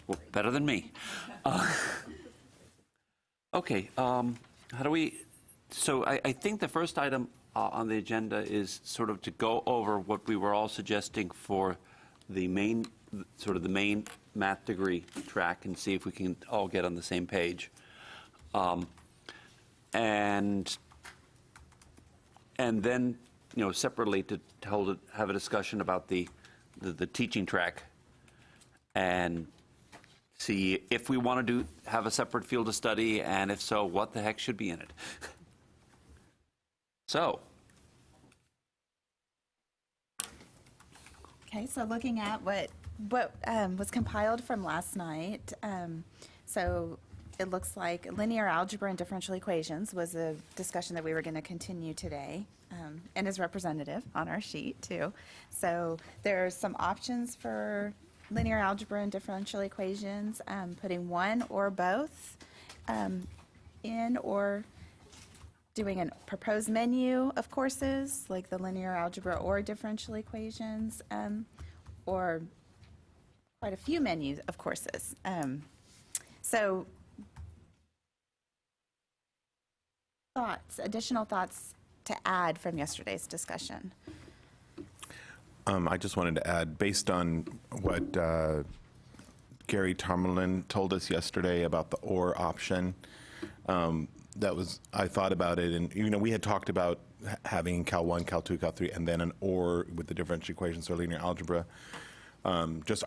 Well, better than me. Okay, how do we, so I think the first item on the agenda is sort of to go over what we were all suggesting for the main, sort of the main math degree track and see if we can all get on the same page. And then, you know, separately to have a discussion about the teaching track and see if we want to have a separate field of study, and if so, what the heck should be in it. So. Okay, so looking at what was compiled from last night, so it looks like linear algebra and differential equations was a discussion that we were going to continue today, and is representative on our sheet too. So there's some options for linear algebra and differential equations, putting one or both in, or doing a proposed menu of courses like the linear algebra or differential equations, or quite a few menus of courses. So additional thoughts to add from yesterday's discussion? I just wanted to add, based on what Gary Tomerlin told us yesterday about the OR option, I thought about it, and you know, we had talked about having Cal 1, Cal 2, Cal 3, and then an OR with the differential equations or linear algebra. Just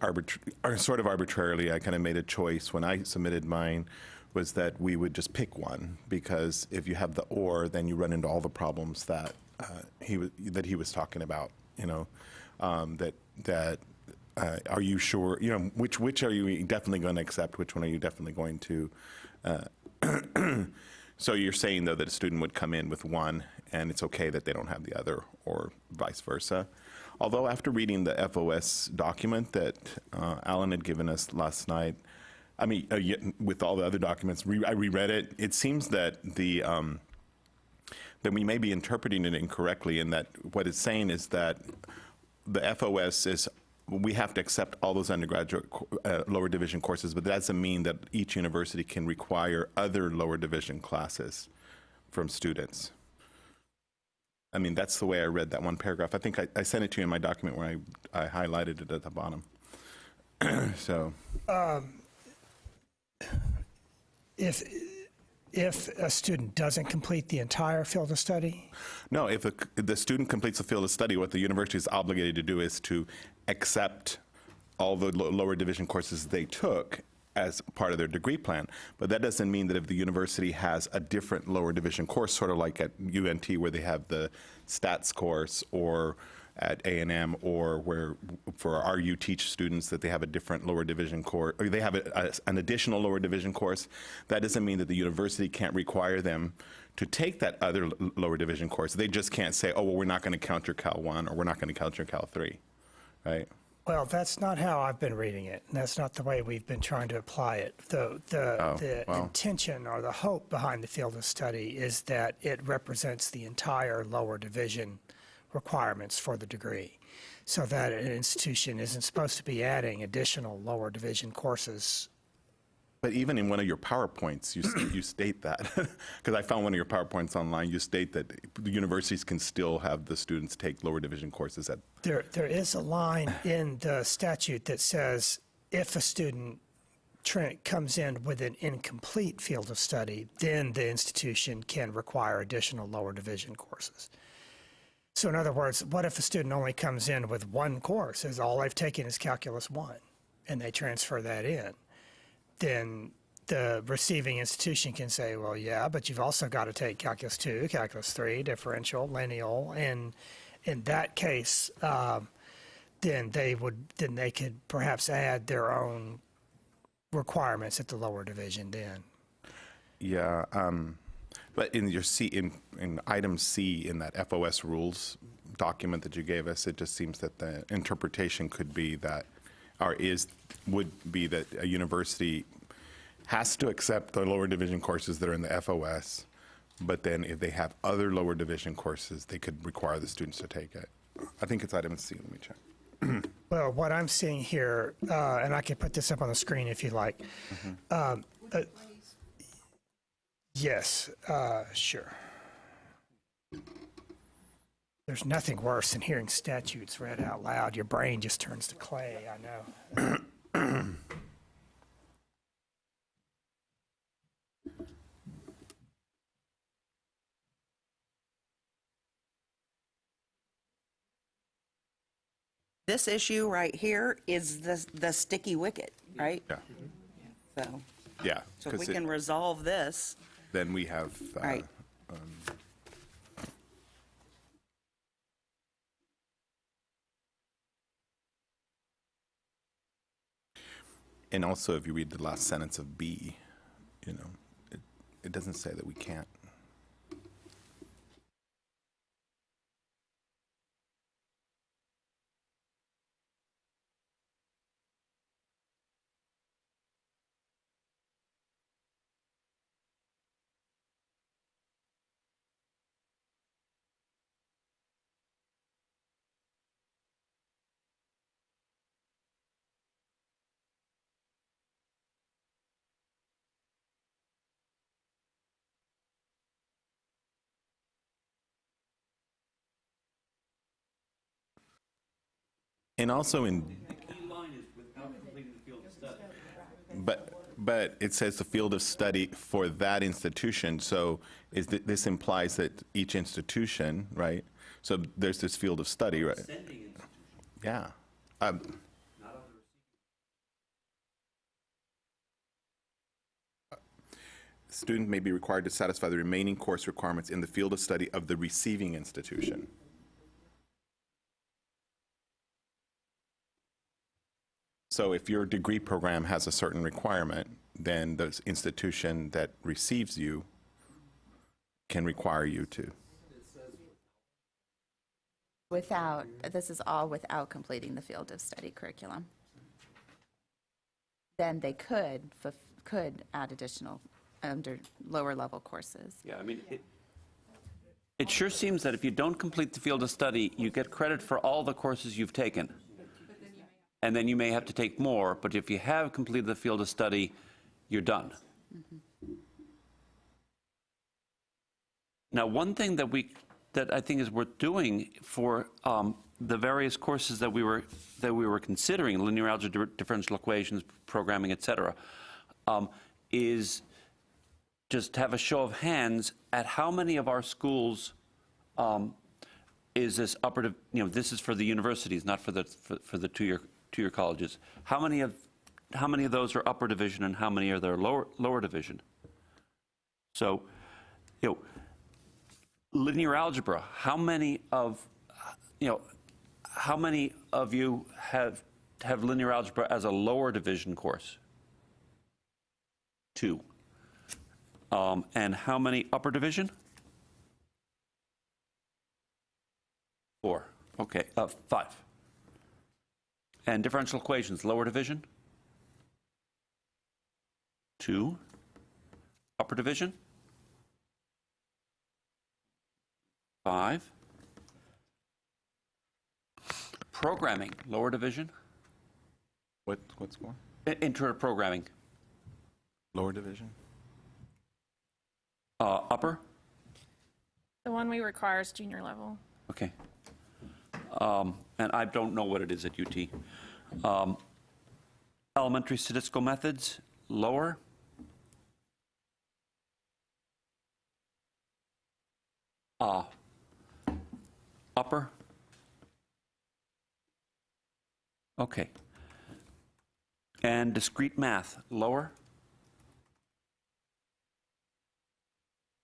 sort of arbitrarily, I kind of made a choice when I submitted mine, was that we would just pick one, because if you have the OR, then you run into all the problems that he was talking about. You know, are you sure? You know, which are you definitely going to accept? Which one are you definitely going to? So you're saying, though, that a student would come in with one, and it's okay that they don't have the other, or vice versa. Although after reading the FOS document that Alan had given us last night, I mean, with all the other documents, I reread it. It seems that that we may be interpreting it incorrectly, in that what it's saying is that the FOS is, we have to accept all those undergraduate lower division courses, but that doesn't mean that each university can require other lower division classes from students. I mean, that's the way I read that one paragraph. I think I sent it to you in my document where I highlighted it at the bottom. So. If a student doesn't complete the entire field of study? No, if the student completes the field of study, what the university is obligated to do is to accept all the lower division courses they took as part of their degree plan. But that doesn't mean that if the university has a different lower division course, sort of like at UNT where they have the stats course, or at A&M, or where for our RU Teach students that they have a different lower division course, or they have an additional lower division course, that doesn't mean that the university can't require them to take that other lower division course. They just can't say, oh, well, we're not going to count your Cal 1, or we're not going to count your Cal 3, right? Well, that's not how I've been reading it, and that's not the way we've been trying to apply it. The intention or the hope behind the field of study is that it represents the entire lower division requirements for the degree, so that an institution isn't supposed to be adding additional lower division courses. But even in one of your PowerPoints, you state that, because I found one of your PowerPoints online, you state that the universities can still have the students take lower division courses at. There is a line in the statute that says if a student comes in with an incomplete field of study, then the institution can require additional lower division courses. So in other words, what if a student only comes in with one course, is all they've taken is Calculus 1, and they transfer that in? Then the receiving institution can say, well, yeah, but you've also got to take Calculus 2, Calculus 3, differential, lineal, and in that case, then they could perhaps add their own requirements at the lower division then. Yeah. But in your in item C in that FOS rules document that you gave us, it just seems that the interpretation could be that, or would be that a university has to accept the lower division courses that are in the FOS, but then if they have other lower division courses, they could require the students to take it. I think it's item C. Let me check. Well, what I'm seeing here, and I can put this up on the screen if you like. Yes, sure. There's nothing worse than hearing statutes read out loud. Your brain just turns to clay, I know. This issue right here is the sticky wicket, right? Yeah, So, yeah. so if we 'cause can resolve this, then we have, right? and also if you read the last sentence of B, you know, it doesn't say that we can't. And also in, but it says the field of study for that institution. So this implies that each institution, right? So there's this field of study, right? Yeah. Student may be required to satisfy the remaining course requirements in the field of study of the receiving institution. So if your degree program has a certain requirement, then the institution that receives you can require you to. Without, this is all without completing the field of study curriculum. Then they could add additional under lower level courses. Yeah, I mean, it sure seems that if you don't complete the field of study, you get credit for all the courses you've taken. And then you may have to take more, but if you have completed the field of study, you're done. Now, one thing that I think is worth doing for the various courses that we were considering, linear algebra, differential equations, programming, et cetera, is just have a show of hands at how many of our schools is this upper, this is for the universities, not for the two-year colleges. How many of those are upper division and how many are there lower division? So, linear algebra, how many of you have linear algebra as a lower division course? 2. And how many upper division? 4. Okay, 5. And differential equations, lower division? 2. Upper division? 5. Programming, lower division? What's more? Intro to programming. Lower division? Upper? The one we require is junior level. Okay. And I don't know what it is at UT. Elementary statistical methods, lower? Upper? Okay. And discrete math, lower?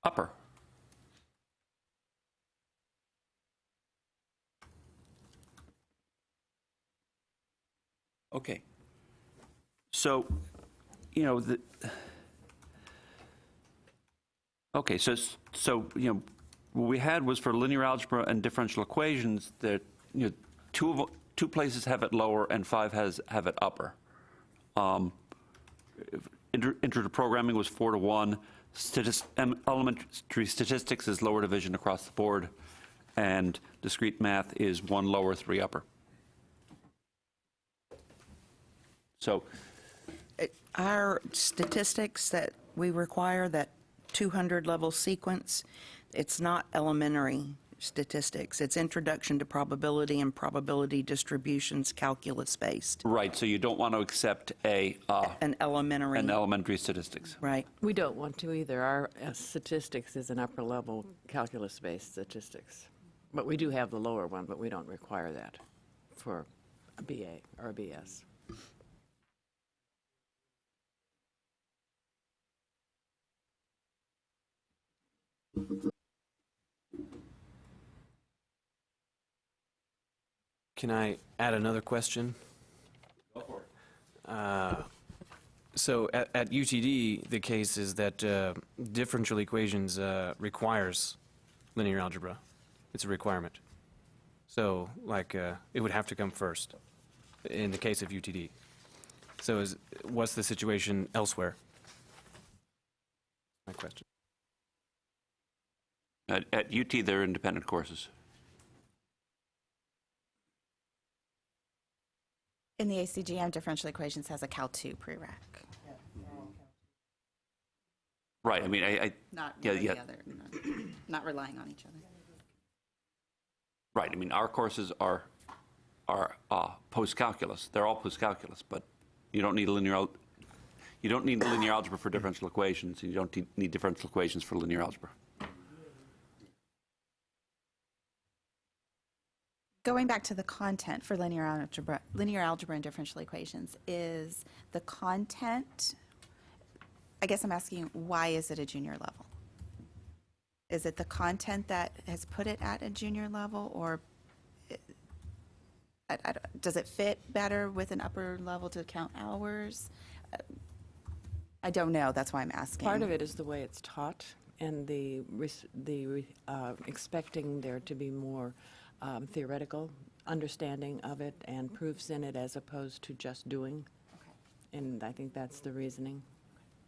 Upper? Okay. So, okay, so what we had was for linear algebra and differential equations that, two places have it lower and 5 have it upper. Intro to programming was 4-1. Elementary statistics is lower division across the board, and discrete math is 1 lower, 3 upper. So, Our statistics that we require, that 200 level sequence, it's not elementary statistics. It's introduction to probability and probability distributions, calculus based. right, so you don't want to accept An elementary. an elementary statistics. Right. We don't want to either. Our statistics is an upper-level calculus-based statistics. But we do have the lower one, but we don't require that for a BA or a BS. Can I add another question? Go for it. So at UTD, the case is that differential equations requires linear algebra. It's a requirement. So, like, it would have to come first in the case of UTD. So what's the situation elsewhere? My question. At UT, they're independent courses. In the ACGM, differential equations has a Cal 2 prereq. Right, I mean, I Not Yeah, one or yeah. the other, not relying on each other. right, I mean, our courses are post-calculus. They're all post-calculus, but you don't need linear algebra for differential equations, and you don't need differential equations for linear algebra. Going back to the content for linear algebra and differential equations, is the content, I guess I'm asking, why is it a junior level? Is it the content that has put it at a junior level, or does it fit better with an upper level to count hours? I don't know, that's why I'm asking. Part of it is the way it's taught and the expecting there to be more theoretical understanding of it and proofs in it as opposed to just doing. And I think that's the reasoning.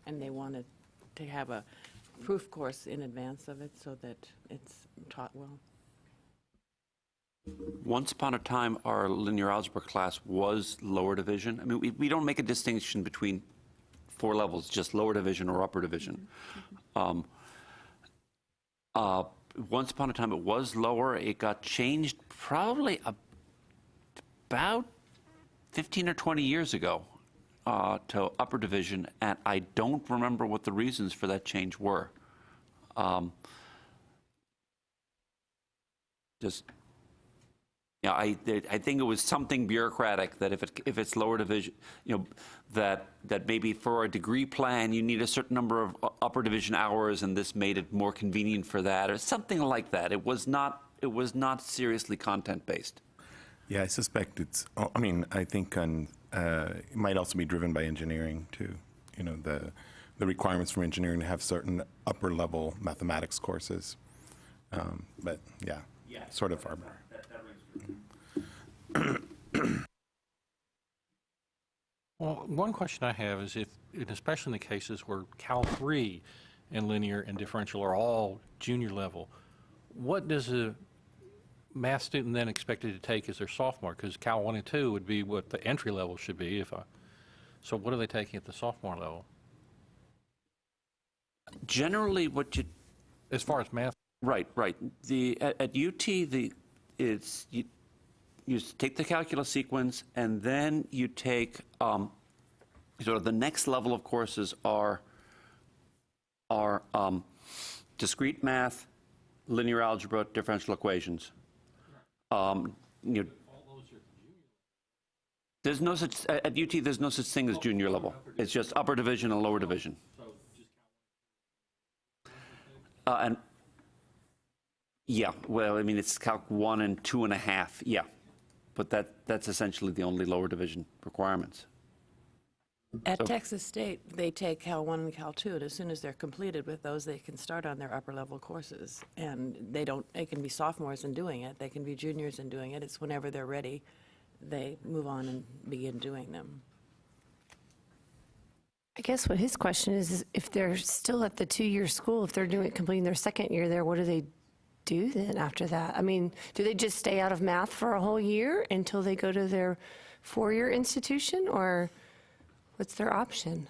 And they wanted to have a proof course in advance of it so that it's taught well. Once upon a time, our linear algebra class was lower division. I mean, we don't make a distinction between 4 levels, just lower division or upper division. Once upon a time, it was lower. It got changed probably about 15 or 20 years ago to upper division, and I don't remember what the reasons for that change were. I think it was something bureaucratic that if it's lower division, that maybe for a degree plan you need a certain number of upper division hours, and this made it more convenient for that, or something like that. It was not seriously content based. Yeah, I suspect it's, I mean, I think it might also be driven by engineering too. The requirements for engineering to have certain upper level mathematics courses. But yeah, sort of arbitrary. Well, one question I have is and especially in the cases where Cal 3 and linear and differential are all junior level, what does a math student then expected to take as their sophomore? Because Cal 1 and 2 would be what the entry level should be. So what are they taking at the sophomore level? Generally, As far as math? Right. At UT, you take the calculus sequence, and then you take sort of the next level of courses are discrete math, linear algebra, differential equations. There's no such at UT. There's no such thing as junior level. It's just upper division and lower division. And yeah, well, I mean, it's Calc 1 and 2.5. Yeah, but that's essentially the only lower division requirements. At Texas State, they take Cal 1 and Cal 2, and as soon as they're completed with those, they can start on their upper level courses. And they can be sophomores in doing it, they can be juniors in doing it. It's whenever they're ready, they move on and begin doing them. I guess what his question is if they're still at the 2-year school, if they're completing their second year there, what do they do then after that? I mean, do they just stay out of math for a whole year until they go to their 4-year institution, or? What's their option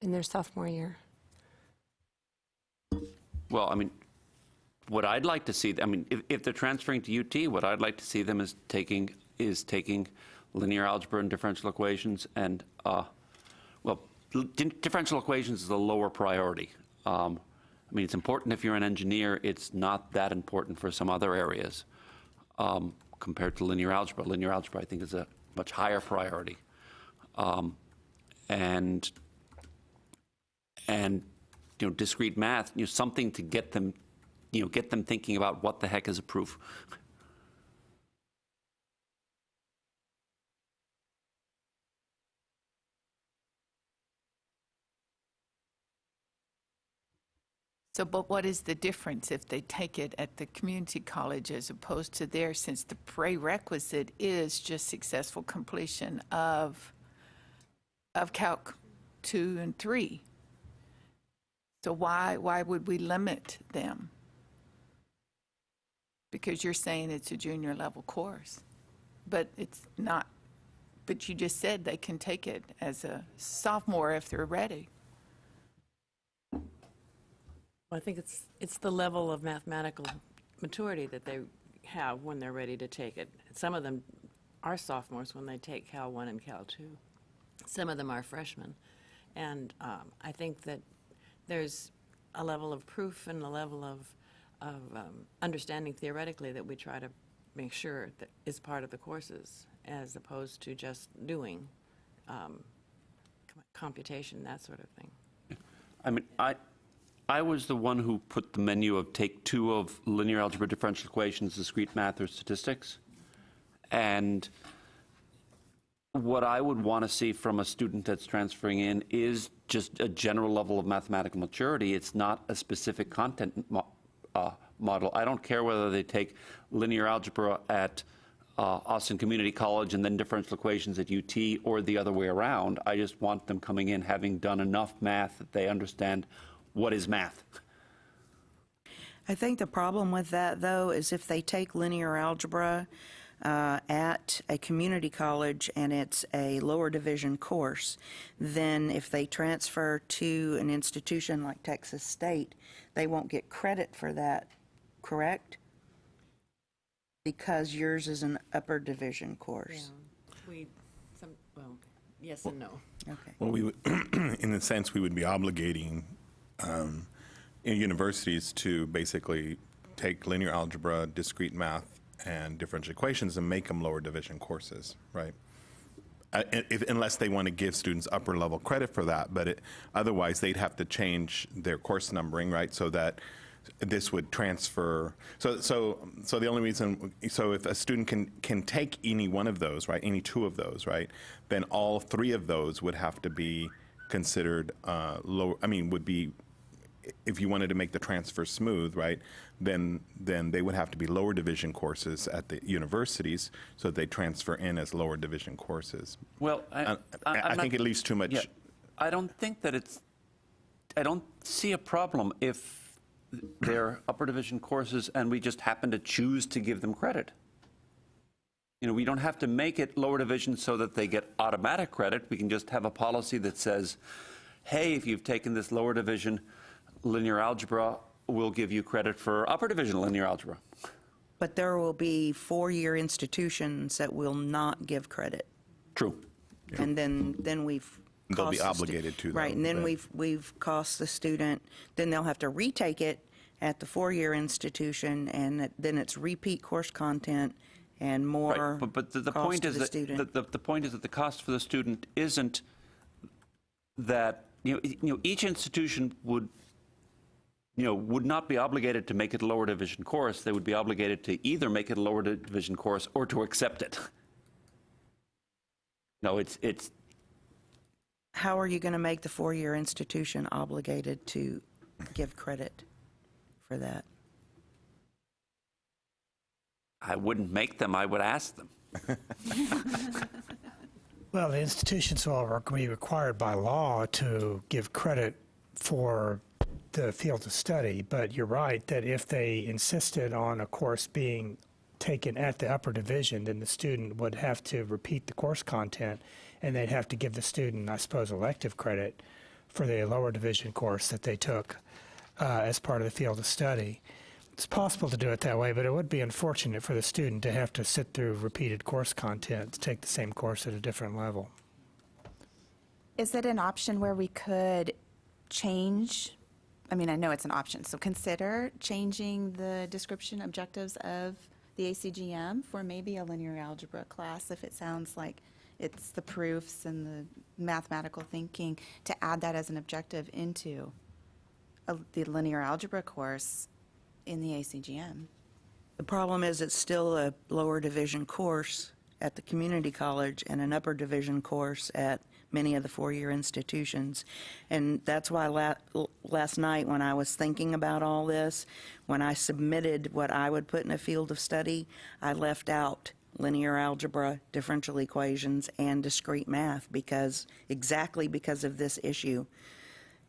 in their sophomore year? Well, I mean, what I'd like to see, I mean, if they're transferring to UT, what I'd like to see them is taking linear algebra and differential equations, and well, differential equations is a lower priority. I mean, it's important if you're an engineer. It's not that important for some other areas compared to linear algebra. Linear algebra, I think, is a much higher priority, and you know, discrete math, you know, something to get them, you know, get them thinking about what the heck is a proof. So, but what is the difference if they take it at the community college as opposed to there, since the prerequisite is just successful completion of Calc 2 and 3? So why would we limit them? Because you're saying it's a junior level course, but it's not. But you just said they can take it as a sophomore if they're ready. Well, I think it's the level of mathematical maturity that they have when they're ready to take it. Some of them are sophomores when they take Cal 1 and Cal 2. Some of them are freshmen. And I think that there's a level of proof and a level of understanding theoretically that we try to make sure that is part of the courses, as opposed to just doing computation, that sort of thing. I mean, I was the one who put the menu of take 2 of linear algebra, differential equations, discrete math, or statistics. And what I would want to see from a student that's transferring in is just a general level of mathematical maturity. It's not a specific content model. I don't care whether they take linear algebra at Austin Community College and then differential equations at UT, or the other way around. I just want them coming in having done enough math that they understand what is math. I think the problem with that, though, is if they take linear algebra at a community college and it's a lower division course, then if they transfer to an institution like Texas State, they won't get credit for that, correct? Because yours is an upper division course. Well, yes and no. Okay. Well, we would, in a sense, we would be obligating universities to basically take linear algebra, discrete math, and differential equations and make them lower division courses, right? Unless they want to give students upper level credit for that, but otherwise they'd have to change their course numbering, right? So that this would transfer. So the only reason, so if a student can take any one of those, right, any 2 of those, right, then all 3 of those would have to be considered lower. I mean, would be, if you wanted to make the transfer smooth, right, then they would have to be lower division courses at the universities, so that they transfer in as lower division courses. Well, I think it leaves too much. Yeah, I don't think that I don't see a problem if they're upper division courses and we just happen to choose to give them credit. You know, we don't have to make it lower division so that they get automatic credit. We can just have a policy that says, hey, if you've taken this lower division linear algebra, we'll give you credit for upper division linear algebra. But there will be 4-year institutions that will not give credit. True. And then we've They'll be cost the obligated to, though, right, and then then. we've cost the student, then they'll have to retake it at the 4-year institution, and then it's repeat course content and more Right, but the cost point to is the that student. the point is that the cost for the student isn't that, you know, each institution would not be obligated to make it a lower division course. They would be obligated to either make it a lower division course or to accept it. No, it's. How are you going to make the 4-year institution obligated to give credit for that? I wouldn't make them. I would ask them. Well, the institutions will be required by law to give credit for the field of study, but you're right that if they insisted on a course being taken at the upper division, then the student would have to repeat the course content and they'd have to give the student, I suppose, elective credit for the lower division course that they took as part of the field of study. It's possible to do it that way, but it would be unfortunate for the student to have to sit through repeated course content to take the same course at a different level. Is it an option where we could change? I mean, I know it's an option, so consider changing the description objectives of the ACGM for maybe a linear algebra class if it sounds like it's the proofs and the mathematical thinking, to add that as an objective into the linear algebra course in the ACGM. The problem is it's still a lower division course at the community college and an upper division course at many of the four-year institutions. And that's why last night when I was thinking about all this, when I submitted what I would put in a field of study, I left out linear algebra, differential equations, and discrete math exactly because of this issue,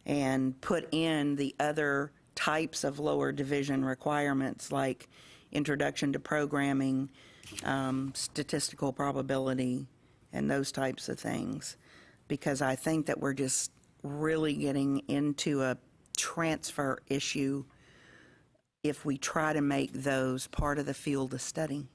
and put in the other types of lower division requirements like introduction to programming, statistical probability, and those types of things, because I think that we're just really getting into a transfer issue if we try to make those part of the field of study.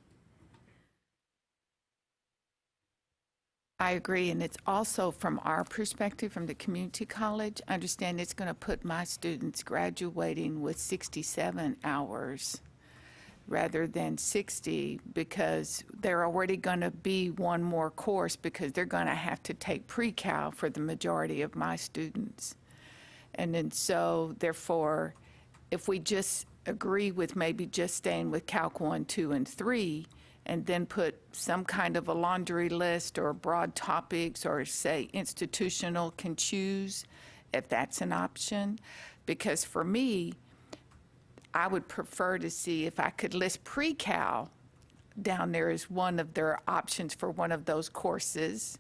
I agree, and it's also from our perspective, from the community college, I understand it's going to put my students graduating with 67 hours rather than 60, because they're already going to be one more course because they're going to have to take pre-cal for the majority of my students. And then so, therefore, if we just agree with maybe just staying with Calc 1, 2, and 3, and then put some kind of a laundry list or broad topics, or say institutional can choose if that's an option. Because for me, I would prefer to see if I could list pre-cal down there as one of their options for one of those courses,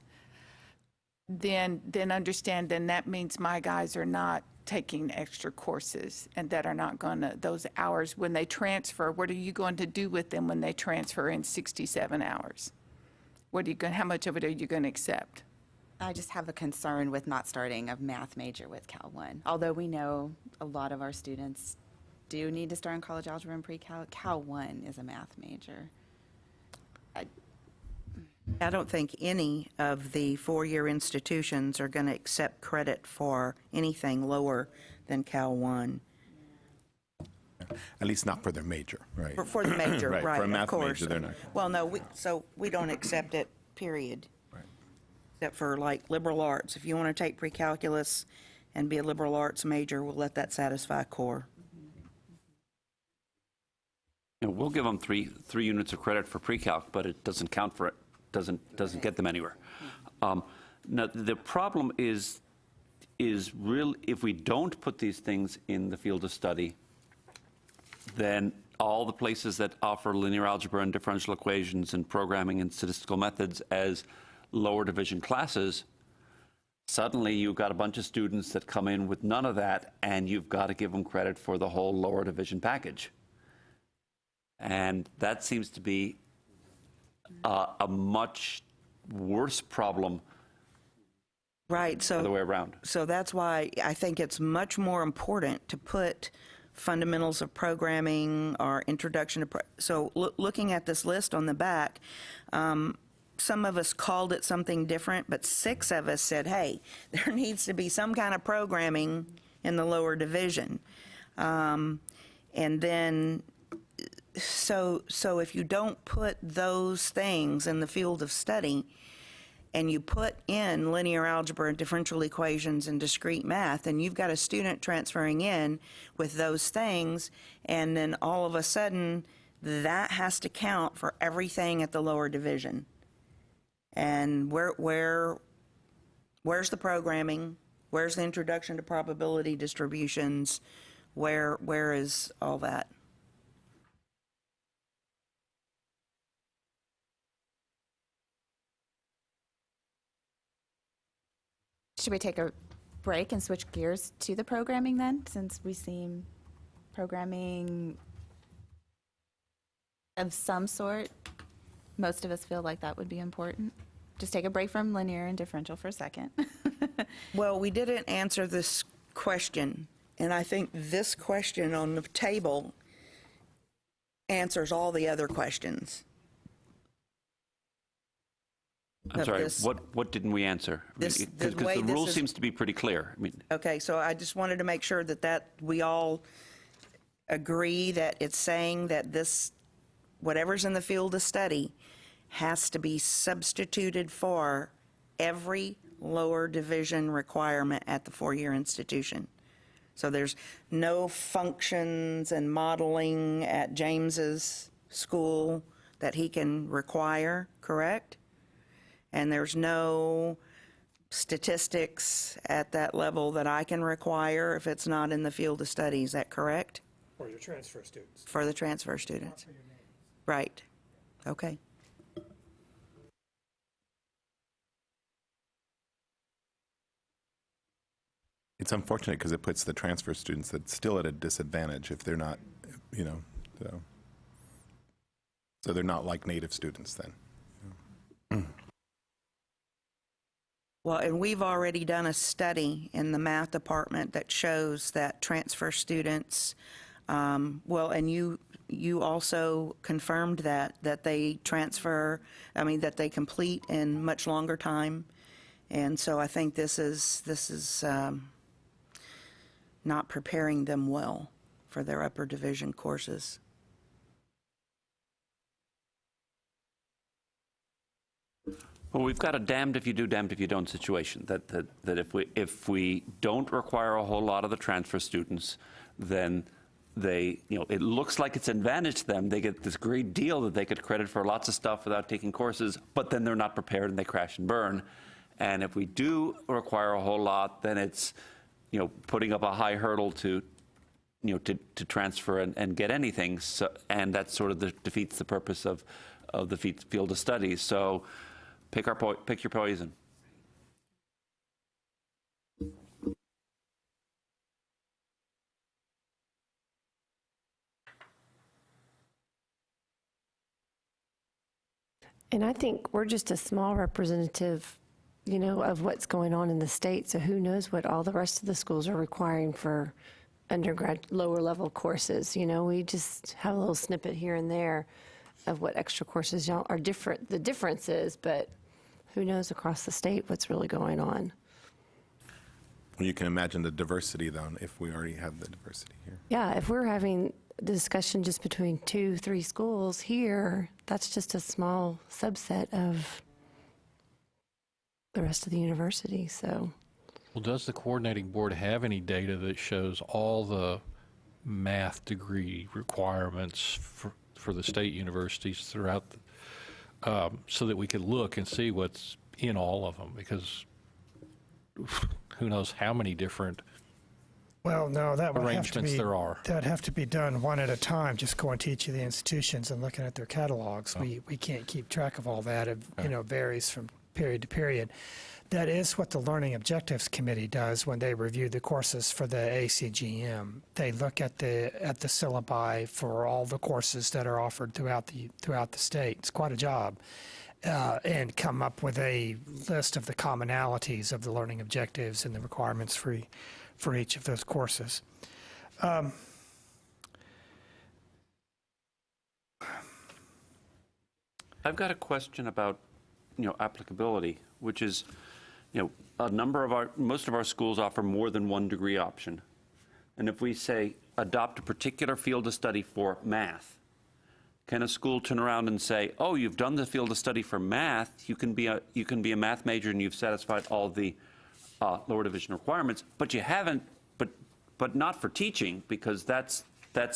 then understand then that means my guys are not taking extra courses and that are not going to, those hours when they transfer, what are you going to do with them when they transfer in 67 hours? What are you going, how much of it are you going to accept? I just have a concern with not starting a math major with Cal 1. Although we know a lot of our students do need to start in college algebra and pre-cal, Cal 1 is a math major. I don't think any of the four-year institutions are going to accept credit for anything lower than Cal 1. At least not for their major, right? For the major, Right, right, for a of math course. major, they're not. Well, no, we don't accept it, period. Right. Except for like liberal arts. If you want to take pre-calculus and be a liberal arts major, we'll let that satisfy core. You know, we'll give them three units of credit for pre-calc, but it doesn't count for it. Doesn't get them anywhere. Now the problem is real. If we don't put these things in the field of study, then all the places that offer linear algebra and differential equations and programming and statistical methods as lower division classes, suddenly you've got a bunch of students that come in with none of that, and you've got to give them credit for the whole lower division package. And that seems to be a much worse problem Right. So the other way around. So that's why I think it's much more important to put fundamentals of programming or introduction to so looking at this list on the back, some of us called it something different, but 6 of us said, hey, there needs to be some kind of programming in the lower division. And then so if you don't put those things in the field of study, and you put in linear algebra and differential equations and discrete math, and you've got a student transferring in with those things, and then all of a sudden that has to count for everything at the lower division. And where's the programming? Where's the introduction to probability distributions? Where is all that? Should we take a break and switch gears to the programming then, since we seem programming of some sort? Most of us feel like that would be important. just take a break from linear and differential for a second. Well, we didn't answer this question, and I think this question on the table answers all the other questions. I'm of sorry, this- what didn't we answer? this- the Because way the this rule is- seems to be pretty clear. I mean, Okay, so I just wanted to make sure that we all agree that it's saying that this, whatever's in the field of study, has to be substituted for every lower division requirement at the four-year institution. So there's no functions and modeling at James's school that he can require, correct? And there's no statistics at that level that I can require if it's not in the field of study. Is that correct? For your transfer students. For the transfer students? Right. Okay. It's unfortunate because it puts the transfer students that's still at a disadvantage if they're not, you know, so they're not like native students then. Well, and we've already done a study in the math department that shows that transfer students, well, and you also confirmed that they transfer, that they complete in much longer time. And so I think this is not preparing them well for their upper division courses. well, we've got a damned if you do, damned if you don't situation, that if we don't require a whole lot of the transfer students, then they, it looks like it's an advantage to them. They get this great deal that they get credit for lots of stuff without taking courses, but then they're not prepared and they crash and burn. And if we do require a whole lot, then it's, putting up a high hurdle to transfer and get anything. So, and that sort of defeats the purpose of the field of studies. So pick your poison. And I think we're just a small representative, of what's going on in the state. So who knows what all the rest of the schools are requiring for undergrad, lower level courses. We just have a little snippet here and there of what extra courses are different, the differences, but who knows across the state what's really going on. Well, you can imagine the diversity, though, if we already have the diversity here. Yeah, if we're having a discussion just between 2-3 schools here, that's just a small subset of the rest of the university, so. Well, does the coordinating board have any data that shows all the math degree requirements for the state universities throughout, so that we could look and see what's in all of them? Because who knows how many different Well, no, that would have to arrangements be, there are. that'd have to be done one at a time, just going to each of the institutions and looking at their catalogs. We can't keep track of all that. It, varies from period to period. That is what the Learning Objectives Committee does when they review the courses for the ACGM. They look at the syllabi for all the courses that are offered throughout the state. It's quite a job. And come up with a list of the commonalities of the learning objectives and the requirements for each of those courses. I've got a question about, applicability, which is, most of our schools offer more than one degree option. And if we say adopt a particular field of study for math, can a school turn around and say, oh, you've done the field of study for math, you can be a math major and you've satisfied all the lower division requirements, but you haven't, but not for teaching, because that's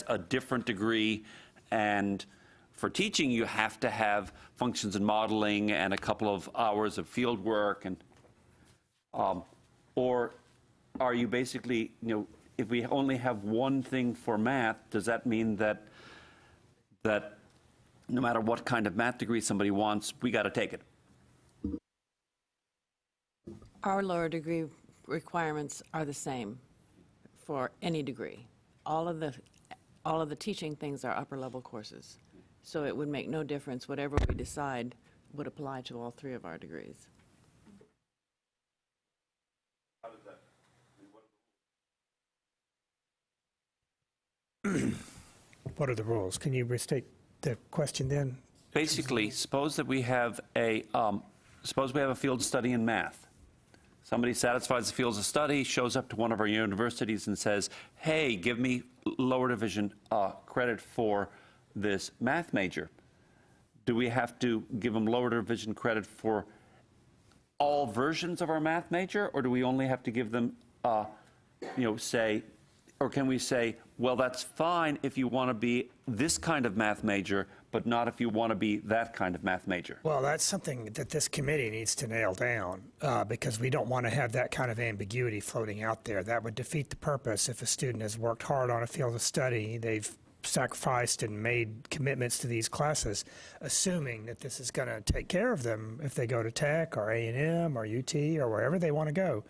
a different degree, and for teaching you have to have functions and modeling and a couple of hours of field work, and or are you basically, if we only have one thing for math, does that mean that no matter what kind of math degree somebody wants, we got to take it? Our lower degree requirements are the same for any degree. All of the teaching things are upper level courses. So it would make no difference, whatever we decide, would apply to all three of our degrees. What are the rules? Can you restate the question then? Basically, suppose that we have a field study in math. Somebody satisfies the fields of study, shows up to one of our universities and says, hey, give me lower division credit for this math major. Do we have to give them lower division credit for all versions of our math major, or do we only have to give them, say, or can we say, well, that's fine if you want to be this kind of math major, but not if you want to be that kind of math major? Well, that's something that this committee needs to nail down because we don't want to have that kind of ambiguity floating out there. That would defeat the purpose. If a student has worked hard on a field of study, they've sacrificed and made commitments to these classes, assuming that this is going to take care of them if they go to Tech or A&M or UT or wherever they want to go.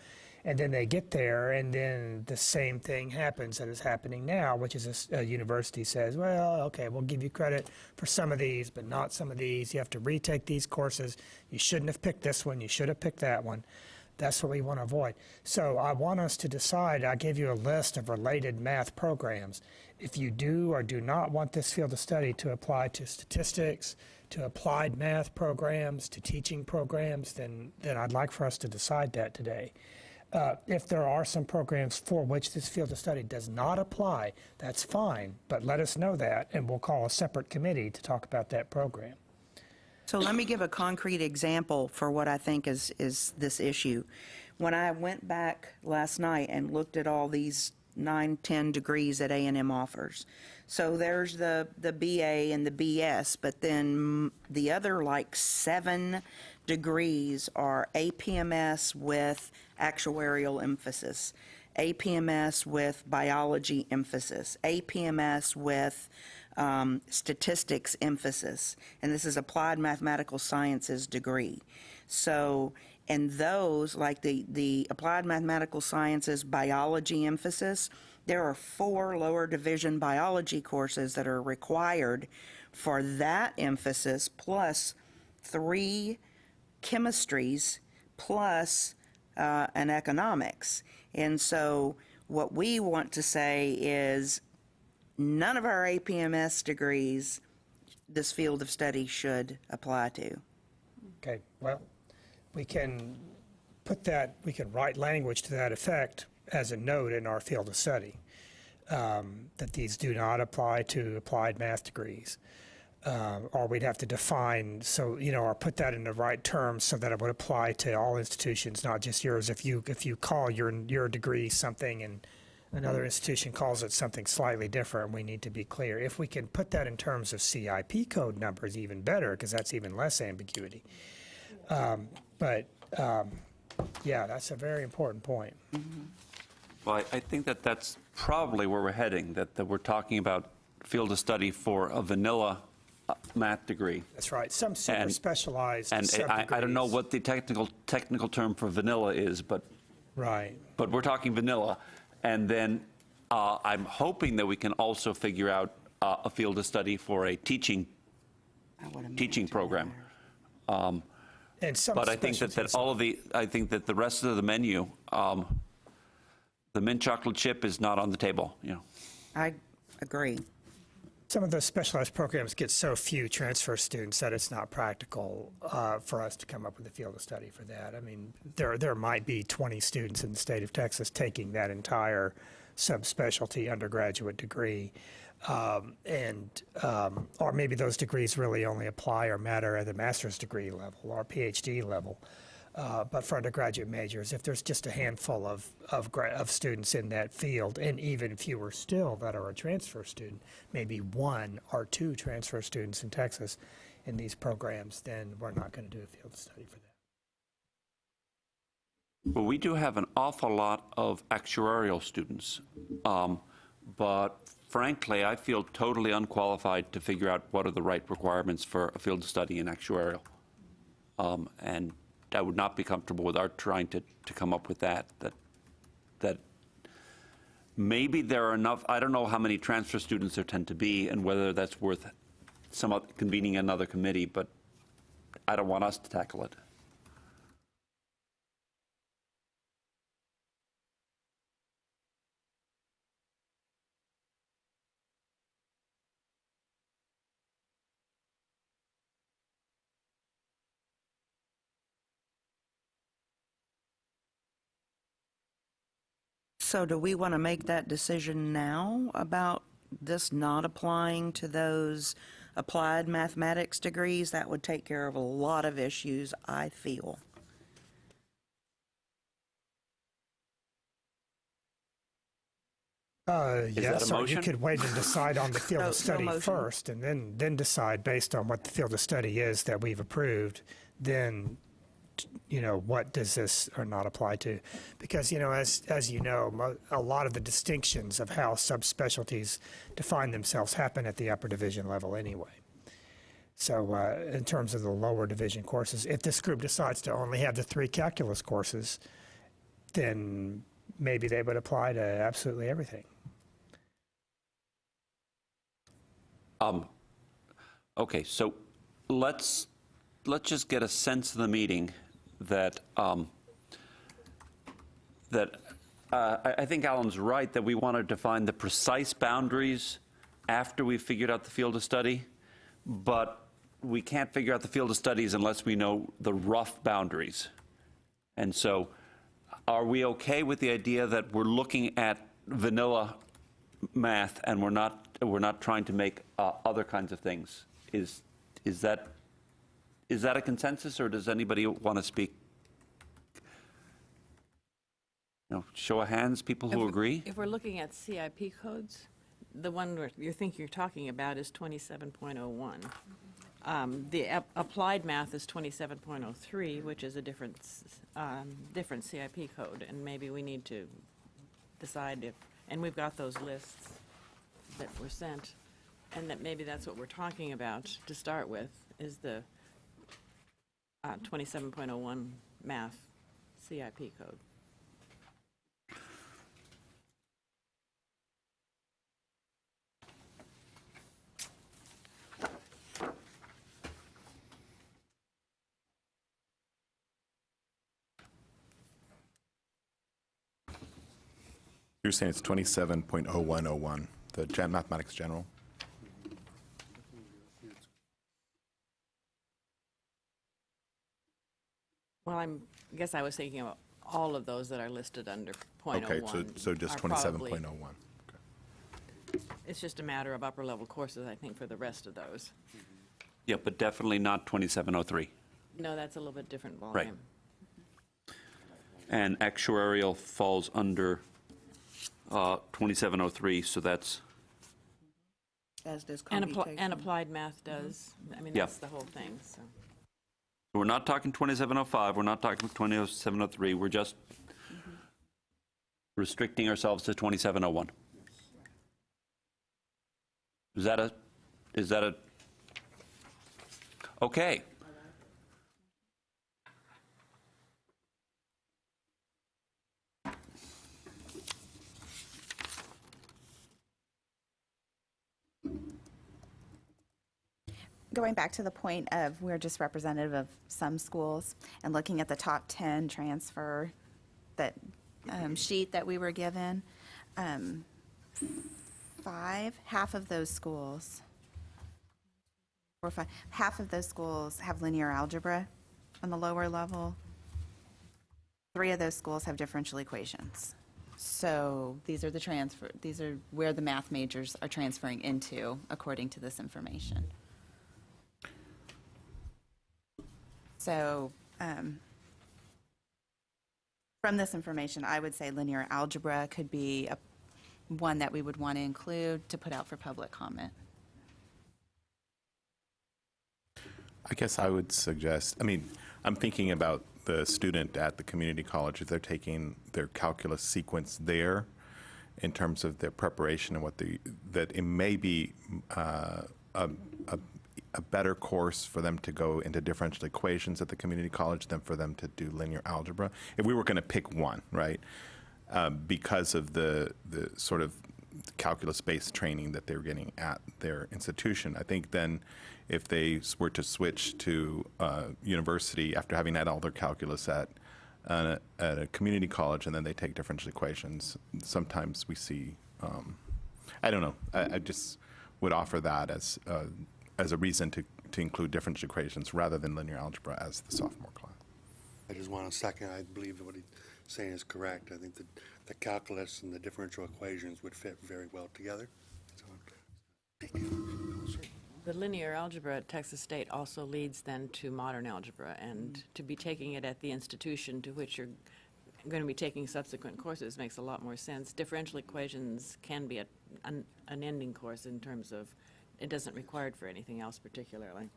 And then they get there, and then the same thing happens that is happening now, which is a university says, well, okay, we'll give you credit for some of these, but not some of these. You have to retake these courses. You shouldn't have picked this one. You should have picked that one. That's what we want to avoid. So I want us to decide. I gave you a list of related math programs. If you do or do not want this field of study to apply to statistics, to applied math programs, to teaching programs, then I'd like for us to decide that today. If there are some programs for which this field of study does not apply, that's fine, but let us know that, and we'll call a separate committee to talk about that program. So let me give a concrete example for what I think is this issue. When I went back last night and looked at all these 9, 10 degrees that A&M offers, so there's the BA and the BS, but then the other like 7 degrees are APMS with actuarial emphasis, APMS with biology emphasis, APMS with statistics emphasis, and this is applied mathematical sciences degree. So, and those, like the applied mathematical sciences biology emphasis, there are 4 lower division biology courses that are required for that emphasis, plus 3 chemistries, plus an economics. And so what we want to say is none of our APMS degrees this field of study should apply to. Okay, well, we can put that, we can write language to that effect as a note in our field of study, that these do not apply to applied math degrees. Or we'd have to define, so, or put that in the right terms so that it would apply to all institutions, not just yours. If you call your degree something and another institution calls it something slightly different, we need to be clear. If we can put that in terms of CIP code numbers, even better, because that's even less ambiguity. Yeah, that's a very important point. Well, I think that that's probably where we're heading, that we're talking about field of study for a vanilla math degree. That's right. Some super specialized And I don't know subdegrees. what the technical term for vanilla is, but Right. we're talking vanilla. And then I'm hoping that we can also figure out a field of study for a teaching program. And some But I think that specialties. I think that the rest of the menu, the mint chocolate chip is not on the table, I agree. Some of those specialized programs get so few transfer students that it's not practical for us to come up with a field of study for that. I mean, there might be 20 students in the state of Texas taking that entire subspecialty undergraduate degree. Or maybe those degrees really only apply or matter at the master's degree level or PhD level. But for undergraduate majors, if there's just a handful of students in that field, and even fewer still that are a transfer student, maybe 1 or 2 transfer students in Texas in these programs, then we're not going to do a field study for that. Well, we do have an awful lot of actuarial students, but frankly, I feel totally unqualified to figure out what are the right requirements for a field study in actuarial. And I would not be comfortable with our trying to come up with that maybe there are enough. I don't know how many transfer students there tend to be and whether that's worth convening another committee, but I don't want us to tackle it. So do we want to make that decision now about this not applying to those applied mathematics degrees? That would take care of a lot of issues, I feel. that Yes, a or you motion? could wait and decide on the field of So study motion. first, and then decide based on what the field of study is that we've approved, then, what does this or not apply to? Because, as you know, a lot of the distinctions of how subspecialties define themselves happen at the upper division level anyway. So in terms of the lower division courses, if this group decides to only have the 3 calculus courses, then maybe they would apply to absolutely everything. Okay, so let's just get a sense of the meeting that I think Alan's right that we want to define the precise boundaries after we've figured out the field of study, but we can't figure out the field of studies unless we know the rough boundaries. And so are we okay with the idea that we're looking at vanilla math and we're not trying to make other kinds of things? Is that a consensus, or does anybody want to speak? Show of hands, people who agree? If we're looking at CIP codes, the one you're talking about is 27.01. The applied math is 27.03, which is a different CIP code, and maybe we need to decide if, and we've got those lists that were sent, and that maybe that's what we're talking about to start with, is the 27.01 math CIP code. You're saying it's 27.0101, the mathematics general? Well, I guess I was thinking about all of those that are listed under .01. Okay, so just are probably- 27.01. It's just a matter of upper level courses, I think, for the rest of those. Yeah, but definitely not 2703. No, that's a little bit different Right. volume. And actuarial falls under 2703, so that's, As does And computation. applied math does. I mean, Yeah. that's the whole thing, so. we're not talking 2705, we're not talking 2703, we're just restricting ourselves to 2701. Is that a, okay. Going back to the point of we're just representative of some schools and looking at the top 10 transfer that sheet that we were given, half of those schools, half of those schools have linear algebra on the lower level. 3 of those schools have differential equations. So these are where the math majors are transferring into, according to this information. So from this information, I would say linear algebra could be one that we would want to include to put out for public comment. I guess I would suggest, I'm thinking about the student at the community college, if they're taking their calculus sequence there in terms of their preparation and that it may be a better course for them to go into differential equations at the community college than for them to do linear algebra. If we were going to pick one, right? Because of the sort of calculus-based training that they're getting at their institution. I think then if they were to switch to university after having had all their calculus at a community college and then they take differential equations, sometimes we see, I don't know, I just would offer that as a reason to include differential equations rather than linear algebra as the sophomore class. I just want to second, I believe what he's saying is correct. I think that the calculus and the differential equations would fit very well together. So, thank you. The linear algebra at Texas State also leads then to modern algebra, and to be taking it at the institution to which you're going to be taking subsequent courses makes a lot more sense. Differential equations can be an ending course in terms of it doesn't require it for anything else particularly.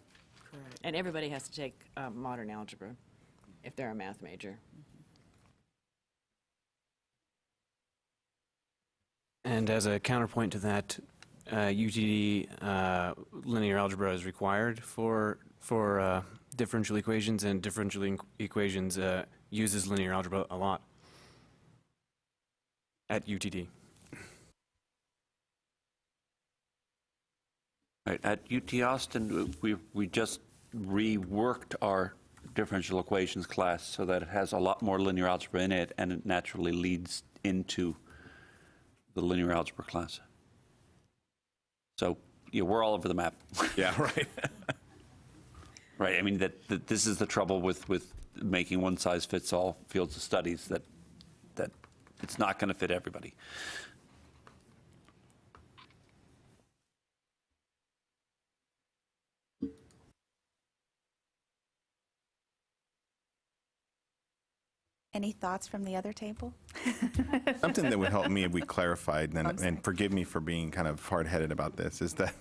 Correct. And everybody has to take modern algebra if they're a math major. And as a counterpoint to that, UTD linear algebra is required for differential equations, and differential equations uses linear algebra a lot at UTD. Right, at UT Austin, we just reworked our differential equations class so that it has a lot more linear algebra in it, and it naturally leads into the linear algebra class. So, yeah, we're all over the map. Yeah, right. Right, I mean, that this is the trouble with making one-size-fits-all fields of studies, that it's not going to fit everybody. Any thoughts from the other table? Something that would help me if we clarified, and forgive me for being kind of hard-headed about this, is that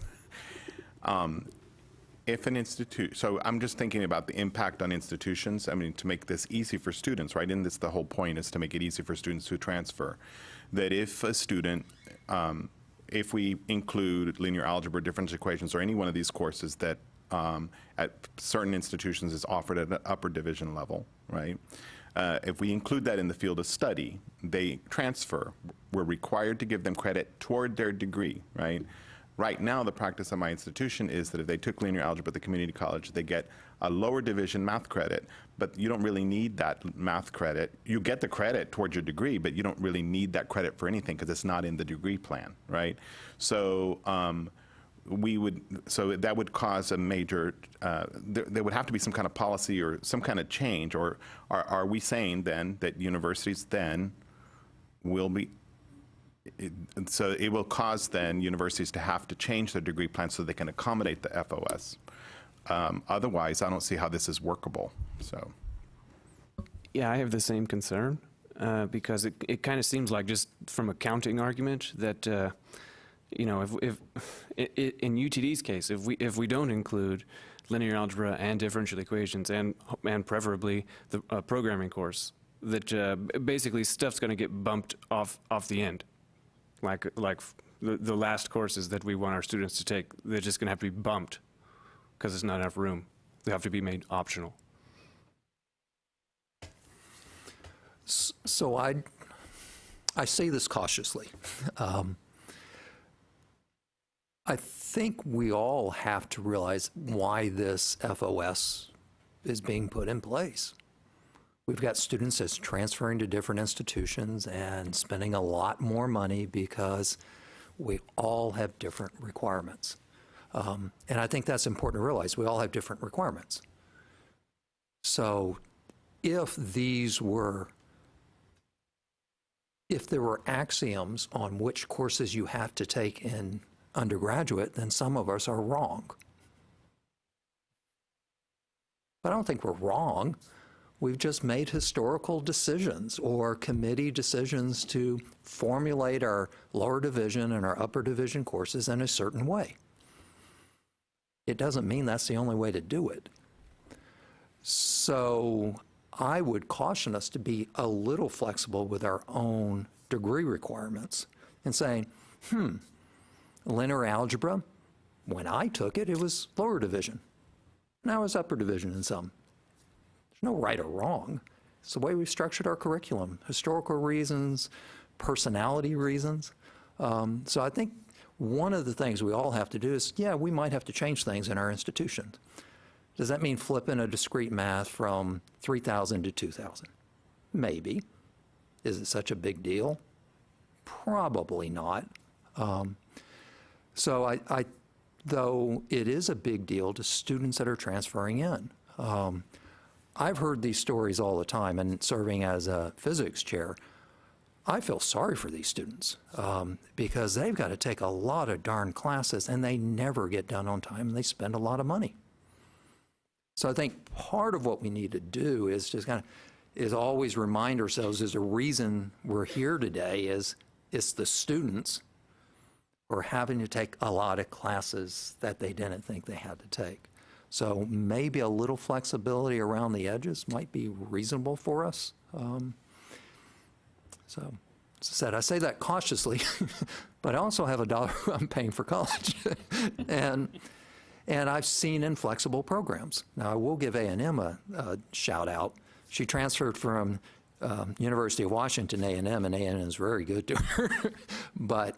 if an institute, so I'm just thinking about the impact on institutions, I mean, to make this easy for students, right? And this, the whole point is to make it easy for students to transfer. That if a student, if we include linear algebra, differential equations, or any one of these courses that at certain institutions is offered at an upper division level, right? If we include that in the field of study, they transfer. We're required to give them credit toward their degree, right? Right now, the practice of my institution is that if they took linear algebra at the community college, they get a lower division math credit, but you don't really need that math credit. You get the credit towards your degree, but you don't really need that credit for anything because it's not in the degree plan, right? So so that would cause a major, there would have to be some kind of policy or some kind of change, or are we saying then that universities then will be, so it will cause then universities to have to change their degree plan so they can accommodate the FOS. Otherwise, I don't see how this is workable, so. Yeah, I have the same concern because it kind of seems like, just from a counting argument, that you know, if in UTD's case, if we don't include linear algebra and differential equations and preferably the programming course, that basically stuff's going to get bumped off the end, like the last courses that we want our students to take, they're just going to have to be bumped because there's not enough room. They have to be made optional. So I say this cautiously. I think we all have to realize why this FOS is being put in place. We've got students that's transferring to different institutions and spending a lot more money because we all have different requirements. And I think that's important to realize. We all have different requirements. So if there were axioms on which courses you have to take in undergraduate, then some of us are wrong. But I don't think we're wrong. We've just made historical decisions or committee decisions to formulate our lower division and our upper division courses in a certain way. It doesn't mean that's the only way to do it. So I would caution us to be a little flexible with our own degree requirements and saying, linear algebra, when I took it, it was lower division. Now it's upper division in some. There's no right or wrong. It's the way we've structured our curriculum. Historical reasons, personality reasons. So I think one of the things we all have to do is, yeah, we might have to change things in our institutions. Does that mean flipping a discrete math from 3,000 to 2,000? Maybe. Is it such a big deal? Probably not. So I though it is a big deal to students that are transferring in. I've heard these stories all the time, and serving as a physics chair, I feel sorry for these students because they've got to take a lot of darn classes and they never get done on time and they spend a lot of money. So I think part of what we need to do is just is always remind ourselves there's a reason we're here today is it's the students who are having to take a lot of classes that they didn't think they had to take. So maybe a little flexibility around the edges might be reasonable for us. So, as I said, I say that cautiously, but I also have $1 I'm paying for college. and I've seen inflexible programs. Now, I will give A&M a shout out. She transferred from University of Washington A&M, and A&M is very good to her. But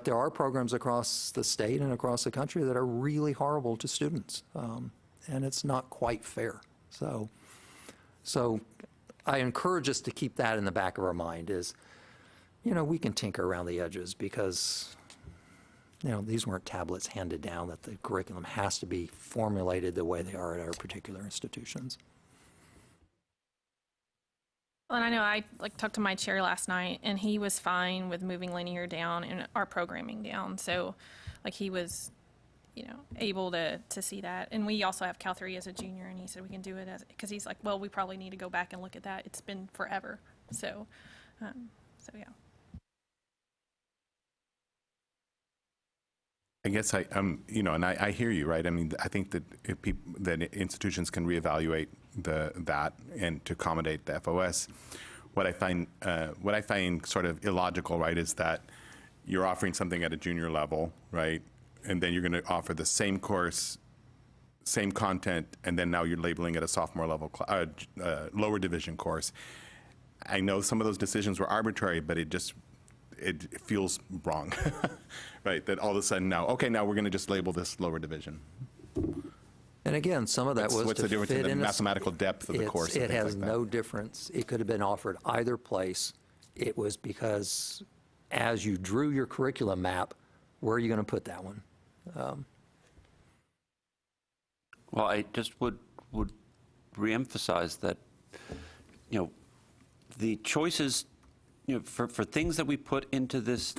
there are programs across the state and across the country that are really horrible to students, and it's not quite fair. So I encourage us to keep that in the back of our mind is, we can tinker around the edges because, these weren't tablets handed down that the curriculum has to be formulated the way they are at our particular institutions. Well, and I know I talked to my chair last night, and he was fine with moving linear down and our programming down. So, he was, able to see that. And we also have Cal 3 as a junior, and he said we can do it because he's like, well, we probably need to go back and look at that. It's been forever. So yeah. I guess and I hear you, right? I mean, I think that that institutions can reevaluate that and to accommodate the FOS. What I find sort of illogical, right, is that you're offering something at a junior level, right, and then you're going to offer the same course, same content, and then now you're labeling it a sophomore level, lower division course. I know some of those decisions were arbitrary, but it feels wrong, right? That all of a sudden now we're going to just label this lower division. And again, some of that was what's to the difference fit in the in mathematical depth of the course? It has no difference. It could have been offered either place. It was because as you drew your curriculum map, where are you going to put that one? Well, I just would reemphasize that, the choices, for things that we put into this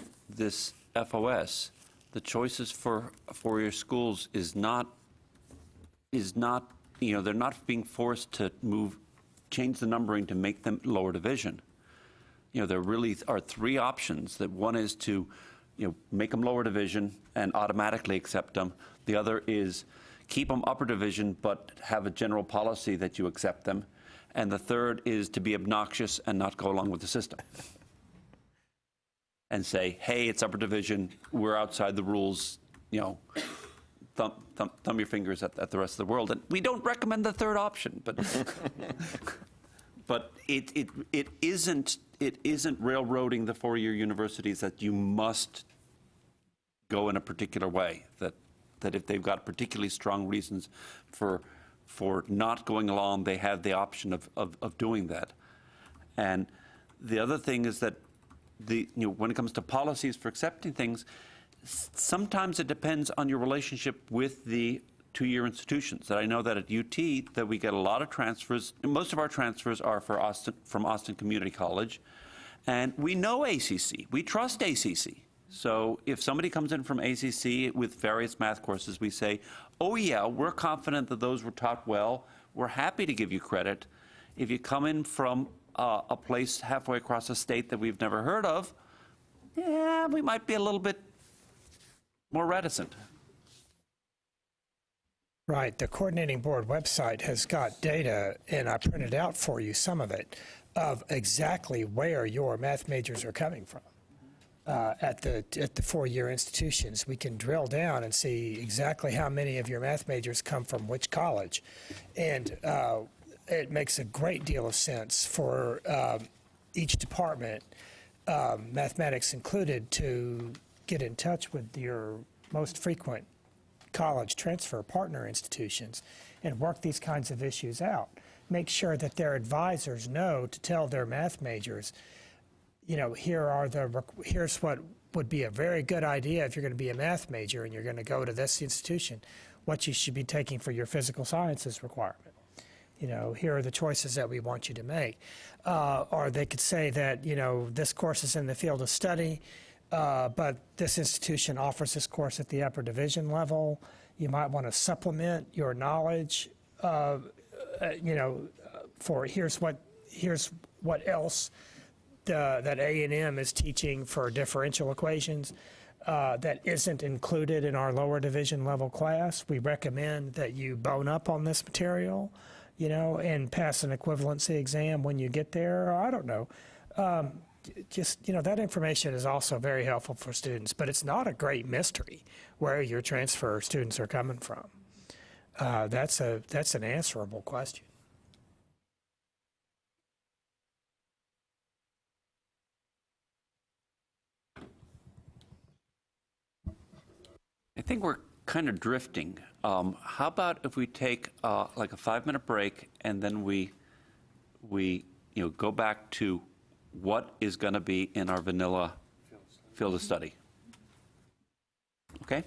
FOS, the choices for your schools is not, they're not being forced to change the numbering to make them lower division. There really are three options. That one is to, make them lower division and automatically accept them. The other is keep them upper division but have a general policy that you accept them. And the third is to be obnoxious and not go along with the system. And say, hey, it's upper division, we're outside the rules, thumb your fingers at the rest of the world. And we don't recommend the third option, but but it isn't railroading the four-year universities that you must go in a particular way. That if they've got particularly strong reasons for not going along, they have the option of doing that. And the other thing is that when it comes to policies for accepting things, sometimes it depends on your relationship with the two-year institutions. That I know that at UT that we get a lot of transfers. Most of our transfers are from Austin Community College, and we know ACC. We trust ACC. So if somebody comes in from ACC with various math courses, we say, oh yeah, we're confident that those were taught well. We're happy to give you credit. If you come in from a place halfway across the state that we've never heard of, yeah, we might be a little bit more reticent. Right. The coordinating board website has got data, and I printed out for you some of it, of exactly where your math majors are coming from. At the four-year institutions, we can drill down and see exactly how many of your math majors come from which college, and it makes a great deal of sense for each department mathematics included, to get in touch with your most frequent college transfer partner institutions and work these kinds of issues out. Make sure that their advisors know to tell their math majors, you know, here's what would be a very good idea if you're going to be a math major and you're going to go to this institution, what you should be taking for your physical sciences requirement. You know, here are the choices that we want you to make. Or they could say that, you know, this course is in the field of study, but this institution offers this course at the upper division level. You might want to supplement your knowledge, you know, for here's what else that A&M is teaching for differential equations that isn't included in our lower division level class. We recommend that you bone up on this material, you know, and pass an equivalency exam when you get there. Or I don't know. Just, you know, that information is also very helpful for students, but it's not a great mystery where your transfer students are coming from. That's an answerable question. I think we're kind of drifting. How about if we take like a 5-minute break and then we go back to what is going to be in our vanilla field of study? Okay?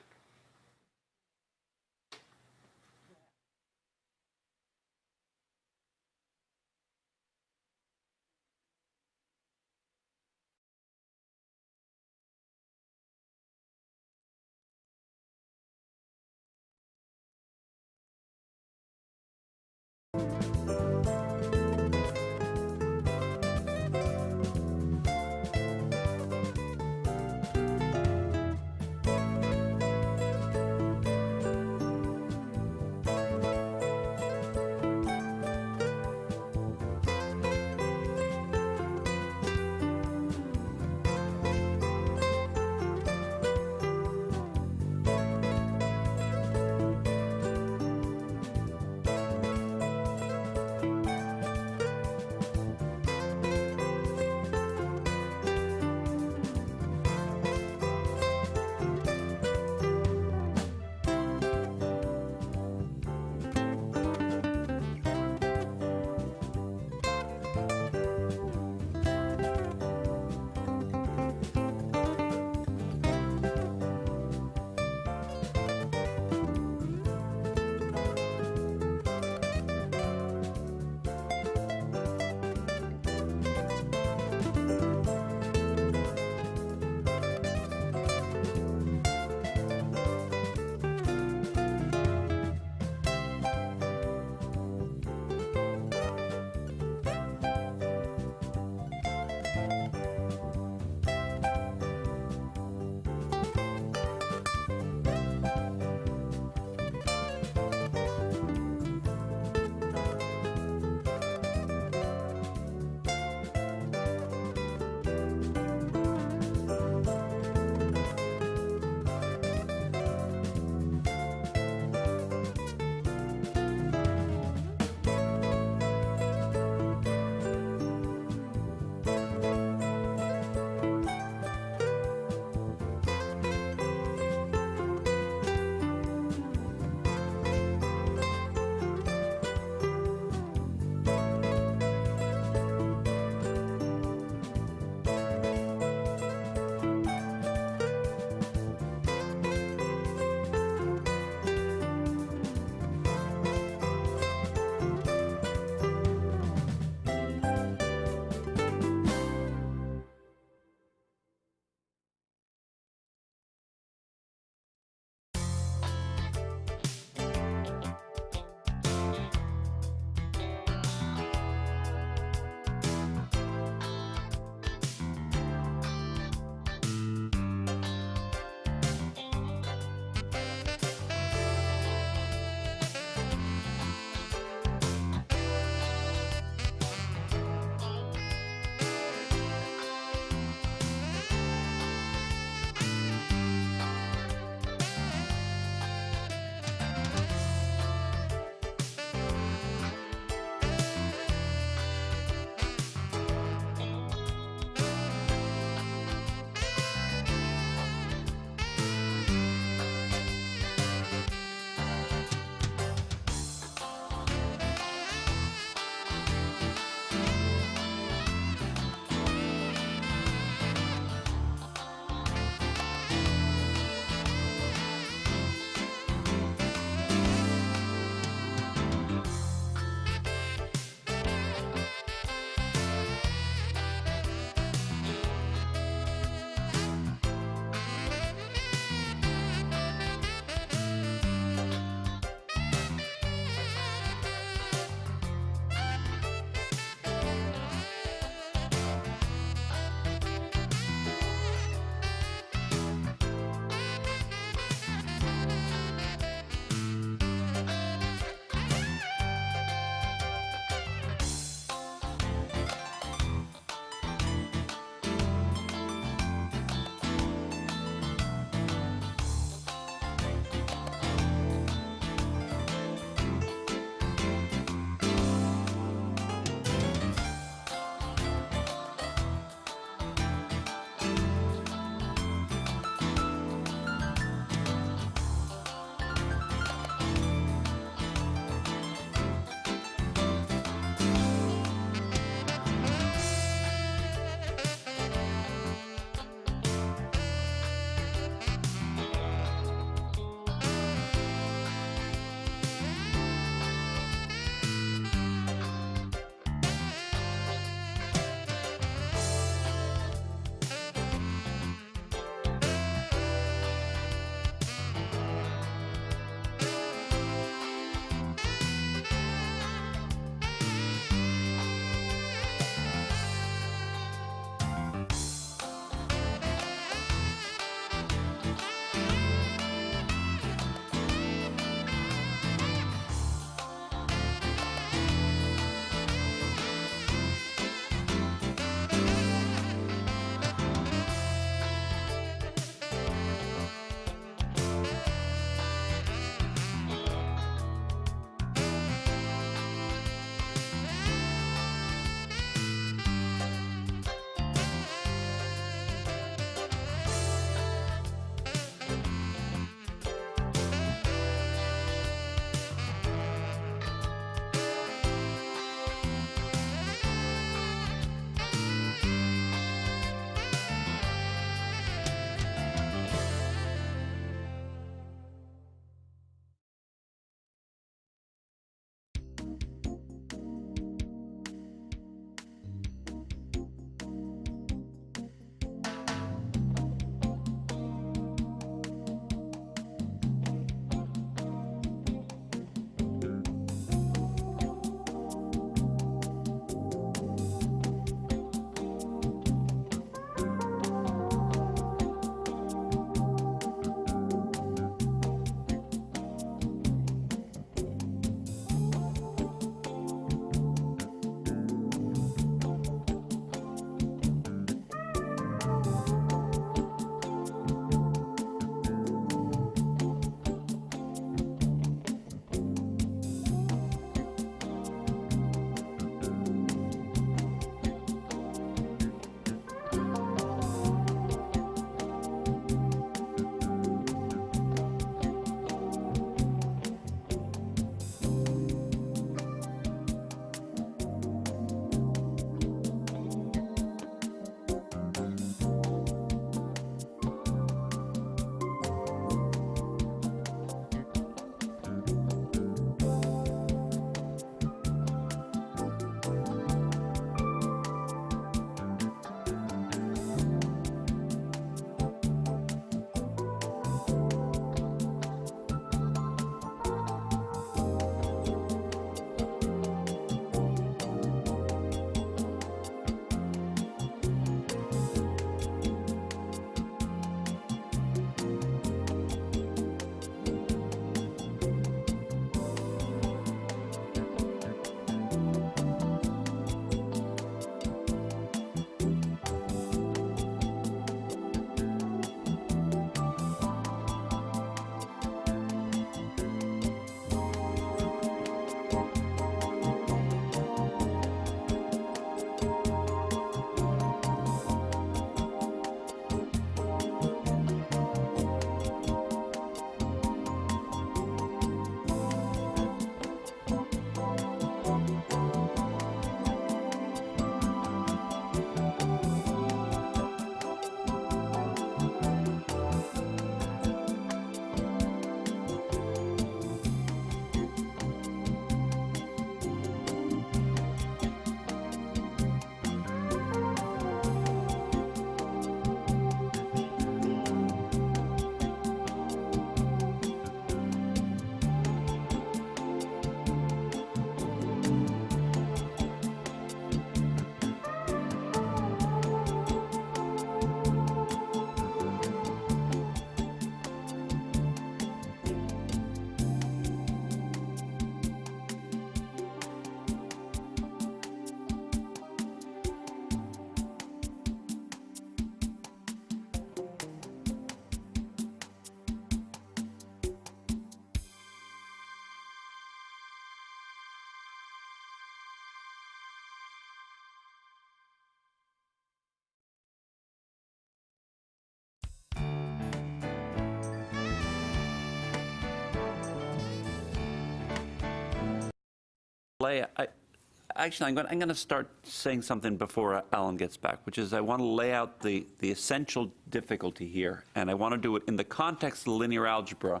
Actually, I'm going to start saying something before Alan gets back, which is I want to lay out the essential difficulty here, and I want to do it in the context of linear algebra,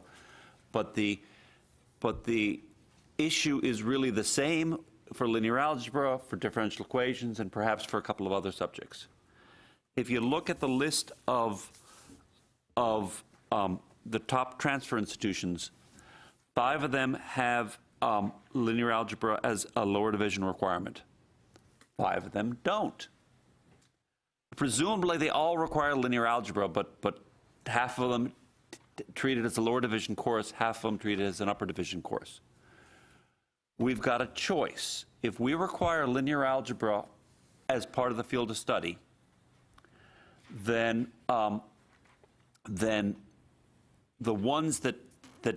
but the issue is really the same for linear algebra, for differential equations, and perhaps for a couple of other subjects. If you look at the list of the top transfer institutions, 5 of them have linear algebra as a lower division requirement. 5 of them don't. Presumably, they all require linear algebra, but half of them treat it as a lower division course, half of them treat it as an upper division course. We've got a choice. If we require linear algebra as part of the field of study, then the ones that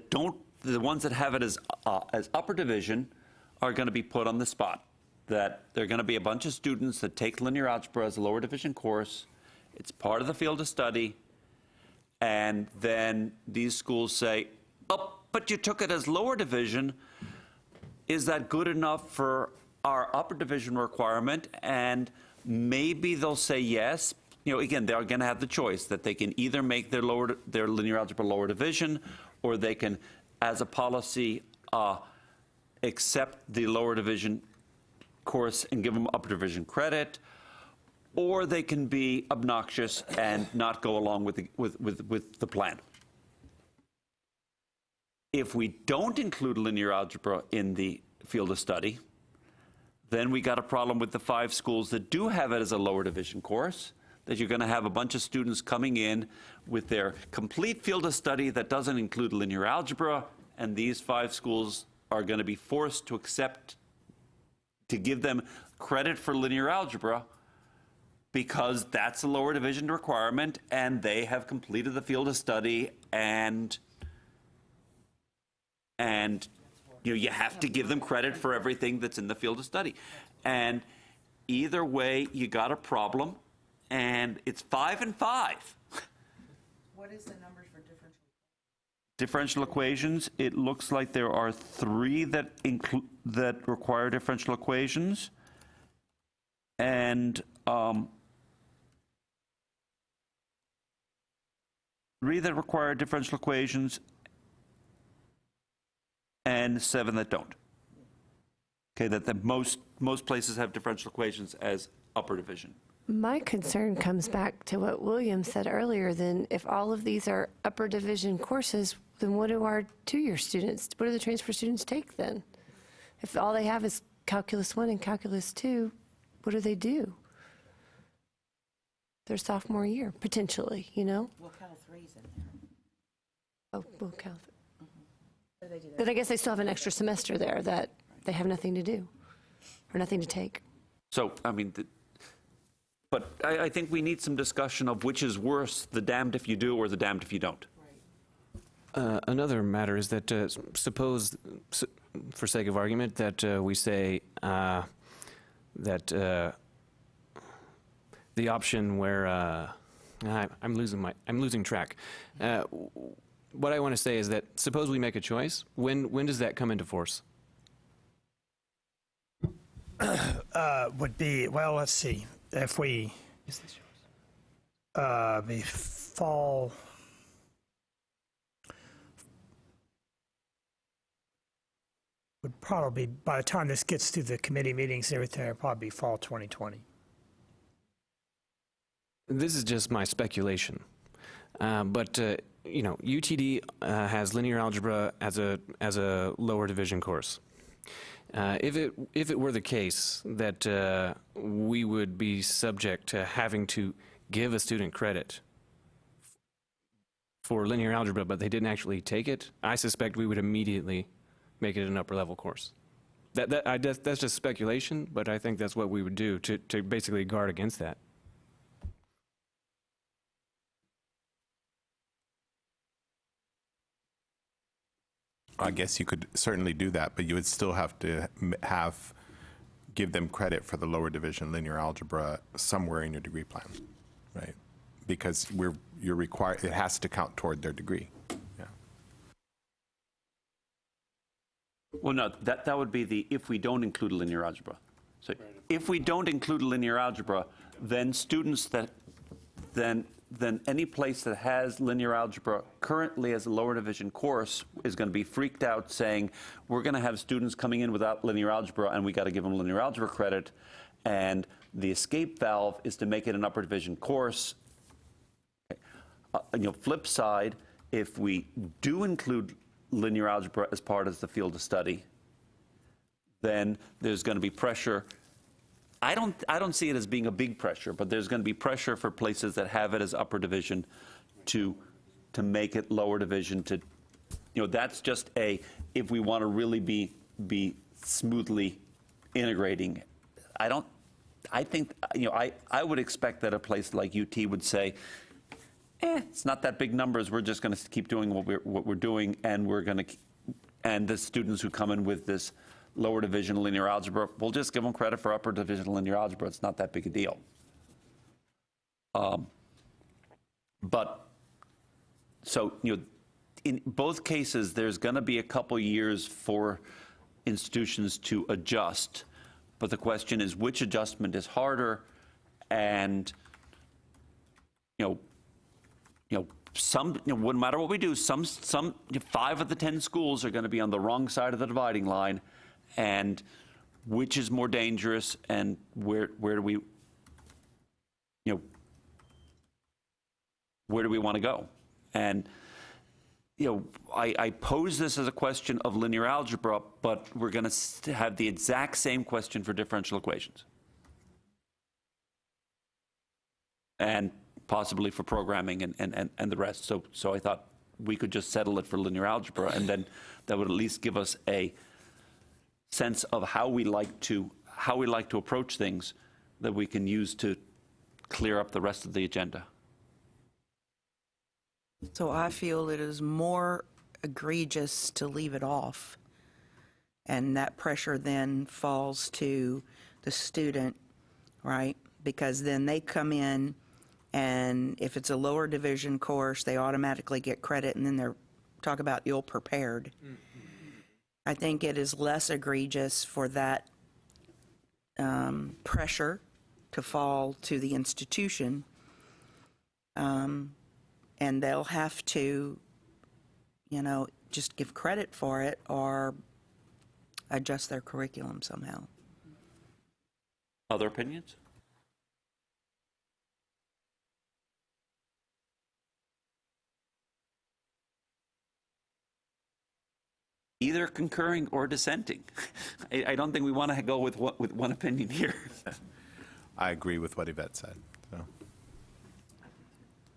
don't, the ones that have it as upper division are going to be put on the spot. That there are going to be a bunch of students that take linear algebra as a lower division course. It's part of the field of study. And then these schools say, oh, but you took it as lower division. Is that good enough for our upper division requirement? And maybe they'll say yes. You know, again, they're going to have the choice that they can either make their linear algebra lower division, or they can, as a policy, accept the lower division course and give them upper division credit, or they can be obnoxious and not go along with the plan. If we don't include linear algebra in the field of study, then we got a problem with the 5 schools that do have it as a lower division course, that you're going to have a bunch of students coming in with their complete field of study that doesn't include linear algebra, and these 5 schools are going to be forced to accept, to give them credit for linear algebra because that's a lower division requirement and they have completed the field of study, and you know, you have to give them credit for everything that's in the field of study. And either way, you got a problem, and it's 5 and 5. What is the numbers for Differential equations, it looks like there are 3 that require differential equations, and 3 that require differential equations, and 7 that don't. Okay, that most places have differential equations as upper division. My concern comes back to what William said earlier. Then if all of these are upper division courses, then what do our 2-year students, what do the transfer students take then? If all they have is Calculus 1 and Calculus 2, what do? Their sophomore year, potentially, you know? Well, Cal 3's in there. Oh, well, But I guess they still have an extra semester there that they have nothing to do or nothing to take. So, I mean, but I think we need some discussion of which is worse, the damned if you do or the damned if you don't. Another matter is that suppose, for sake of argument, that we say that the option where I'm losing track. What I want to say is that suppose we make a choice. When does that come into force? Would be, well, let's see. If we, be fall, would probably, by the time this gets through the committee meetings and everything, it'd probably be fall 2020. This is just my speculation. But you know, UTD has linear algebra as a lower division course. If it were the case that we would be subject to having to give a student credit for linear algebra, but they didn't actually take it, I suspect we would immediately make it an upper level course. That's just speculation, but I think that's what we would do to basically guard against that. I guess you could certainly do that, but you would still have to give them credit for the lower division linear algebra somewhere in your degree plan, right? Because you're required, it has to count toward their degree. Yeah. Well, no, that would be the if we don't include linear algebra. So if we don't include linear algebra, then students then any place that has linear algebra currently as a lower division course is going to be freaked out saying, we're going to have students coming in without linear algebra and we got to give them linear algebra credit. And the escape valve is to make it an upper division course. Flip side, if we do include linear algebra as part of the field of study, then there's going to be pressure. I don't see it as being a big pressure, but there's going to be pressure for places that have it as upper division to make it lower division. That's just if we want to really be smoothly integrating. I think I would expect that a place like UT would say, it's not that big numbers. We're just going to keep doing what we're doing, and and the students who come in with this lower division linear algebra, we'll just give them credit for upper division linear algebra. It's not that big a deal. But so in both cases, there's going to be a couple years for institutions to adjust. But the question is, which adjustment is harder? And no matter what we do, some 5 of the 10 schools are going to be on the wrong side of the dividing line, and which is more dangerous, and where do we want to go? And I pose this as a question of linear algebra, but we're going to have the exact same question for differential equations, and possibly for programming and the rest. So I thought we could just settle it for linear algebra, and then that would at least give us a sense of how we like to approach things that we can use to clear up the rest of the agenda. So I feel it is more egregious to leave it off, and that pressure then falls to the student, right? Because then they come in, and if it's a lower division course, they automatically get credit, and then they're talk about ill prepared. Mm-hmm. I think it is less egregious for that pressure to fall to the institution, and they'll have to, just give credit for it or adjust their curriculum somehow. Other opinions? Either concurring or dissenting. I don't think we want to go with one opinion here. I agree with what Yvette said. So.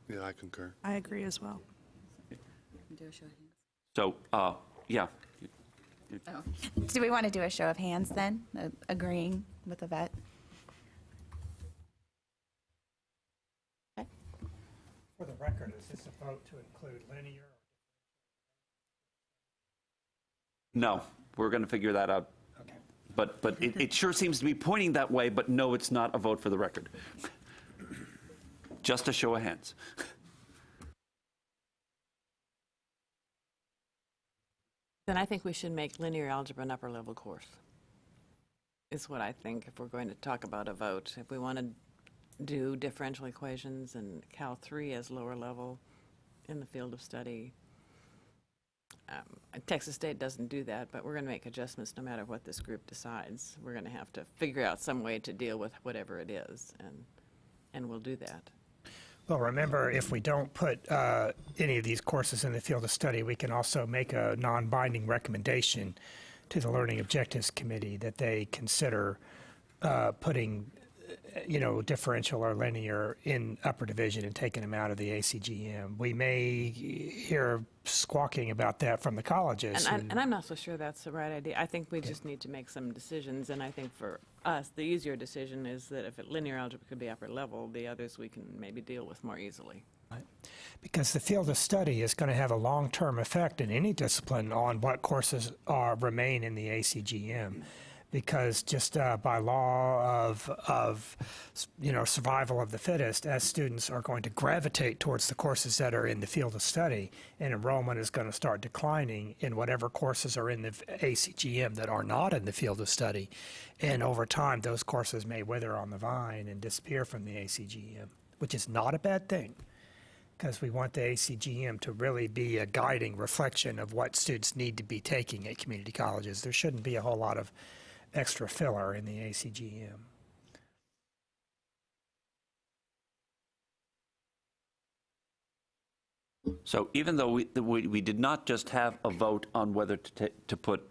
Yeah, I concur. I agree as well. So, yeah. Do we want to do a show of hands then, agreeing with Yvette? For the record, is this a vote to include linear? No, we're going to figure that out. Okay. But it sure seems to be pointing that way, but no, it's not a vote for the record. Just a show of hands. Then I think we should make linear algebra an upper level course, is what I think if we're going to talk about a vote. If we want to do differential equations and Cal 3 as lower level in the field of study, Texas State doesn't do that, but we're going to make adjustments no matter what this group decides. We're going to have to figure out some way to deal with whatever it is, and we'll do that. Well, remember, if we don't put any of these courses in the field of study, we can also make a non-binding recommendation to the Learning Objectives Committee that they consider putting, differential or linear in upper division and taking them out of the ACGM. We may hear squawking about that from the colleges. And I'm not so sure that's the right idea. I think we just need to make some decisions, and I think for us, the easier decision is that if linear algebra could be upper level, the others we can maybe deal with more easily. Right. Because the field of study is going to have a long-term effect in any discipline on what courses remain in the ACGM. because just by law of survival of the fittest, as students are going to gravitate towards the courses that are in the field of study, and enrollment is going to start declining in whatever courses are in the ACGM that are not in the field of study. And over time, those courses may wither on the vine and disappear from the ACGM, which is not a bad thing, because we want the ACGM to really be a guiding reflection of what students need to be taking at community colleges. There shouldn't be a whole lot of extra filler in the ACGM. So even though we did not just have a vote on whether to put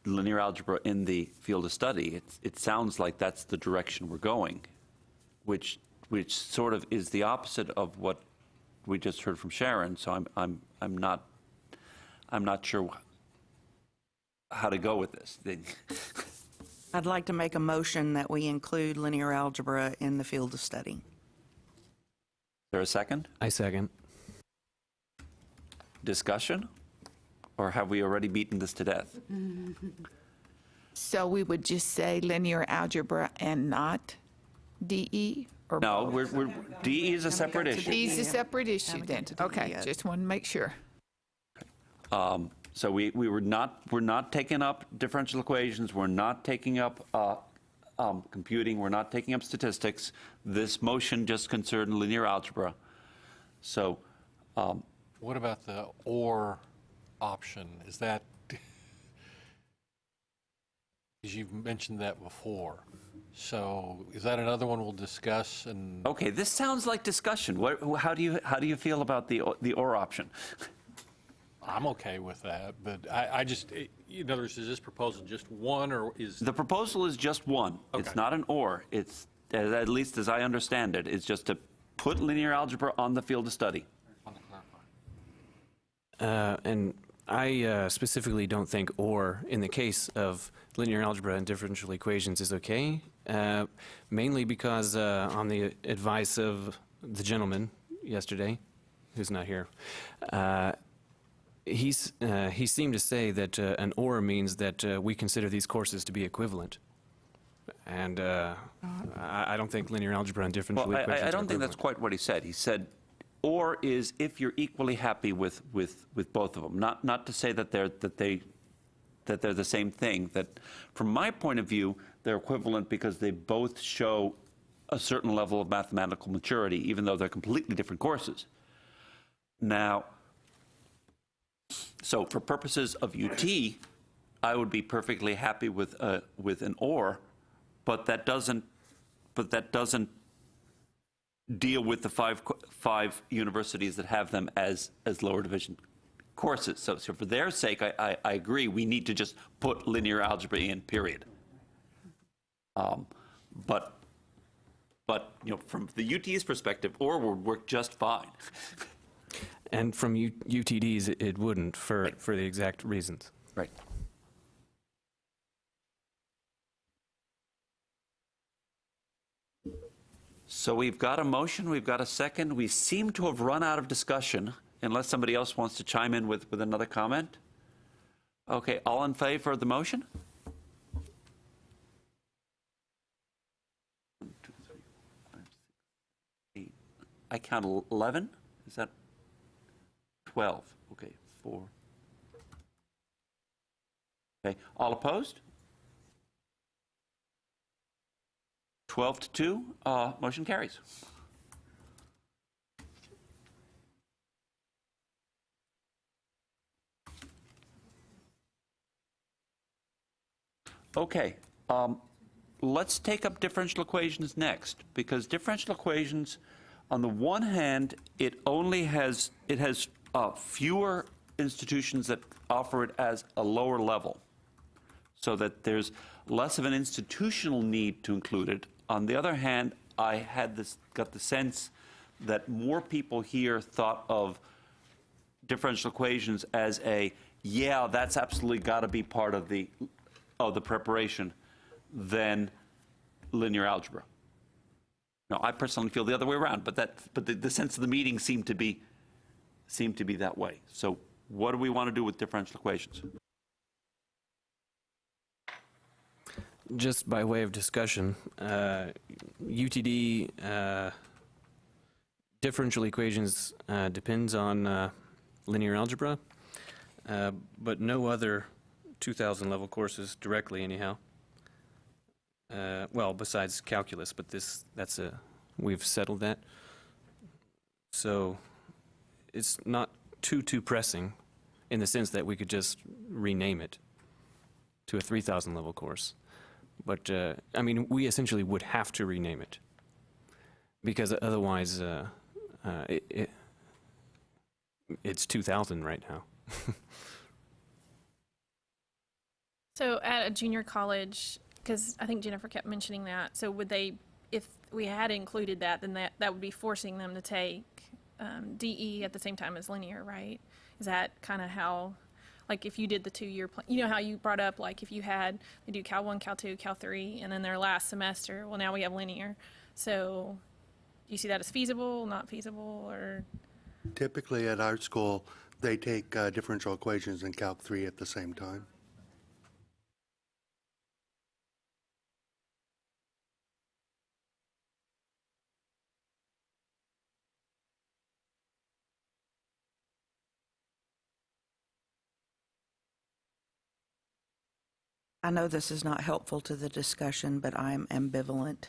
linear algebra in the field of study, it sounds like that's the direction we're going, which sort of is the opposite of what we just heard from Sharon. So I'm not sure how to go with this. I'd like to make a motion that we include linear algebra in the field of study. Is there a second? I second. Discussion? Or have we already beaten this to death? So we would just say linear algebra and not DE? Or No, DE is a separate issue. D is a separate issue Haven't then. got to DE Okay, yet. just want to make sure. So we're not taking up differential equations. We're not taking up computing. We're not taking up statistics. This motion just concerned linear algebra. So What about the or option? Is that, because you've mentioned that before. So is that another one we'll discuss? And okay, this sounds like discussion. How do you feel about the or option? I'm okay with that, but I just, in other words, is this proposal just one, or is? The proposal is just one. It's Okay. not an or. It's, at least as I understand it, it's just to put linear algebra on the field of study. And I specifically don't think or in the case of linear algebra and differential equations is okay, mainly because on the advice of the gentleman yesterday, who's not here, he seemed to say that an or means that we consider these courses to be equivalent. And I don't think linear algebra and differential Well, equations I are don't think that's equivalent. quite what he said. He said, or is if you're equally happy with both of them. Not to say that they're the same thing. That from my point of view, they're equivalent because they both show a certain level of mathematical maturity, even though they're completely different courses. Now, so for purposes of UT, I would be perfectly happy with an or, but that doesn't deal with the five universities that have them as lower division courses. So for their sake, I agree, we need to just put linear algebra in, period. But from the UT's perspective, or would work just fine. And from UTD's, it wouldn't for the exact reasons. Right. So we've got a motion, we've got a second. We seem to have run out of discussion, unless somebody else wants to chime in with another comment. Okay, all in favor of the motion? 1, 2, 3, 4, 5, 6, 8. I count 11. Is that 12? Okay, 4. Okay, all opposed? 12 to 2, motion carries. Okay, let's take up differential equations next, because differential equations, on the one hand, it has fewer institutions that offer it as a lower level, so that there's less of an institutional need to include it. On the other hand, I got the sense that more people here thought of differential equations as yeah, that's absolutely got to be part of the preparation than linear algebra. Now, I personally feel the other way around, but the sense of the meeting seemed to be that way. So, what do we want to do with differential equations? Just by way of discussion, UTD differential equations depends on linear algebra, but no other 2000 level courses directly anyhow. Well, besides calculus, but we've settled that. So it's not too pressing in the sense that we could just rename it to a 3000 level course. But, I mean, we essentially would have to rename it because otherwise it's 2000 right now. So at a junior college, because I think Jennifer kept mentioning that, so would they, if we had included that, then that would be forcing them to take DE at the same time as linear, right? Is that kind of how, like if you did the 2-year plan, you know how you brought up, like if you had, they do Cal 1, Cal 2, Cal 3, and then their last semester, well, now we have linear. So do you see that as feasible, not feasible, or? Typically at our school, they take differential equations and Calc 3 at the same time. I know this is not helpful to the discussion, but I'm ambivalent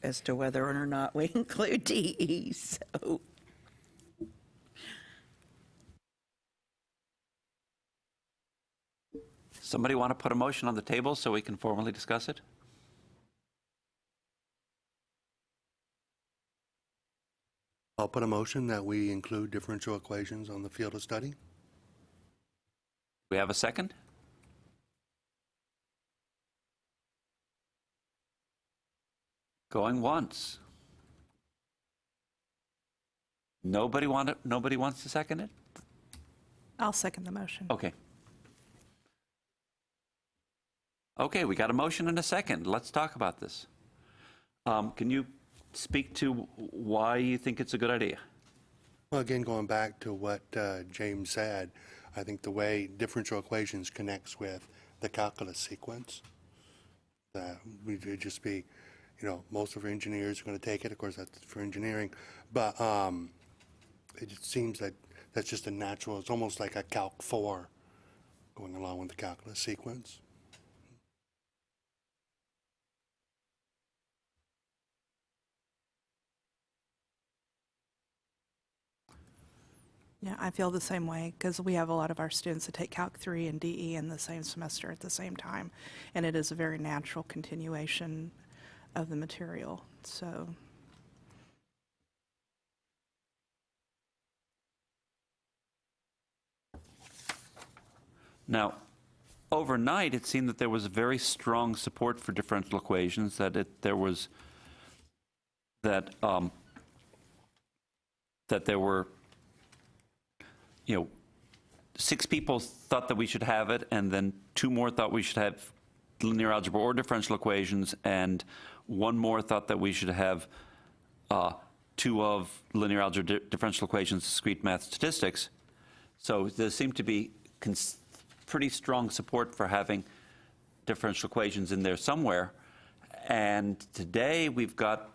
as to whether or not we include DE, so. Somebody want to put a motion on the table so we can formally discuss it? I'll put a motion that we include differential equations on the field of study. We have a second? Going once. Nobody wants to second it? I'll second the motion. Okay. Okay, we got a motion and a second. Let's talk about this. Can you speak to why you think it's a good idea? Well, again, going back to what James said, I think the way differential equations connects with the calculus sequence, that would just be, you know, most of our engineers are going to take it. Of course, that's for engineering. But it just seems that that's just a natural, it's almost like a Calc 4 going along with the calculus sequence. Yeah, I feel the same way because we have a lot of our students that take Calc 3 and DE in the same semester at the same time. And it is a very natural continuation of the material, so. Now, overnight, it seemed that there was very strong support for differential equations, that there were, 6 people thought that we should have it, and then 2 more thought we should have linear algebra or differential equations, and 1 more thought that we should have 2 of linear algebra, differential equations, discrete math, statistics. So there seemed to be pretty strong support for having differential equations in there somewhere. And today we've got,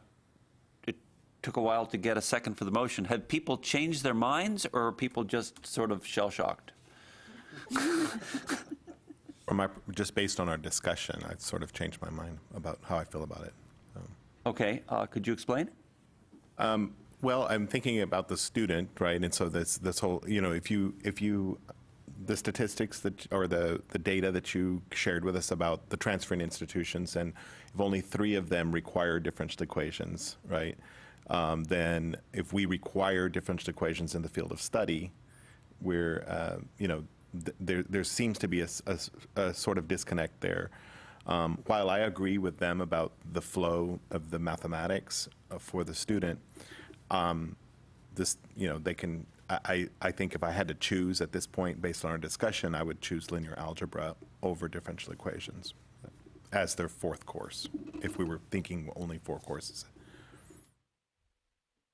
it took a while to get a second for the motion. Have people changed their minds, or are people just sort of shell-shocked? Just based on our discussion, I've sort of changed my mind about how I feel about it. Okay, could you explain? Well, I'm thinking about the student, right? And so this whole, you know, if you the statistics that, or the data that you shared with us about the transferring institutions, and if only 3 of them require differential equations, right? Then if we require differential equations in the field of study, we're, you know, there seems to be a sort of disconnect there. While I agree with them about the flow of the mathematics for the student, this, you know, they can, I think if I had to choose at this point based on our discussion, I would choose linear algebra over differential equations as their 4th course, if we were thinking only 4 courses.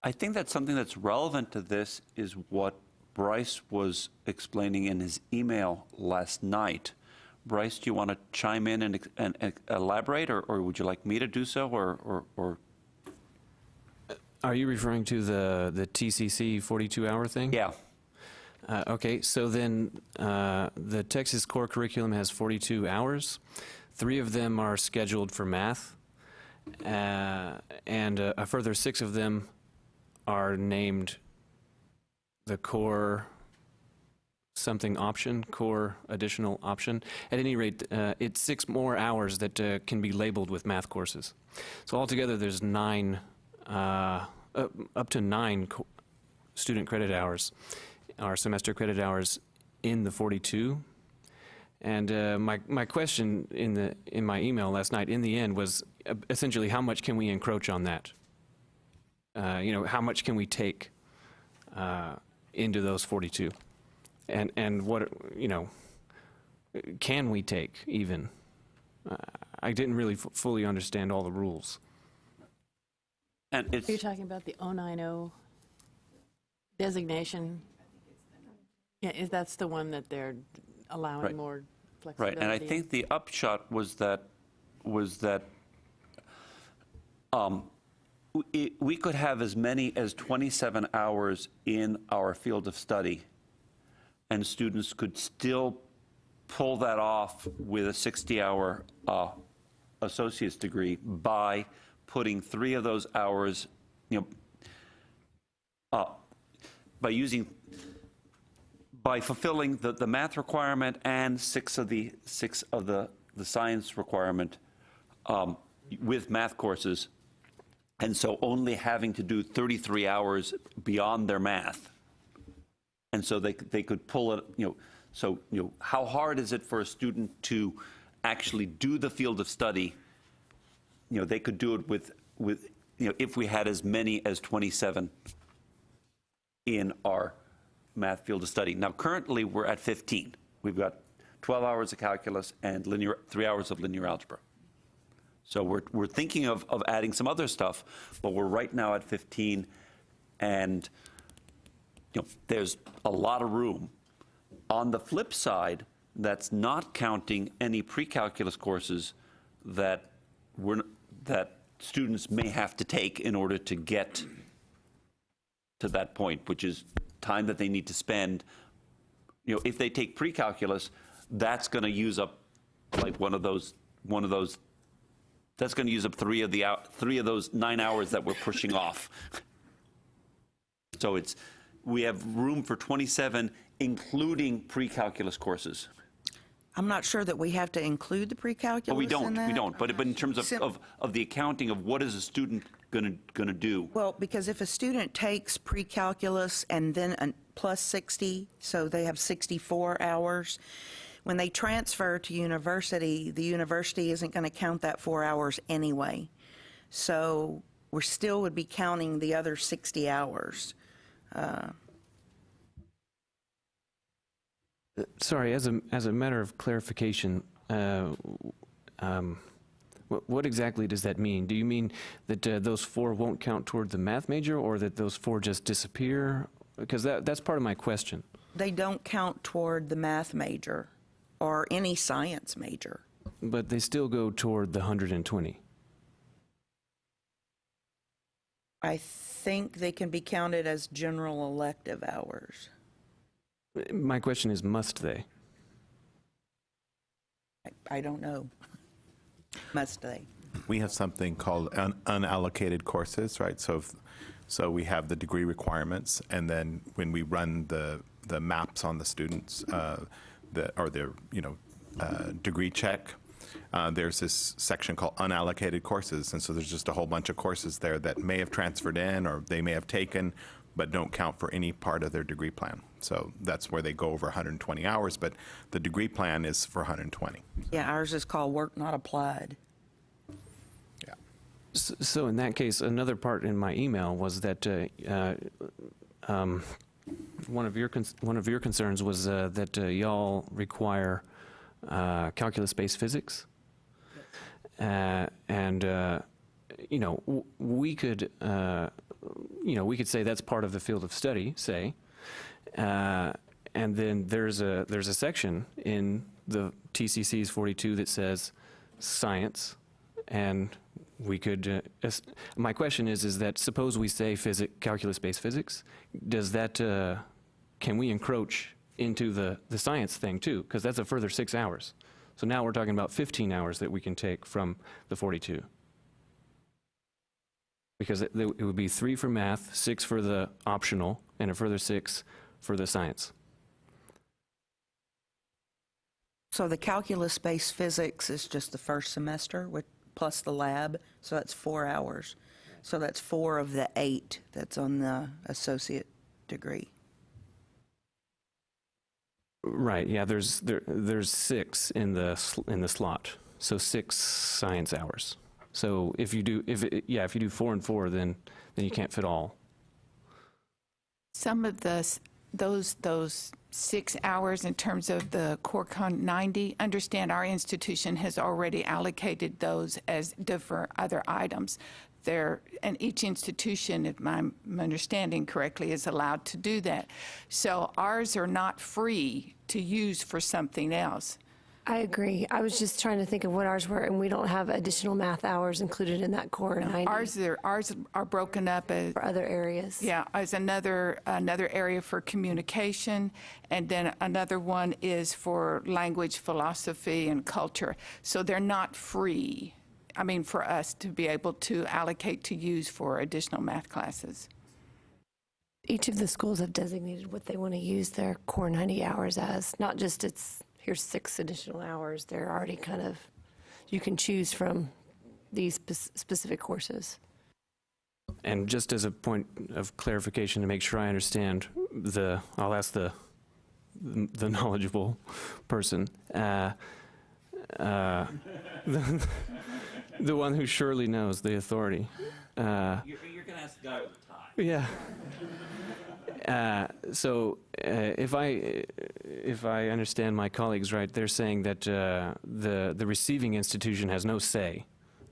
I think that something that's relevant to this is what Bryce was explaining in his email last night, Bryce, do you want to chime in and elaborate, or would you like me to do so, or? Are you referring to the TCC 42-hour thing? Yeah. Okay, so then the Texas core curriculum has 42 hours. 3 of them are scheduled for math, and a further 6 of them are named the core something option, core additional option. At any rate, it's 6 more hours that can be labeled with math courses. So altogether, there's 9, up to 9 student credit hours, or semester credit hours in the 42. And my question in my email last night, in the end, was essentially how much can we encroach on that? How much can we take into those 42? And what, can we take even? I didn't really fully understand all the rules. And it's, You're talking about the 090 designation? Yeah, that's the one that they're allowing Right. more flexibility. right, and I think the upshot was that we could have as many as 27 hours in our field of study, and students could still pull that off with a 60-hour associate's degree by putting 3 of those hours, by fulfilling the math requirement and 6 of the science requirement with math courses, and so only having to do 33 hours beyond their math. And so they could pull it, how hard is it for a student to actually do the field of study? They could do it with if we had as many as 27 in our math field of study. Now, currently, we're at 15. We've got 12 hours of calculus and 3 hours of linear algebra. So we're thinking of adding some other stuff, but we're right now at 15, and there's a lot of room. On the flip side, that's not counting any pre-calculus courses that students may have to take in order to get to that point, which is time that they need to spend. If they take pre-calculus, that's going to use up like one of those. That's going to use up 3 of those 9 hours that we're pushing off. So we have room for 27, including pre-calculus courses. I'm not sure that we have to include the pre-calculus But we in that. don't. But in terms of the accounting of what is a student going to do. Well, because if a student takes pre-calculus and then plus 60, so they have 64 hours, when they transfer to university, the university isn't going to count that 4 hours anyway. So we still would be counting the other 60 hours. Sorry, as a matter of clarification, what exactly does that mean? Do you mean that those 4 won't count toward the math major, or that those 4 just disappear? Because that's part of my question. They don't count toward the math major or any science major. But they still go toward the 120. I think they can be counted as general elective hours. My question is, must they? I don't know. Must they? We have something called unallocated courses, right? So we have the degree requirements, and then when we run the maps on the students, degree check, there's this section called unallocated courses, and so there's just a whole bunch of courses there that may have transferred in or they may have taken, but don't count for any part of their degree plan. So that's where they go over 120 hours, but the degree plan is for 120. Yeah, ours is called work not applied. Yeah. So in that case, another part in my email was that one of your concerns was that y'all require calculus-based physics, and we could say that's part of the field of study, say, and then there's a section in the TCC's 42 that says science, and we could, my question is that suppose we say calculus-based physics, does that, can we encroach into the science thing too? Because that's a further 6 hours. So now we're talking about 15 hours that we can take from the 42. Because it would be 3 for math, 6 for the optional, and a further 6 for the science. So the calculus-based physics is just the first semester plus the lab, so that's 4 hours. So that's 4 of the 8 that's on the associate degree. Right, yeah, there's 6 in the slot, so 6 science hours. So if you do 4 and 4, then you can't fit all. Some of those 6 hours in terms of the core 90, understand our institution has already allocated those as different other items. And each institution, if I'm understanding correctly, is allowed to do that. So ours are not free to use for something else. I agree. I was just trying to think of what ours were, and we don't have additional math hours included in that core 90. Ours are broken up as for other areas. Yeah, as another area for communication, and then another one is for language, philosophy, and culture. So they're not free, I mean, for us to be able to allocate to use for additional math classes. Each of the schools have designated what they want to use their core 90 hours as, not just here's 6 additional hours. They're already kind of, you can choose from these specific courses. And just as a point of clarification to make sure I understand, I'll ask the knowledgeable person, the one who surely knows the authority. You're going to ask the guy with the tie. Yeah. So if I understand my colleagues right, they're saying that the receiving institution has no say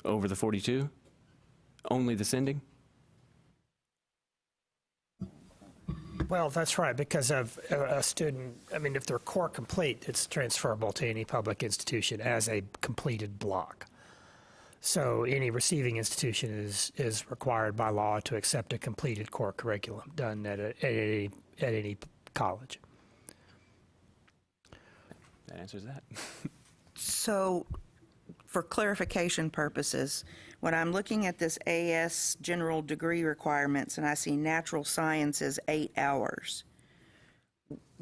over the 42, only the sending? Well, that's right, because of a student, I mean, if they're core complete, it's transferable to any public institution as a completed block. So any receiving institution is required by law to accept a completed core curriculum done at any college. That answers that. So for clarification purposes, when I'm looking at this AS general degree requirements and I see natural sciences 8 hours,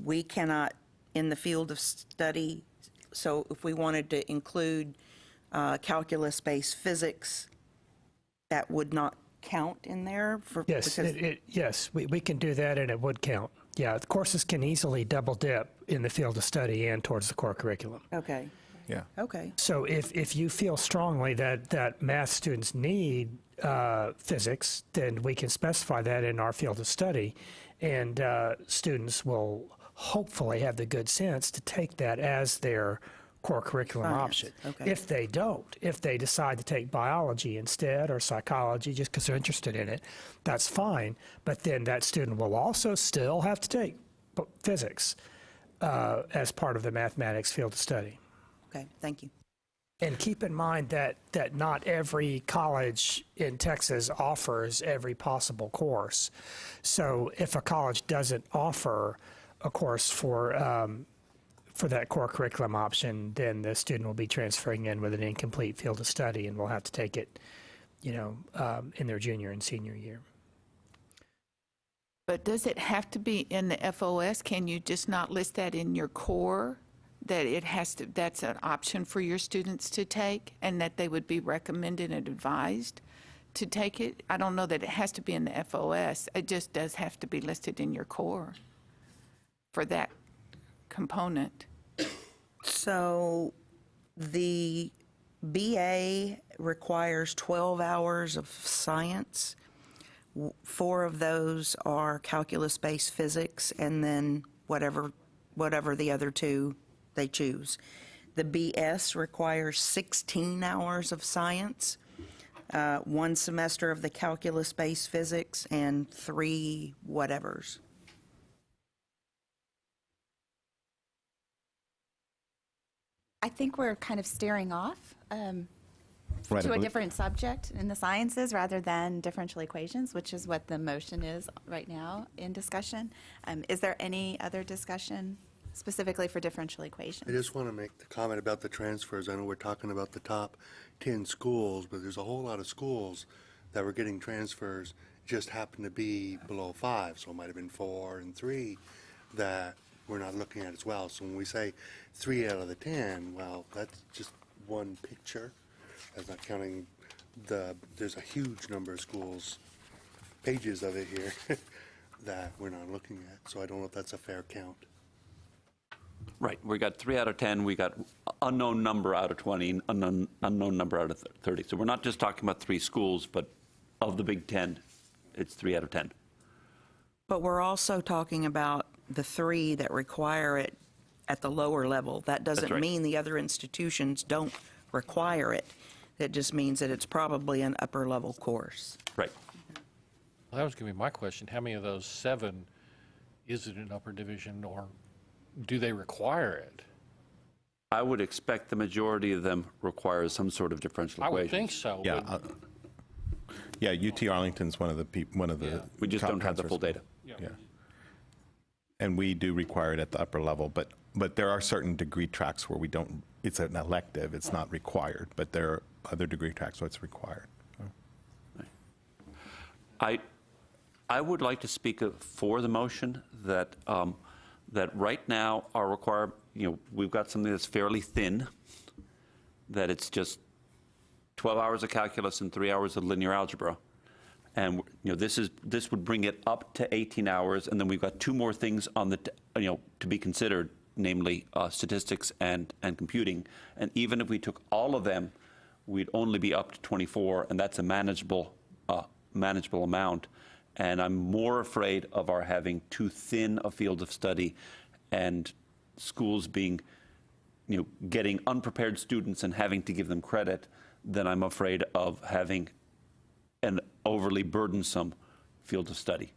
we cannot, in the field of study, so if we wanted to include calculus-based physics, that would not count in there? Yes, yes, we can do that and it would count. Yeah, the courses can easily double dip in the field of study and towards the core curriculum. Okay. Yeah. Okay. So if you feel strongly that math students need physics, then we can specify that in our field of study, and students will hopefully have the good sense to take that as their core curriculum Science. option. Okay. If they don't, if they decide to take biology instead or psychology just because they're interested in it, that's fine. But then that student will also still have to take physics as part of the mathematics field of study. Okay, thank you. And keep in mind that not every college in Texas offers every possible course. So if a college doesn't offer a course for that core curriculum option, then the student will be transferring in with an incomplete field of study and will have to take it, in their junior and senior year. But does it have to be in the FOS? Can you just not list that in your core? That it has to, that's an option for your students to take, and that they would be recommended and advised to take it? I don't know that it has to be in the FOS. It just does have to be listed in your core for that component. So the BA requires 12 hours of science. 4 of those are calculus-based physics, and then whatever the other 2 they choose. The BS requires 16 hours of science, 1 semester of the calculus-based physics, and 3 whatevers. I think we're kind of steering off Right, I to a believe- different subject in the sciences rather than differential equations, which is what the motion is right now in discussion. Is there any other discussion specifically for differential equations? I just want to make the comment about the transfers. I know we're talking about the top 10 schools, but there's a whole lot of schools that were getting transfers, just happened to be below 5, so it might have been 4 and 3 that we're not looking at as well. So when we say 3 out of the 10, well, that's just one picture. That's not counting there's a huge number of schools, pages of it here, that we're not looking at. So I don't know if that's a fair count. Right, we got 3 out of 10, we got unknown number out of 20, unknown number out of 30. So we're not just talking about 3 schools, but of the Big 10, it's 3 out of 10. But we're also talking about the 3 that require it at the lower level. That doesn't right. mean the other institutions don't require it. It just means that it's probably an upper level course. Right. Well, that was going to be my question. How many of those 7 is it an upper division, or do they require it? I would expect the majority of them require some sort of differential I equation. would think so. Yeah, but- yeah, UT Arlington's one of the We just top don't have the full transfers. data. Yeah. And we do require it at the upper level, but there are certain degree tracks where we don't, it's an elective, it's not required, but there are other degree tracks where it's required. I would like to speak for the motion that, that right now our we've got something that's fairly thin, that it's just 12 hours of calculus and 3 hours of linear algebra. And, this would bring it up to 18 hours, and then we've got 2 more things on the, to be considered, namely statistics and computing. And even if we took all of them, we'd only be up to 24, and that's a manageable amount. And I'm more afraid of our having too thin a field of study and schools being, getting unprepared students and having to give them credit than I'm afraid of having an overly burdensome field of study.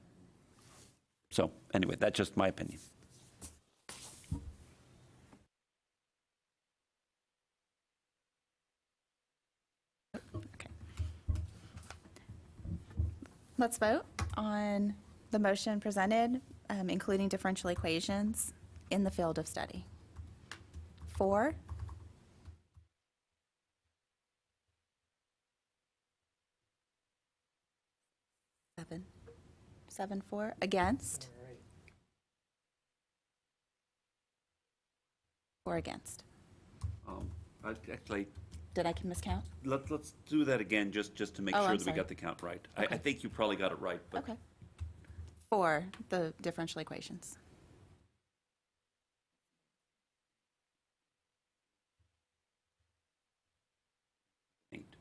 So anyway, that's just my opinion. Let's vote on the motion presented, including differential equations in the field of study. 4. Seven, 4. Against? 4 against. Actually, Did I miscount? let's do that again, just to make Oh, sure I'm that we sorry. got the count right. I Okay. think you probably got it right, but Okay. 4, the differential equations. eight.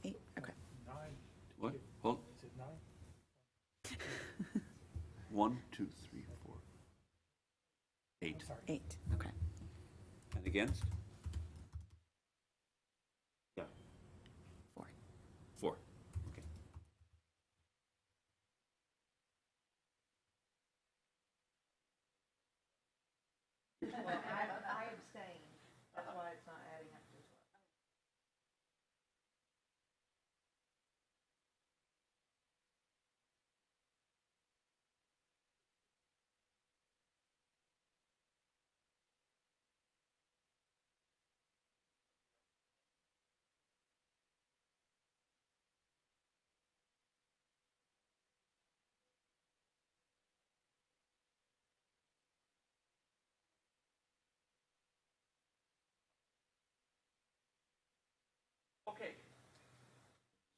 8, okay. What? Hold. Is it 9? 1, 2, 3, 4. 8. 8, okay. And against? Yeah. 4. 4. Okay. I abstain. That's why it's not adding up to 12.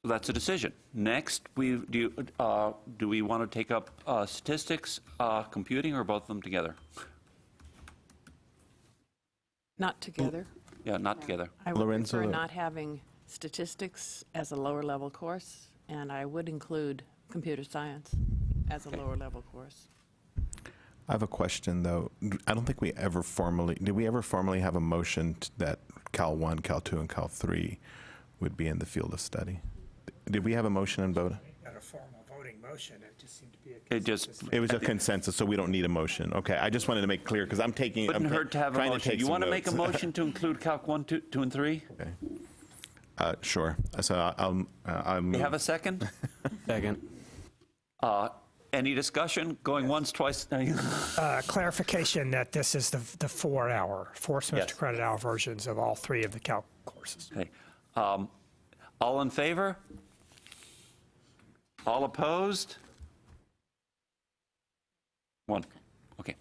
So that's a decision. Next, do we want to take up statistics, computing, or both of them together? Not together. Yeah, not together. I would Lorenzo- prefer not having statistics as a lower level course, and I would include computer science as a lower level course. I have a question, though. I don't think did we ever formally have a motion that Cal 1, Cal 2, and Cal 3 would be in the field of study? Did we have a motion and vote? Got a formal voting motion. motion, it just seemed to be a It just, It was a consensus, so we don't need a motion. Okay, I just wanted to make clear, because I'm taking. wouldn't I'm hurt to have a trying motion. take You some want to make a notes. motion to include Calc 1, 2, and 3? Sure. So I'll You move. have a second? Second. Any discussion? Going once, twice? Clarification that this is the 4 semester Yes. credit hour versions of all 3 of the calc courses. Okay. All in favor? All opposed? 1. Okay.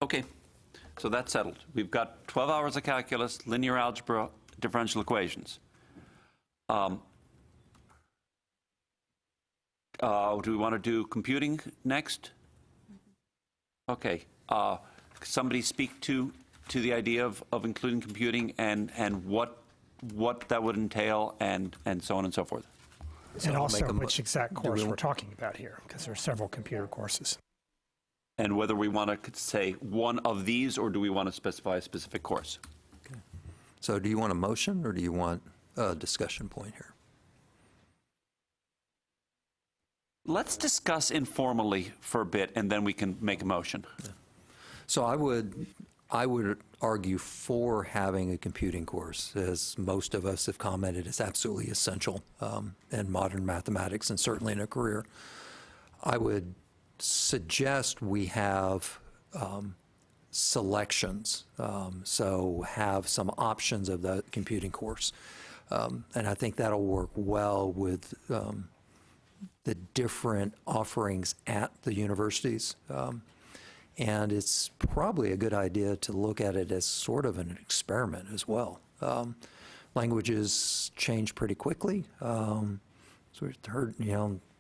Okay, so that's settled. We've got 12 hours of calculus, linear algebra, differential equations. Do we want to do computing next? Okay. Somebody speak to the idea of including computing and what that would entail and so on and so forth. And I'll also make a mo- which exact do we course we're want- talking about here, because there are several computer courses. And whether we want to say one of these, or do we want to specify a specific course? So do you want a motion, or do you want a discussion point here? Let's discuss informally for a bit, and then we can make a motion. So I would argue for having a computing course, as most of us have commented, is absolutely essential in modern mathematics and certainly in a career. I would suggest we have selections, so have some options of the computing course. And I think that'll work well with the different offerings at the universities. And it's probably a good idea to look at it as sort of an experiment as well. Languages change pretty quickly. So we've heard,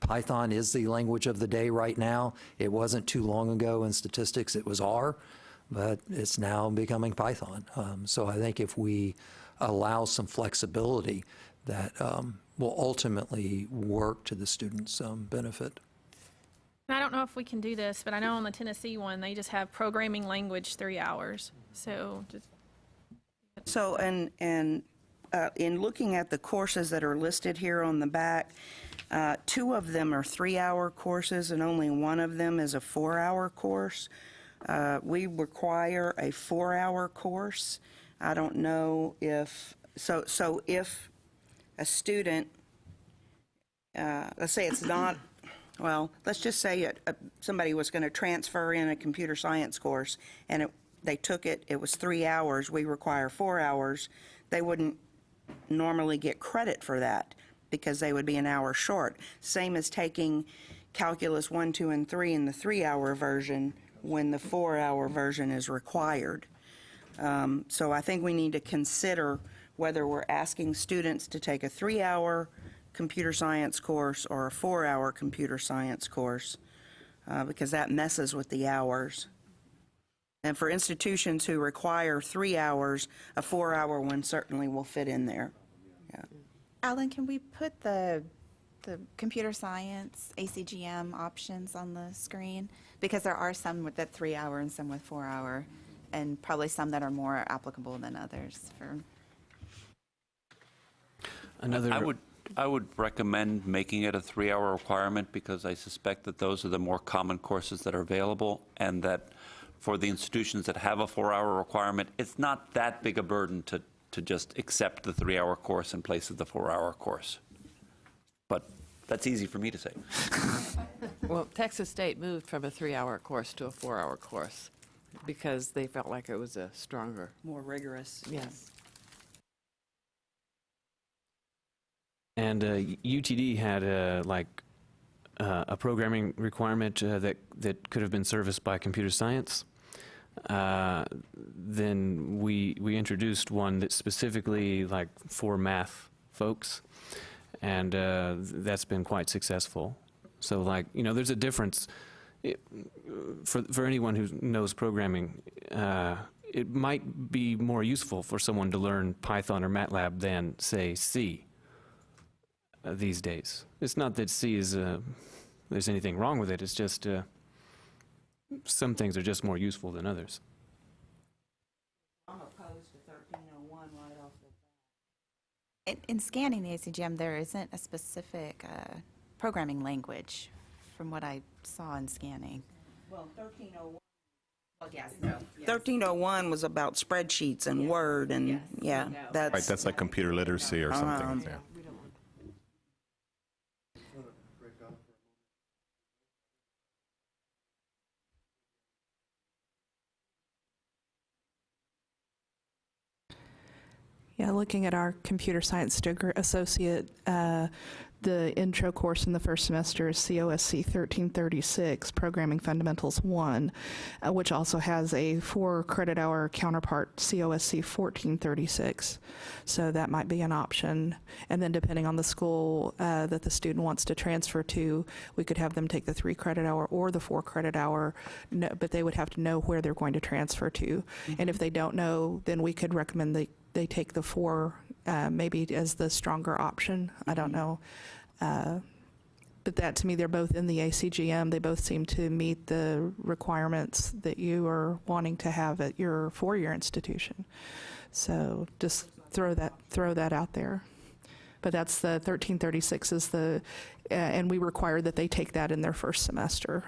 Python is the language of the day right now. It wasn't too long ago in statistics, it was R, but it's now becoming Python. So I think if we allow some flexibility, that will ultimately work to the students' benefit. And I don't know if we can do this, but I know on the Tennessee one, they just have programming language 3 hours. So just, So, and in looking at the courses that are listed here on the back, 2 of them are 3-hour courses and only 1 of them is a 4-hour course. We require a 4-hour course. I don't know if, so if a student, let's say it's not, well, let's just say somebody was going to transfer in a computer science course and they took it, it was 3 hours, we require 4 hours, they wouldn't normally get credit for that because they would be an hour short. Same as taking calculus 1, 2, and 3 in the 3-hour version when the 4-hour version is required. So I think we need to consider whether we're asking students to take a 3-hour computer science course or a 4-hour computer science course, because that messes with the hours. And for institutions who require 3 hours, a 4-hour one certainly will fit in there. Yeah. Alan, can we put the computer science ACGM options on the screen? Because there are some with that 3-hour and some with 4-hour, and probably some that are more applicable than others. I would recommend making it a 3-hour requirement because I suspect that those are the more common courses that are available, and that for the institutions that have a 4-hour requirement, it's not that big a burden to just accept the 3-hour course in place of the 4-hour course. But that's easy for me to say. Well, Texas State moved from a 3-hour course to a 4-hour course because they felt like it was a stronger, More rigorous. yes. And UTD had a programming requirement that could have been serviced by computer science. Then we introduced one that's specifically for math folks, and that's been quite successful. So there's a difference. For anyone who knows programming, it might be more useful for someone to learn Python or MATLAB than, say, C these days. It's not that C is there's anything wrong with it. It's just some things are just more useful than others. I'm opposed to 1301 right off the bat. In scanning the ACGM, there isn't a specific programming language from what I saw in scanning. Well, 1301. Well, yes, no. 1301 was about spreadsheets and Word, and yeah, that's. Right, that's like computer literacy or something. Yeah. Yeah, looking at our computer science degree associate, the intro course in the first semester is COSC 1336, Programming Fundamentals 1, which also has a 4 credit hour counterpart, COSC 1436. So that might be an option. And then depending on the school that the student wants to transfer to, we could have them take the 3 credit hour or the 4 credit hour, but they would have to know where they're going to transfer to. And if they don't know, then we could recommend they take the 4 maybe as the stronger option. I don't know. But that, to me, they're both in the ACGM. They both seem to meet the requirements that you are wanting to have at your 4-year institution. So just throw that out there. But that's the 1336 is the, and we require that they take that in their first semester.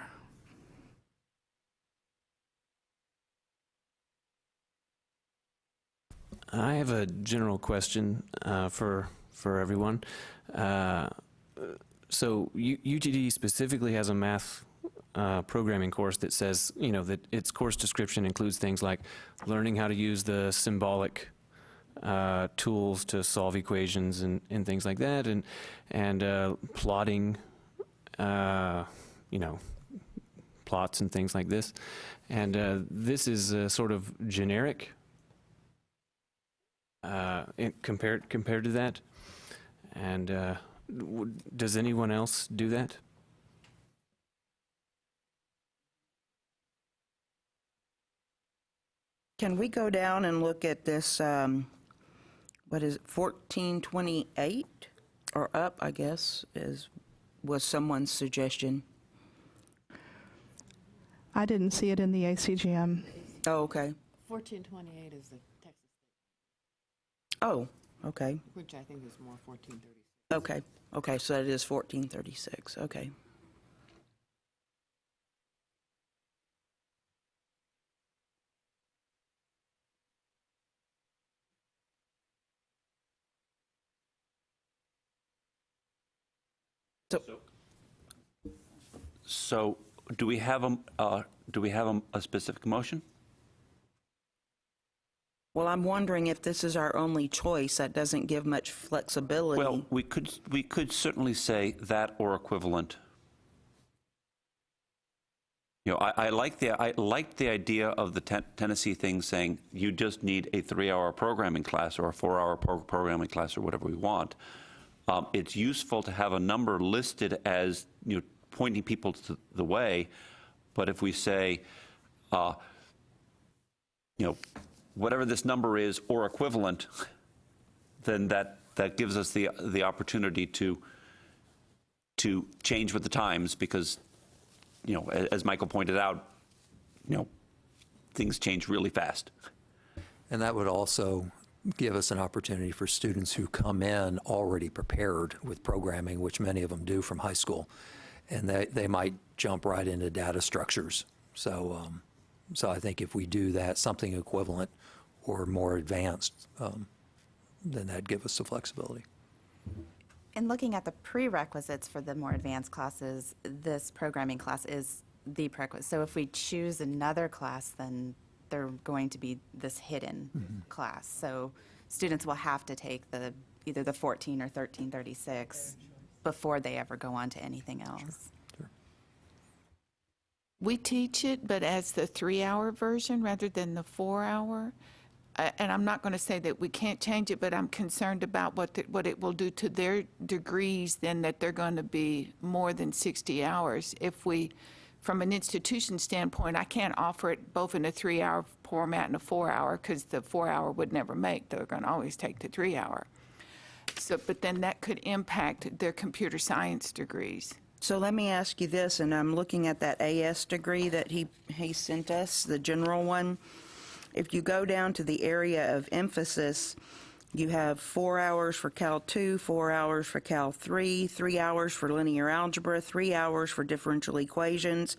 I have a general question for everyone. So UTD specifically has a math programming course that says, that its course description includes things like learning how to use the symbolic tools to solve equations and things like that, and plotting, plots and things like this. And this is sort of generic. Compared to that, and does anyone else do that? Can we go down and look at this, what is it, 1428 or up, I guess, was someone's suggestion. I didn't see it in the ACGM. Oh, okay. 1428 is the Texas, Oh, okay. which I think is more 1436. Okay, so that is 1436, okay. So do we have a specific motion? Well, I'm wondering if this is our only choice. That doesn't give much flexibility. Well, we could certainly say that or equivalent. I like the idea of the Tennessee thing saying you just need a 3-hour programming class or a 4-hour programming class or whatever we want. It's useful to have a number listed as pointing people to the way, but if we say, whatever this number is or equivalent, then that gives us the opportunity to change with the times, because as Michael pointed out, things change really fast. And that would also give us an opportunity for students who come in already prepared with programming, which many of them do from high school, and they might jump right into data structures. So I think if we do that, something equivalent or more advanced, then that'd give us the flexibility. In looking at the prerequisites for the more advanced classes, this programming class is the prerequisite. So if we choose another class, then they're going to be this hidden class. So students will have to take either the 14 or 1336 before they ever go on to anything else. Sure. We teach it, but as the 3-hour version rather than the 4-hour. And I'm not going to say that we can't change it, but I'm concerned about what it will do to their degrees, then that they're going to be more than 60 hours. If we, from an institution standpoint, I can't offer it both in a 3-hour format and a 4-hour, because the 4-hour would never make. They're going to always take the 3-hour. So, but then that could impact their computer science degrees. So let me ask you this, and I'm looking at that AS degree that he sent us, the general one. If you go down to the area of emphasis, You have 4 hours for Cal 2, 4 hours for Cal 3, 3 hours for linear algebra, 3 hours for differential equations.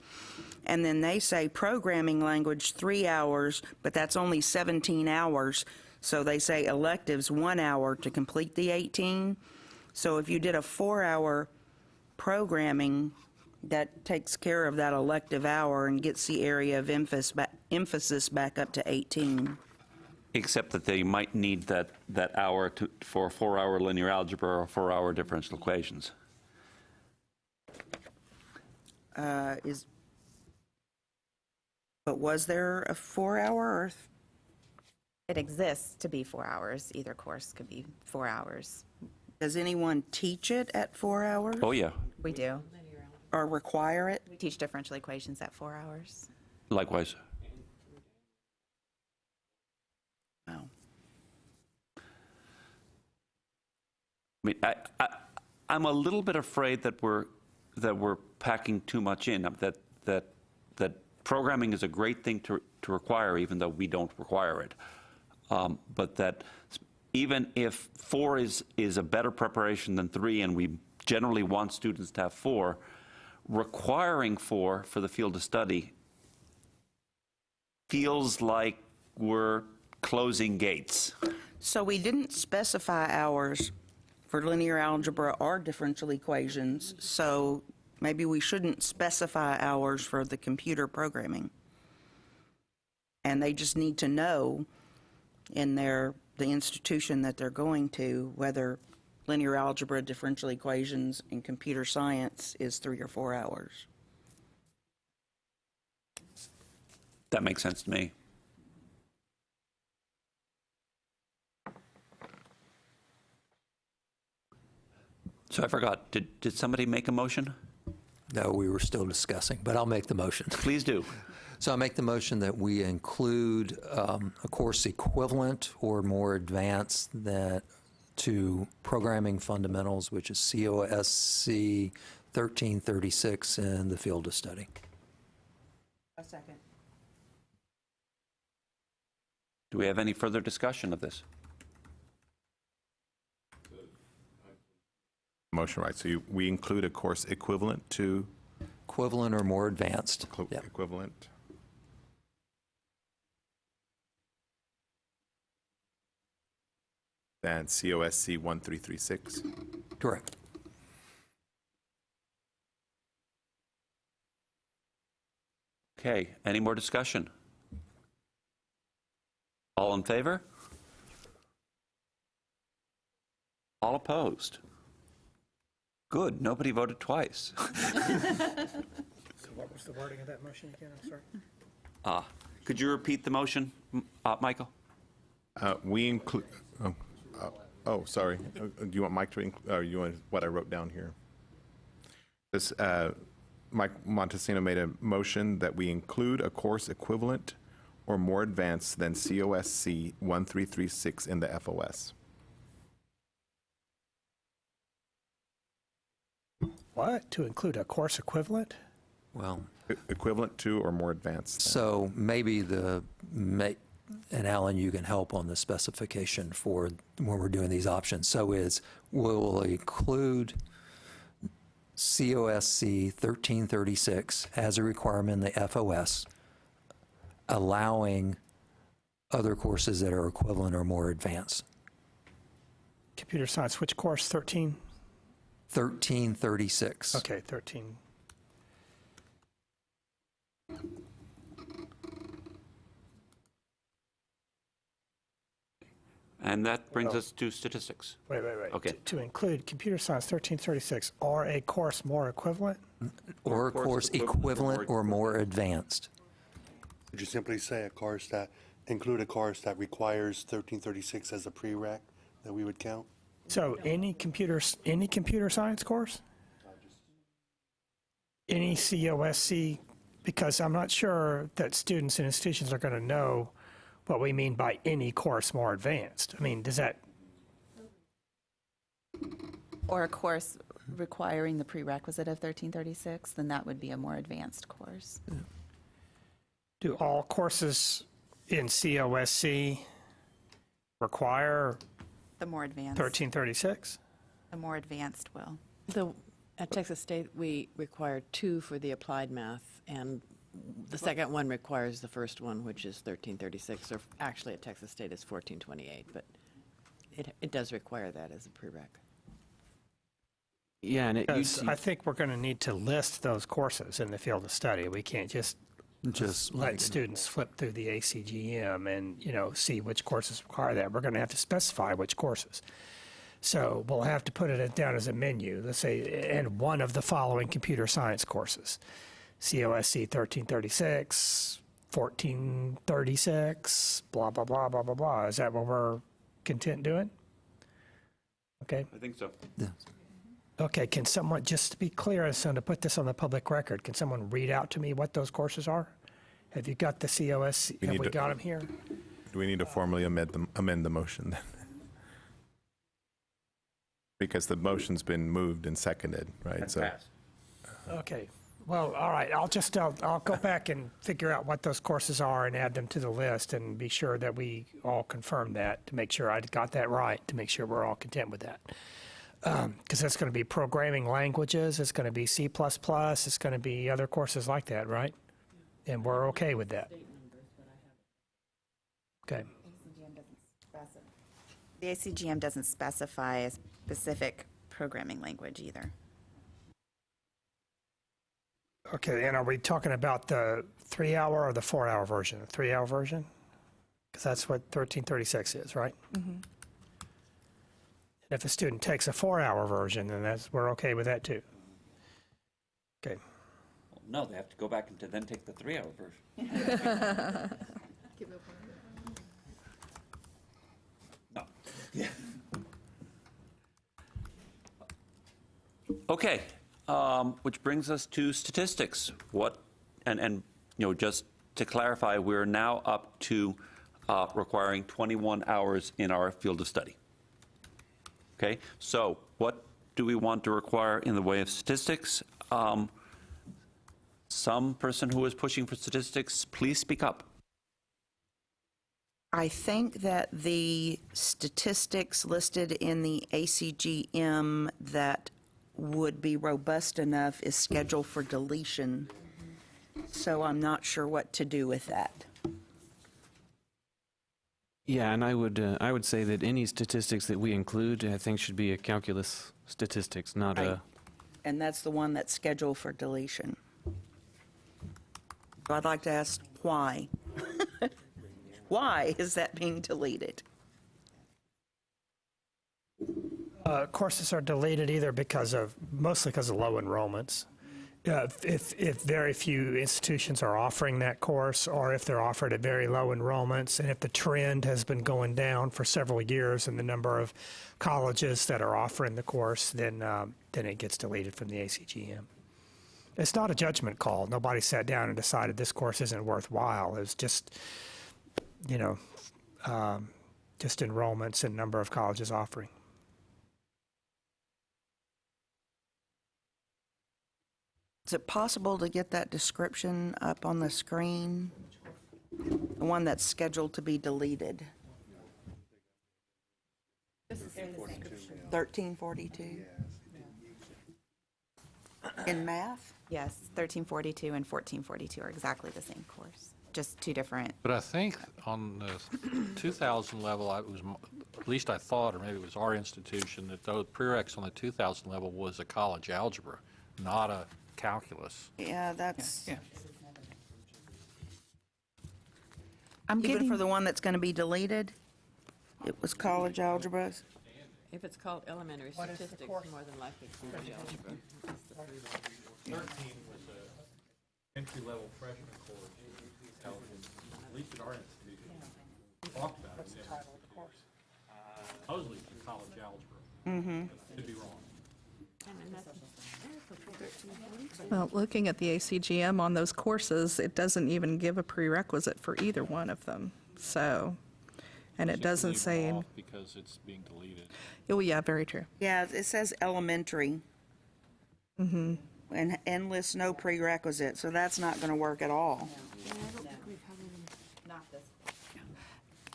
And then they say programming language 3 hours, but that's only 17 hours. So they say electives 1 hour to complete the 18. So if you did a 4-hour programming, that takes care of that elective hour and gets the area of emphasis back up to 18. Except that they might need that hour for a 4-hour linear algebra or 4-hour differential equations. But was there a 4-hour or? It exists to be 4 hours. Either course could be 4 hours. Does anyone teach it at 4 hours? Oh, yeah. We do. Or require it? We teach differential equations at 4 hours. Likewise. Wow. I mean, I'm a little bit afraid that we're packing too much in. That programming is a great thing to require, even though we don't require it. But that even if 4 is a better preparation than 3, and we generally want students to have 4, requiring 4 for the field of study feels like we're closing gates. So we didn't specify hours for linear algebra or differential equations, so maybe we shouldn't specify hours for the computer programming. And they just need to know in the institution that they're going to whether linear algebra, differential equations, and computer science is 3 or 4 hours. That makes sense to me. So I forgot, did somebody make a motion? No, we were still discussing, but I'll make the motion. Please do. So I make the motion that we include a course equivalent or more advanced to programming fundamentals, which is COSC 1336 in the field of study. A second. Do we have any further discussion of this? Motion, right. So we include a course equivalent to? Equivalent or more advanced. Yep. Equivalent. Than COSC 1336. Correct. Okay, any more discussion? All in favor? All opposed? Good, nobody voted twice. So what was the wording of that motion again? I'm sorry. Could you repeat the motion, Michael? We include, sorry. Do you want Mike to include, or you want what I wrote down here? This, Mike Montesino made a motion that we include a course equivalent or more advanced than COSC 1336 in the FOS. What? To include a course equivalent? Well, Equivalent to or more advanced than. so maybe and Alan, you can help on the specification for when we're doing these options. So we'll include COSC 1336 as a requirement in the FOS, allowing other courses that are equivalent or more advanced. Computer science, which course? 13? 1336. Okay, 13. And that brings us to statistics. Wait. Okay. To include computer science 1336 or a course more equivalent? Or a course equivalent or more advanced. Would you simply say include a course that requires 1336 as a prereq that we would count? So any computer science course? Any COSC? Because I'm not sure that students and institutions are going to know what we mean by any course more advanced. I mean, does that? Or a course requiring the prerequisite of 1336, then that would be a more advanced course. Do all courses in COSC require The more advanced. 1336? The more advanced will. At Texas State, we require 2 for the applied math, and the second one requires the first one, which is 1336, or actually at Texas State it's 1428, but it does require that as a prereq. Yeah, and at Because UC, I think we're going to need to list those courses in the field of study. We can't just let students flip through the ACGM and, see which courses require that. We're going to have to specify which courses. So we'll have to put it down as a menu. Let's say, and one of the following computer science courses: COSC 1336, 1436, blah, blah, blah, blah, blah, blah. Is that what we're content doing? Okay. I think so. Okay, can someone, just to be clear, so to put this on the public record, can someone read out to me what those courses are? Have you got the COS, have we got them here? Do we need to formally amend the motion then? Because the motion's been moved and seconded, right? So Okay, well, all right, I'll go back and figure out what those courses are and add them to the list and be sure that we all confirm that, to make sure I got that right, to make sure we're all content with that. Because that's going to be programming languages, it's going to be C++, it's going to be other courses like that, right? And we're okay with that. Okay. The ACGM doesn't specify a specific programming language either. Okay, and are we talking about the 3-hour or the 4-hour version? The 3-hour version? Because that's what 1336 is, right? Mm-hmm. If a student takes a 4-hour version, then we're okay with that too. Okay. Well, no, they have to go back and then take the 3-hour version. No. Yeah. Okay, which brings us to statistics. Just to clarify, we're now up to requiring 21 hours in our field of study. Okay, so what do we want to require in the way of statistics? Some person who is pushing for statistics, please speak up. I think that the statistics listed in the ACGM that would be robust enough is scheduled for deletion. So I'm not sure what to do with that. yeah, and I would say that any statistics that we include, I think, should be a calculus statistics, not Right. a. And that's the one that's scheduled for deletion. So I'd like to ask why. Why is that being deleted? Courses are deleted either mostly because of low enrollments. If very few institutions are offering that course, or if they're offered at very low enrollments, and if the trend has been going down for several years in the number of colleges that are offering the course, then it gets deleted from the ACGM. It's not a judgment call. Nobody sat down and decided this course isn't worthwhile. It's just, just enrollments and number of colleges offering. Is it possible to get that description up on the screen? The one that's scheduled to be deleted. 1342. In math? Yes, 1342 and 1442 are exactly the same course, just two different. But I think on the 2000 level, at least I thought, or maybe it was our institution, that the prereqs on the 2000 level was a college algebra, not a calculus. Yeah, that's. Yeah. I'm Even getting, for the one that's going to be deleted, it was college algebra. If it's called elementary statistics, more than likely it's college algebra. 13 was an entry-level freshman course, at least at our institution. We talked about it. Supposedly it's a college algebra. Could be wrong. Well, looking at the ACGM on those courses, it doesn't even give a prerequisite for either one of them. So, and it doesn't Leave them say, off because it's being deleted. oh yeah, very true. Yeah, it says elementary. Mm-hmm. And lists no prerequisite, so that's not going to work at all.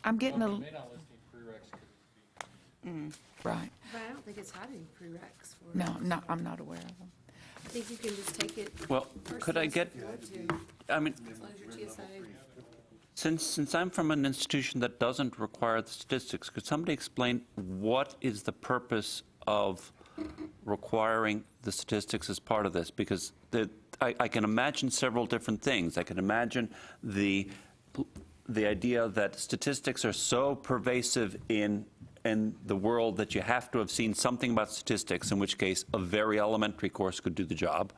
I'm getting a, May not list any prereqs 'cause it's Right. But I don't think it's had any prereqs for No, I'm not aware of them. I think you can just take it. Well, could I get, I mean, As long as your TSA. since I'm from an institution that doesn't require the statistics, could somebody explain what is the purpose of requiring the statistics as part of this? Because I can imagine several different things. I can imagine the idea that statistics are so pervasive in the world that you have to have seen something about statistics, in which case a very elementary course could do the job.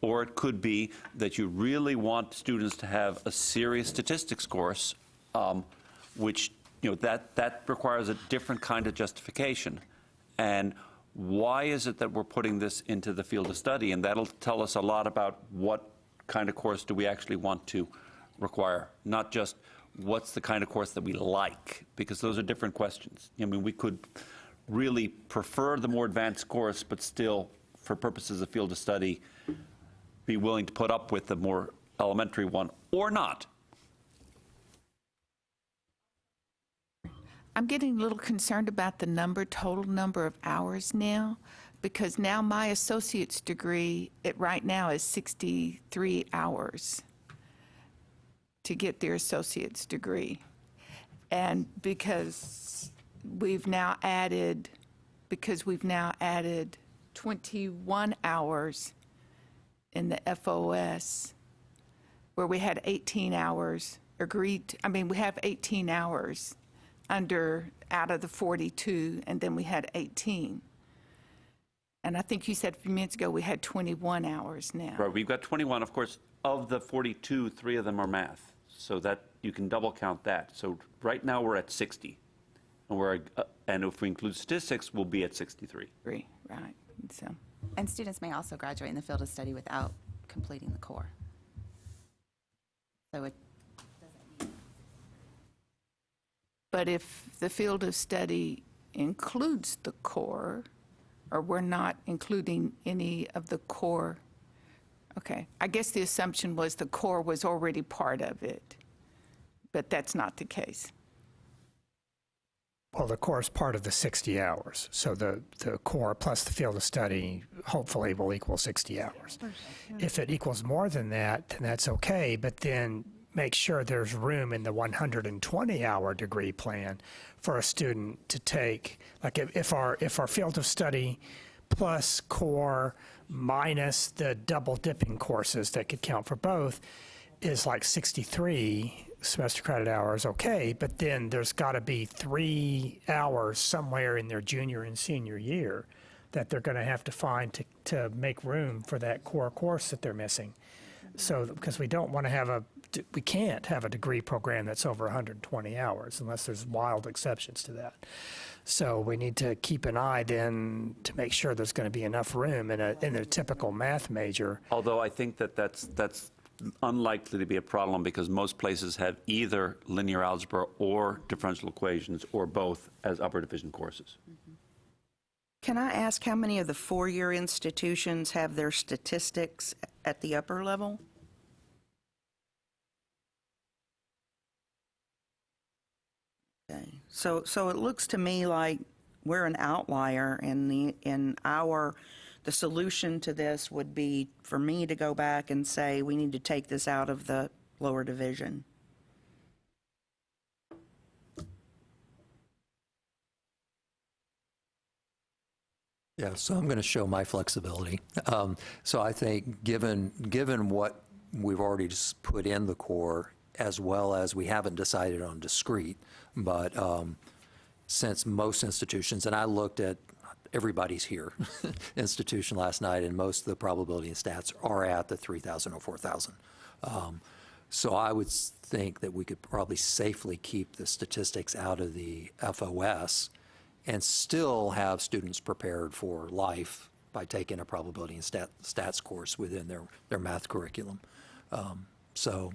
Or it could be that you really want students to have a serious statistics course, which, that requires a different kind of justification. And why is it that we're putting this into the field of study? And that'll tell us a lot about what kind of course do we actually want to require, not just what's the kind of course that we like, because those are different questions. I mean, we could really prefer the more advanced course, but still, for purposes of field of study, be willing to put up with the more elementary one, or not. I'm getting a little concerned about the total number of hours now, because now my associate's degree, right now is 63 hours to get their associate's degree. And because we've now added 21 hours in the FOS, where we had 18 hours we have 18 hours out of the 42, and then we had 18. And I think you said a few minutes ago we had 21 hours now. Right, we've got 21, of course. Of the 42, 3 of them are math, so that you can double count that. So right now we're at 60, and if we include statistics, we'll be at 63. Right. So. And students may also graduate in the field of study without completing the core. So it doesn't mean. But if the field of study includes the core, or we're not including any of the core, okay. I guess the assumption was the core was already part of it, but that's not the case. Well, the core is part of the 60 hours. So the core plus the field of study hopefully will equal 60 hours. If it equals more than that, then that's okay, but then make sure there's room in the 120-hour degree plan for a student to take, like if our field of study plus core minus the double dipping courses that could count for both is like 63 semester credit hours, okay, but then there's got to be 3 hours somewhere in their junior and senior year that they're going to have to find to make room for that core course that they're missing. So, because we can't have a degree program that's over 120 hours unless there's wild exceptions to that. So we need to keep an eye then to make sure there's going to be enough room in a typical math major. Although I think that's unlikely to be a problem, because most places have either linear algebra or differential equations or both as upper division courses. Can I ask how many of the four-year institutions have their statistics at the upper level? Okay. So it looks to me like we're an outlier, and the solution to this would be for me to go back and say we need to take this out of the lower division. Yeah, so I'm going to show my flexibility. So I think given what we've already just put in the core, as well as we haven't decided on discrete, but since most institutions, and I looked at everybody's here institution last night, and most of the probability and stats are at the 3,000 or 4,000. So I would think that we could probably safely keep the statistics out of the FOS and still have students prepared for life by taking a probability and stats course within their math curriculum. So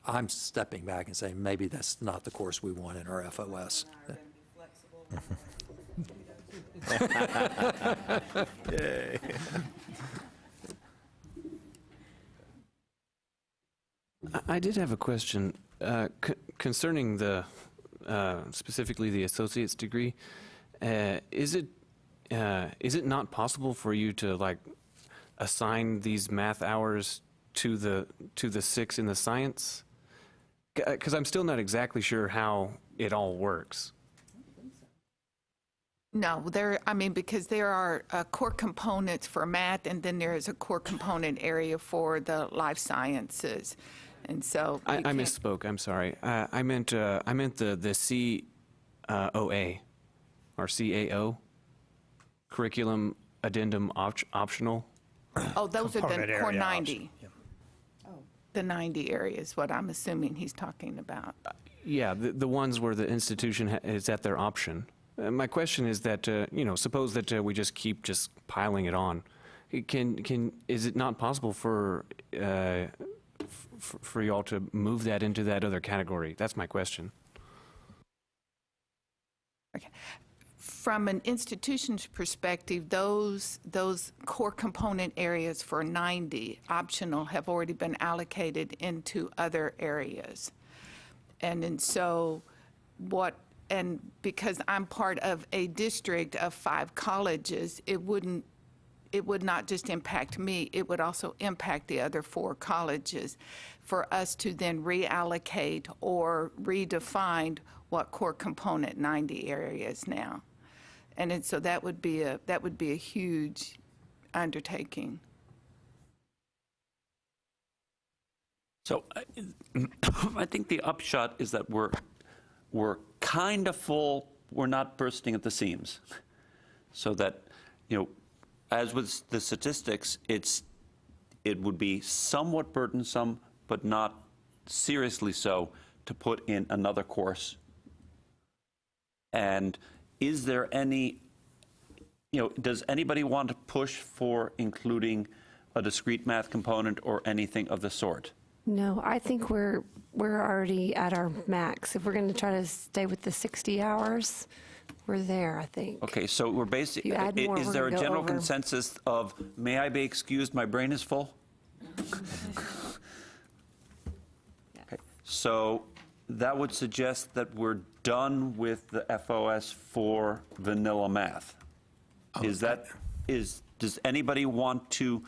I'm stepping back and saying maybe that's not the course we want in our FOS. Yay. I did have a question concerning the specifically the associate's degree, is it not possible for you to like assign these math hours to the 6 in the science? Because I'm still not exactly sure how it all works. No, because there are core components for math, and then there is a core component area for the life sciences. And so I misspoke. I'm sorry. I meant the COA or CAO, curriculum addendum optional. oh, those are the Component core area 90. option, yeah. The 90 area is what I'm assuming he's talking about. Yeah, the ones where the institution is at their option. My question is that suppose that we just keep piling it on. Is it not possible for y'all to move that into that other category? That's my question. Okay. From an institution's perspective, those core component areas for 90 optional have already been allocated into other areas. And so and because I'm part of a district of 5 colleges, it would not just impact me, it would also impact the other 4 colleges for us to then reallocate or redefine what core component 90 area is now. And so that would be a huge undertaking. So I think the upshot is that we're kind of full, we're not bursting at the seams. So that, as with the statistics, it would be somewhat burdensome, but not seriously so, to put in another course. And is there any, does anybody want to push for including a discrete math component or anything of the sort? No, I think we're already at our max. If we're going to try to stay with the 60 hours, we're there, I think. Okay, so we're basically, If you add more, is we're there a gonna go general over. consensus of, may I be excused, my brain is full? Okay, so that would suggest that we're done with the FOS for vanilla math. Does anybody want to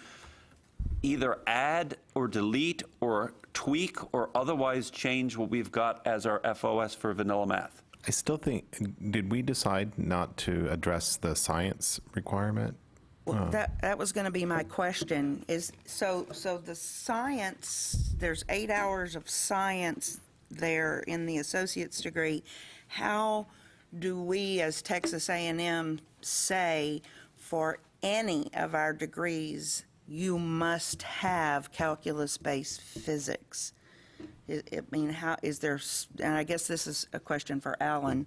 either add or delete or tweak or otherwise change what we've got as our FOS for vanilla math? I still think, did we decide not to address the science requirement? Well, that was going to be my question, so the science, there's 8 hours of science there in the associate's degree. How do we as Texas A&M say for any of our degrees, you must have calculus-based physics? How is there, and I guess this is a question for Alan,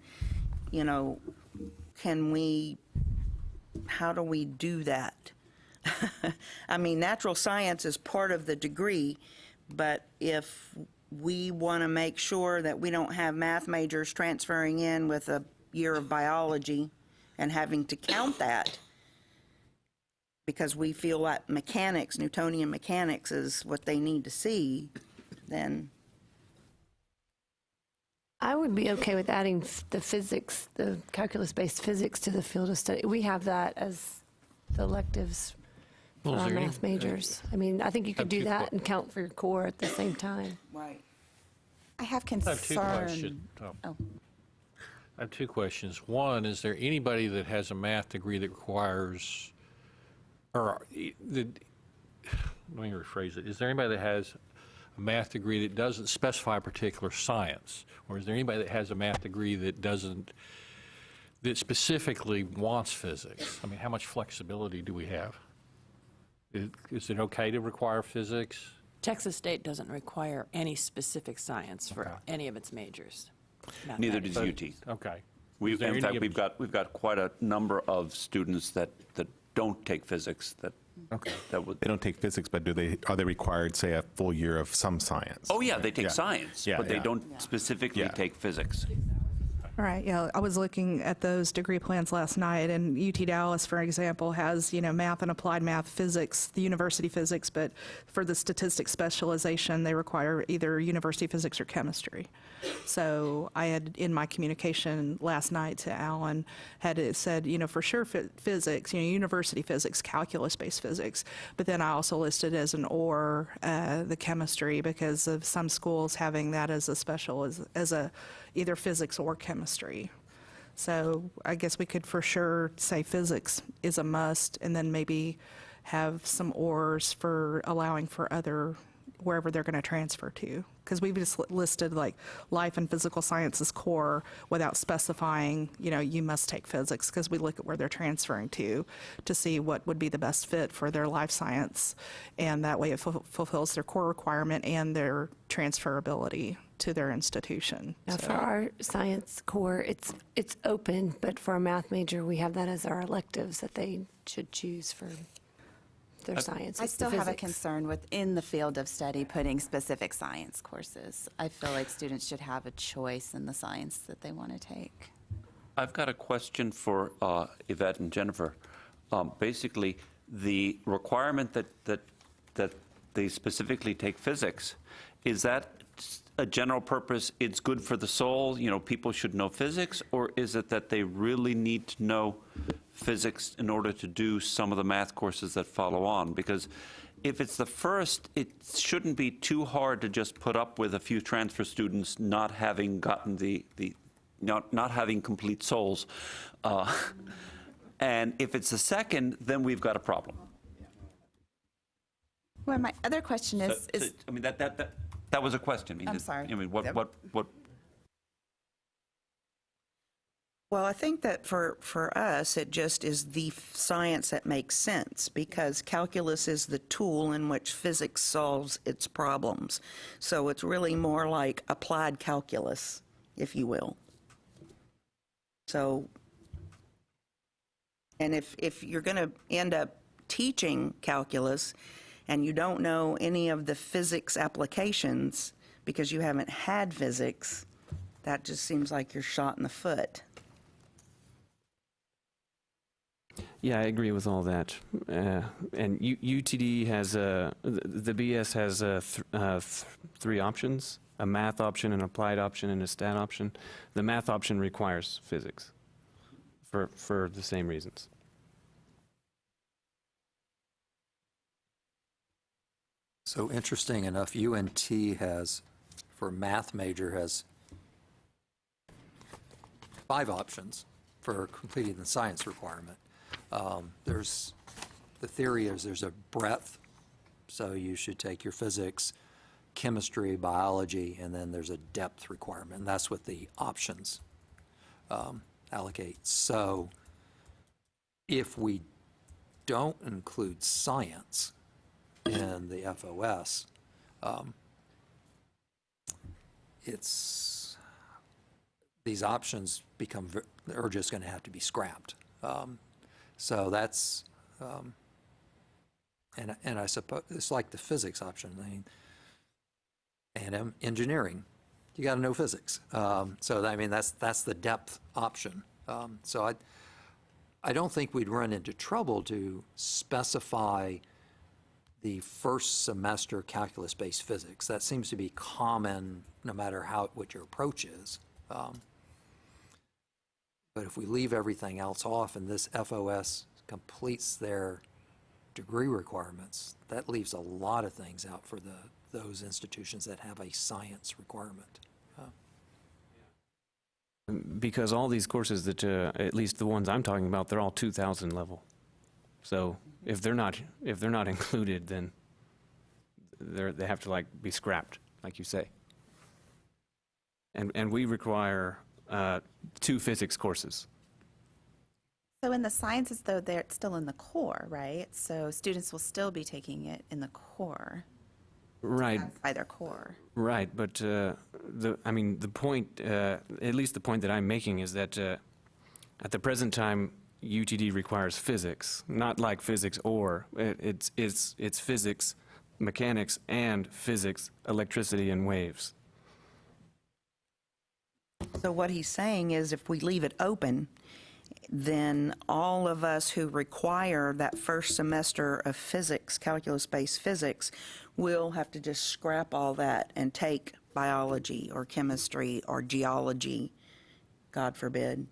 how do we do that? Natural science is part of the degree, but if we want to make sure that we don't have math majors transferring in with a year of biology and having to count that because we feel like mechanics, Newtonian mechanics is what they need to see, then I would be okay with adding the physics, the calculus-based physics to the field of study. We have that as the electives for Well, is our there any- math majors. I think you could do that and count for your core at the same time. right. I have I have 2 concern. questions. Oh. I have 2 questions. One, is there anybody that has a math degree that requires, let me rephrase it. Is there anybody that has a math degree that doesn't specify a particular science? Or is there anybody that has a math degree that that specifically wants physics? How much flexibility do we have? Is it okay to require physics? Texas State doesn't require any specific science for Okay. any of its majors. Neither does Mathematics. UT. Okay. In there fact, any- we've got quite a number of students that don't take physics that would. They don't take physics, but are they required, say, a full year of some science? Oh, yeah, they take Yeah. science, Yeah, but they yeah. don't specifically Yeah. take physics. Right, yeah, I was looking at those degree plans last night, and UT Dallas, for example, has, math and applied math, physics, the university physics, but for the statistics specialization, they require either university physics or chemistry. So I had, in my communication last night to Alan, had it said, for sure physics, university physics, calculus-based physics, but then I also listed as an or the chemistry because of some schools having that as a special, as a either physics or chemistry. So I guess we could for sure say physics is a must, and then maybe have some ors for allowing for other, wherever they're going to transfer to. Because we've just listed like life and physical sciences core without specifying, you must take physics, because we look at where they're transferring to see what would be the best fit for their life science. And that way it fulfills their core requirement and their transferability to their institution. Now, So- for our science core, it's open, but for a math major, we have that as our electives that they should choose for their science. I It's the still have a physics. concern within the field of study putting specific science courses. I feel like students should have a choice in the science that they want to take. I've got a question for Yvette and Jennifer. Basically, the requirement that they specifically take physics, is that a general purpose, it's good for the soul, people should know physics, or is it that they really need to know physics in order to do some of the math courses that follow on? Because if it's the first, it shouldn't be too hard to just put up with a few transfer students not having gotten not having complete souls. And if it's the second, then we've got a problem. Well, my other question is, I mean, that was a question. I mean, I'm sorry. I mean, what Well, I think that for us, it just is the science that makes sense, because calculus is the tool in which physics solves its problems. So it's really more like applied calculus, if you will. So, and if you're going to end up teaching calculus and you don't know any of the physics applications because you haven't had physics, that just seems like you're shot in the foot. Yeah, I agree with all that. And UTD has, the BS has 3 options, a math option, an applied option, and a stat option. The math option requires physics for the same reasons. So interesting enough, UNT has, for math major, has 5 options for completing the science requirement. There's, the theory is there's a breadth, so you should take your physics, chemistry, biology, and then there's a depth requirement, and that's what the options allocate. So if we don't include science in the FOS, these options are just going to have to be scrapped. So that's, and I suppose it's like the physics option. I mean, and engineering, you got to know physics. So I mean, that's the depth option. So I don't think we'd run into trouble to specify the first semester calculus-based physics. That seems to be common no matter what your approach is. But if we leave everything else off and this FOS completes their degree requirements, that leaves a lot of things out for those institutions that have a science requirement. Because all these courses that, at least the ones I'm talking about, they're all 2,000 level. So if they're not included, then they have to like be scrapped, like you say. And we require 2 physics courses. so in the sciences, though, it's still in the core, right? So students will still be taking it in the core, Right. by their core. Right, but the point, at least the point that I'm making is that at the present time, UTD requires physics, not like physics or, it's physics, mechanics, and physics, electricity, and waves. So what he's saying is if we leave it open, then all of us who require that first semester of physics, calculus-based physics, will have to just scrap all that and take biology or chemistry or geology, God forbid.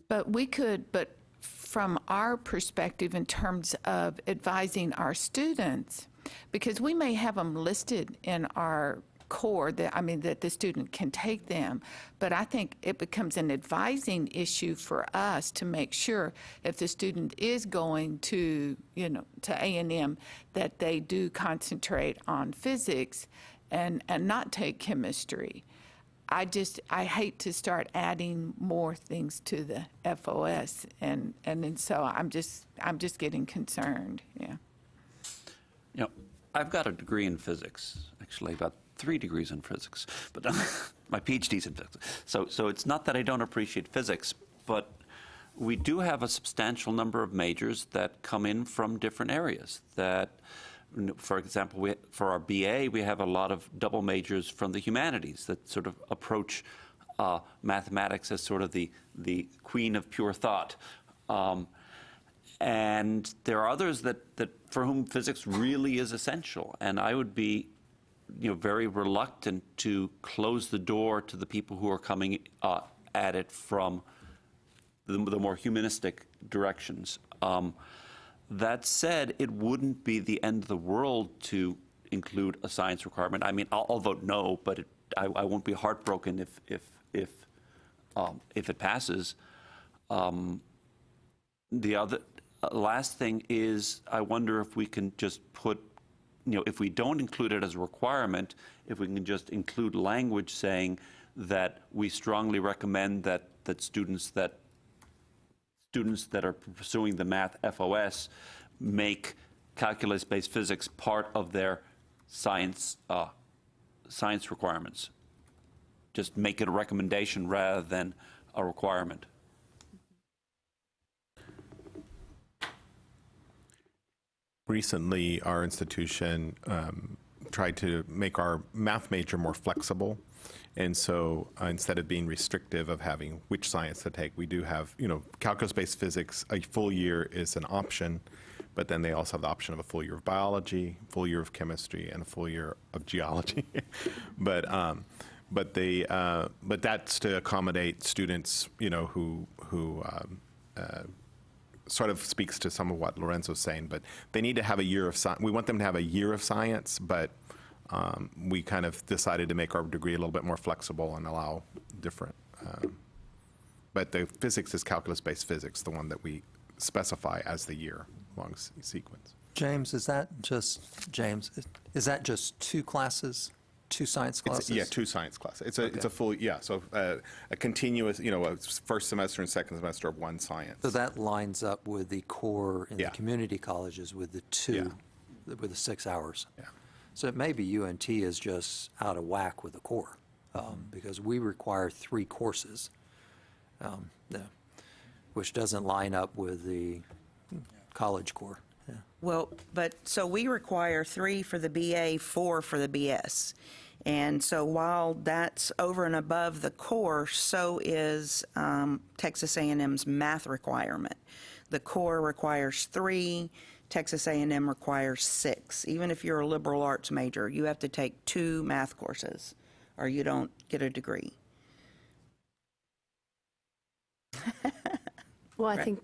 But we could, but from our perspective in terms of advising our students, because we may have them listed in our core that the student can take them, but I think it becomes an advising issue for us to make sure if the student is going to A&M, that they do concentrate on physics and not take chemistry. I hate to start adding more things to the FOS, and then so I'm just getting concerned. Yeah. I've got a degree in physics, actually about 3 degrees in physics, but my PhD's in physics. So it's not that I don't appreciate physics, but we do have a substantial number of majors that come in from different areas. That, for example, for our BA, we have a lot of double majors from the humanities that sort of approach mathematics as sort of the queen of pure thought. And there are others that for whom physics really is essential. And I would be very reluctant to close the door to the people who are coming at it from the more humanistic directions. That said, it wouldn't be the end of the world to include a science requirement. I mean, I'll vote no, but I won't be heartbroken if it passes. The other last thing is, I wonder if we can just put, if we don't include it as a requirement, if we can just include language saying that we strongly recommend that students that are pursuing the math FOS make calculus-based physics part of their science requirements. Just make it a recommendation rather than a requirement. Recently, our institution tried to make our math major more flexible. And so instead of being restrictive of having which science to take, we do have, calculus-based physics, a full year is an option, but then they also have the option of a full year of biology, full year of chemistry, and a full year of geology. But that's to accommodate students, who sort of speaks to some of what Lorenzo's saying, but they need to have a year of science. We want them to have a year of science, but we kind of decided to make our degree a little bit more flexible and allow different. But the physics is calculus-based physics, the one that we specify as the year-long sequence. James, is that just 2 classes, 2 science classes? 2 science classes. It's a full, so a continuous, a first semester and second semester of 1 science. So that lines up with the core in the community colleges with the 2, with the 6 hours. Yeah. So it may be UNT is just out of whack with the core, because we require 3 courses, which doesn't line up with the college core. Yeah. Well, so we require 3 for the BA, 4 for the BS. And so while that's over and above the core, so is Texas A&M's math requirement. The core requires 3, Texas A&M requires 6. Even if you're a liberal arts major, you have to take 2 math courses or you don't get a degree. Well, I think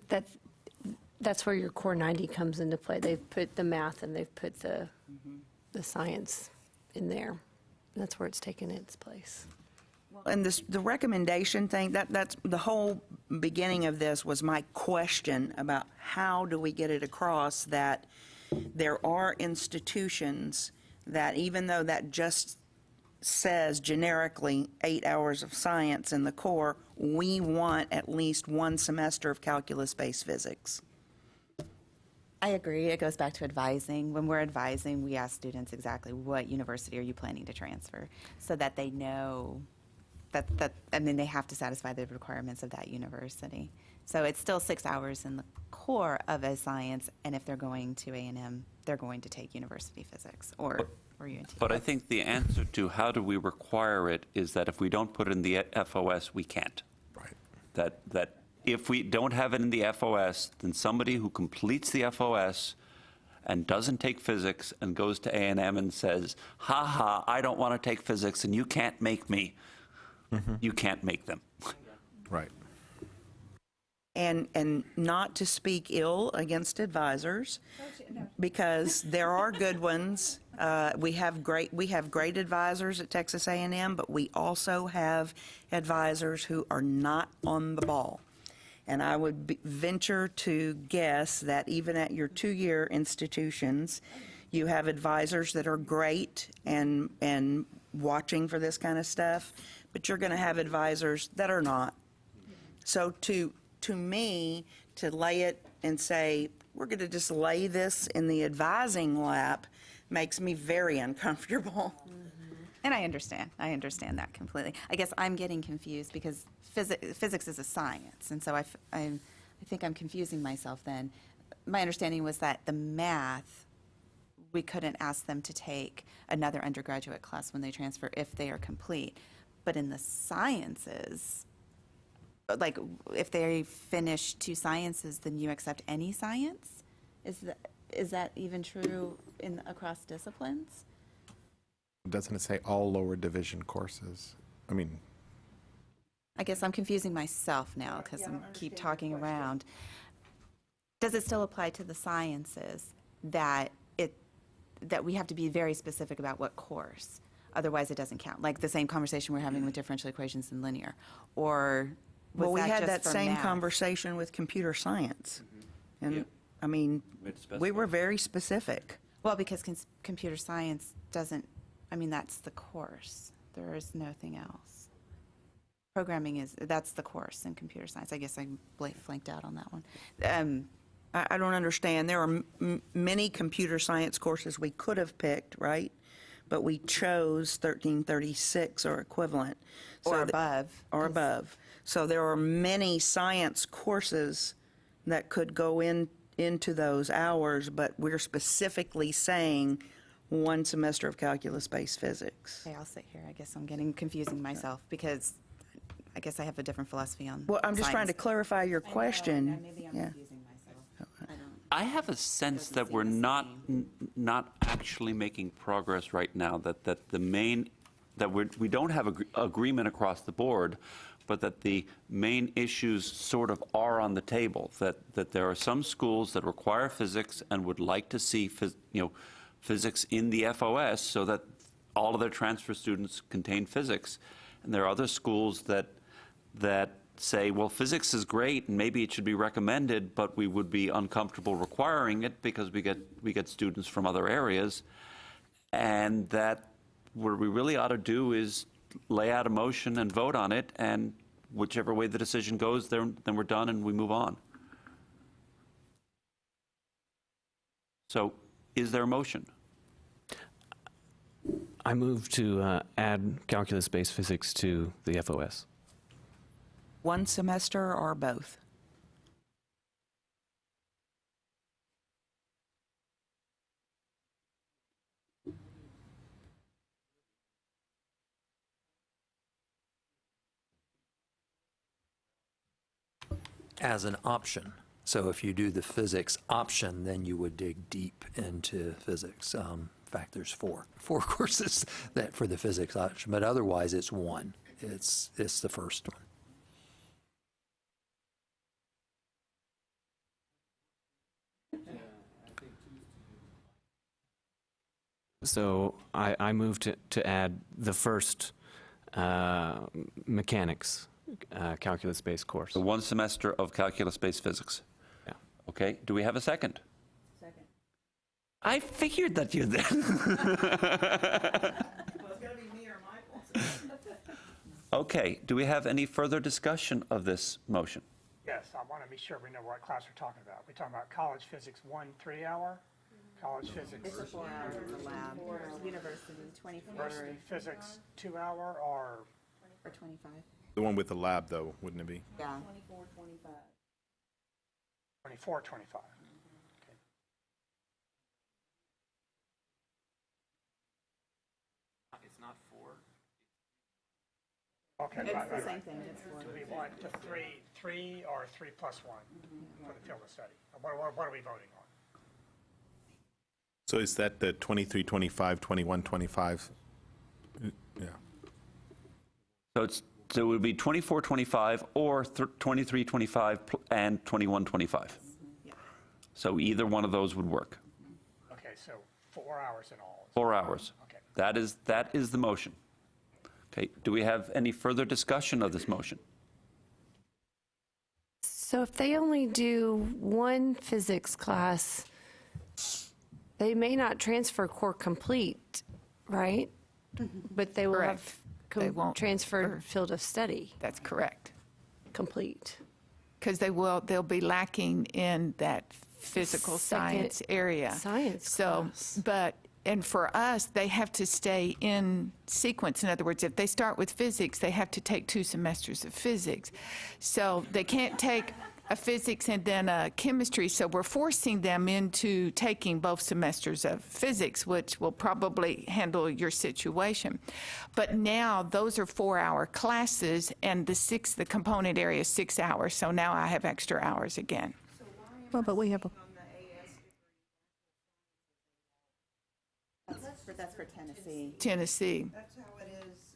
that's where your core 90 comes into play. They've put the math and they've put the science in there. That's where it's taken its place. And the recommendation thing, that's the whole beginning of this was my question about how do we get it across that there are institutions that even though that just says generically 8 hours of science in the core, we want at least 1 semester of calculus-based physics. I agree. It goes back to advising. When we're advising, we ask students exactly what university are you planning to transfer so that they know and then they have to satisfy the requirements of that university. So it's still 6 hours in the core of a science, and if they're going to A&M, they're going to take university physics or for UNT. But I think the answer to how do we require it is that if we don't put it in the FOS, we can't. Right. That if we don't have it in the FOS, then somebody who completes the FOS and doesn't take physics and goes to A&M and says, ha ha, I don't want to take physics and you can't make me, you can't make them. Right. And not to speak ill against advisors, because there are good ones. We have great advisors at Texas A&M, but we also have advisors who are not on the ball. And I would venture to guess that even at your two-year institutions, you have advisors that are great and watching for this kind of stuff, but you're going to have advisors that are not. So to me, to lay it and say, we're going to just lay this in the advising lap makes me very uncomfortable. And I understand that completely. I guess I'm getting confused because physics is a science, and so I think I'm confusing myself then. My understanding was that the math, we couldn't ask them to take another undergraduate class when they transfer if they are complete. But in the sciences, like if they finish 2 sciences, then you accept any science? Is that even true across disciplines? Doesn't it say all lower division courses? I mean, I guess I'm confusing myself now because I keep talking around. Does it still apply to the sciences that we have to be very specific about what course? Otherwise, it doesn't count. Like the same conversation we're having with differential equations and linear, or was Well, we that had just that for same math? conversation with computer science. And, Yeah. I mean, We had to we specify. were very specific. Well, because computer science doesn't. I mean, that's the course. There is nothing else. Programming that's the course in computer science. I guess I flanked out on that one. I don't understand. There are many computer science courses we could have picked, right? But we chose 1336 or equivalent. Or above. Or above. So there are many science courses that could go into those hours, but we're specifically saying 1 semester of calculus-based physics. Okay, I'll sit here. I guess I'm confusing myself because I guess I have a different philosophy on Well, I'm just trying to science. clarify your question. Maybe I'm Yeah. confusing myself. I don't. I have a sense that we're not actually making progress right now, that we don't have agreement across the board, but that the main issues sort of are on the table, that there are some schools that require physics and would like to see physics in the FOS so that all of their transfer students contain physics. And there are other schools that say, well, physics is great and maybe it should be recommended, but we would be uncomfortable requiring it because we get students from other areas. And that what we really ought to do is lay out a motion and vote on it, and whichever way the decision goes, then we're done and we move on. So is there a motion? I move to add calculus-based physics to the FOS. 1 semester or both? As an option. So if you do the physics option, then you would dig deep into physics. In fact, there's four courses that for the physics option, but otherwise it's 1. It's the first one. So I move to add the first mechanics calculus-based course. The 1 semester of calculus-based physics. Yeah. Okay, do we have a second? Second. I figured that you did. Okay, do we have any further discussion of this motion? Yes, I want to be sure we know what class we're talking about. We're talking about college physics 1 3-hour, college physics, It's a 4 hours in the lab. University, 24 university physics 2-hour, or or 25. the one with the lab, though, wouldn't it be? Yeah. 24, 25. not 4. Okay, It's the same thing. It's Do we want to three or 3 plus 1 for the field of study? What are we voting on? So is that the 23, 25, 21, 25? Yeah. So it would be 24, 25, or 23, 25, and 21, 25. So either one of those would work. Okay, so 4 hours in all. 4 hours. Okay. That is the motion. Okay, do we have any further discussion of this motion? So if they only do one physics class, they may not transfer core complete, right? But they will Correct. have They won't- transferred field of study That's correct. complete. Because they'll be lacking in that physical Second science area. science So, class. and for us, they have to stay in sequence. In other words, if they start with physics, they have to take 2 semesters of physics. So they can't take a physics and then a chemistry. So we're forcing them into taking both semesters of physics, which will probably handle your situation. But now those are 4-hour classes, and the component area is 6 hours. So now I have extra hours again. Well, but we have a That's for Tennessee. Tennessee. That's how it is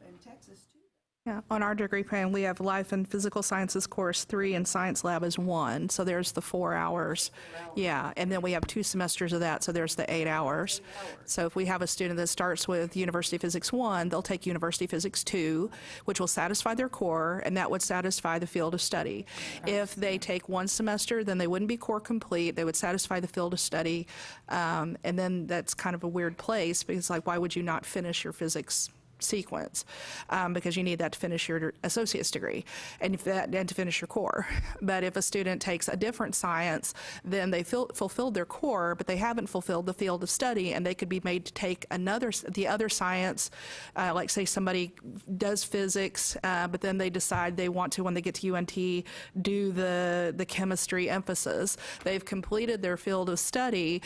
in Texas, too. Yeah, on our degree plan, we have Life and Physical Sciences Course 3 and Science Lab is 1, so there's the 4 hours. Yeah, and then we have 2 semesters of that, so there's the 8 hours. So if we have a student that starts with University Physics 1, they'll take University Physics 2, which will satisfy their core, and that would satisfy the field of study. If they take 1 semester, then they wouldn't be core complete, they would satisfy the field of study, and then that's kind of a weird place, because like, why would you not finish your physics sequence, because you need that to finish your associate's degree and to finish your core. But if a student takes a different science, then they fulfilled their core, but they haven't fulfilled the field of study, and they could be made to take the other science, like say somebody does physics, but then they decide they want to, when they get to UNT, do the chemistry emphasis. They've completed their field of study,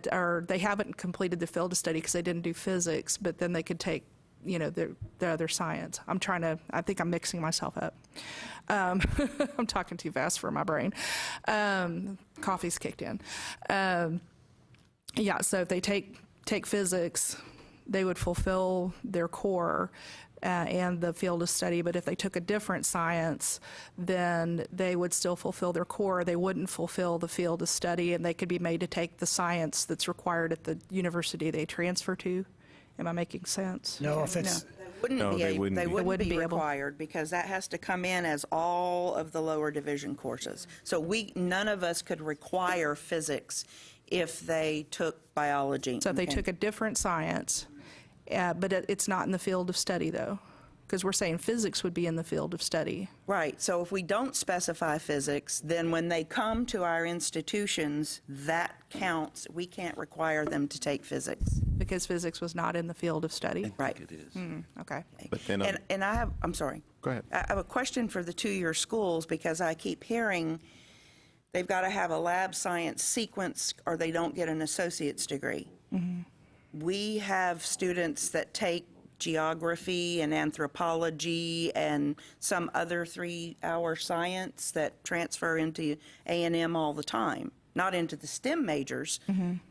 or they haven't completed the field of study because they didn't do physics, but then they could take the other science. I think I'm mixing myself up. I'm talking too fast for my brain. Coffee's kicked in. Yeah, so if they take physics, they would fulfill their core and the field of study, but if they took a different science, then they would still fulfill their core. They wouldn't fulfill the field of study, and they could be made to take the science that's required at the university they transfer to. Am I making sense? No, if it's, No, they wouldn't They be. wouldn't wouldn't be be able- required, because that has to come in as all of the lower division courses. So none of us could require physics if they took biology. So if they Okay. took a different science, but it's not in the field of study, though, because we're saying physics would be in the field of study. Right, so if we don't specify physics, then when they come to our institutions, that counts. We can't require them to take physics. Because physics was not in the field of study. Right. It is. Okay. But then, And I'm sorry. Go ahead. I have a question for the two-year schools, because I keep hearing they've got to have a lab science sequence or they don't get an associate's degree. We have students that take geography and anthropology and some other 3-hour science that transfer into A&M all the time. Not into the STEM majors,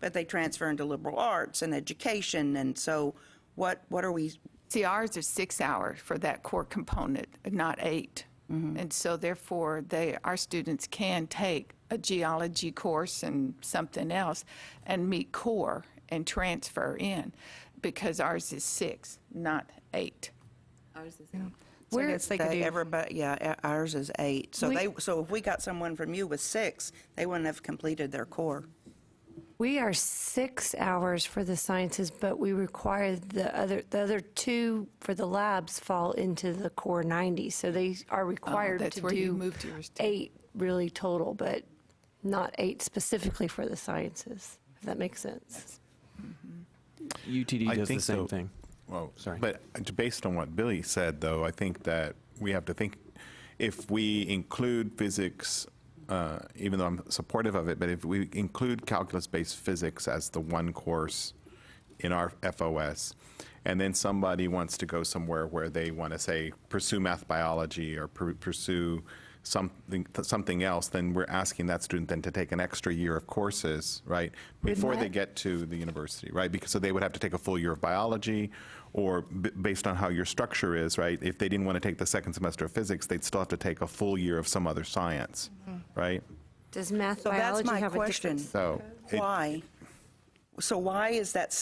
but they transfer into liberal arts and education. And so what are we? See, ours is 6 hours for that core component, not 8. And so therefore, our students can take a geology course and something else and meet core and transfer in, because ours is 6, not 8. So I guess they could do, Everybody, ours is 8. So so if we got someone from you with 6, they wouldn't have completed their core. We are 6 hours for the sciences, but we require the other 2 for the labs fall into the core 90. So they are required that's to where you do moved yours to. 8 really total, but not 8 specifically for the sciences, if that makes sense. UTD I does the think same so. thing. Well, Sorry. But based on what Billy said, though, I think that we have to think, if we include physics, even though I'm supportive of it, but if we include calculus-based physics as the one course in our FOS, and then somebody wants to go somewhere where they want to, say, pursue math biology or pursue something else, then we're asking that student then to take an extra year of courses, right, before they get to the university, right? Because so they would have to take a full year of biology, or based on how your structure is, right? If they didn't want to take the second semester of physics, they'd still have to take a full year of some other science, right? Does math So that's biology my have a question. different? So it- Why? So why is that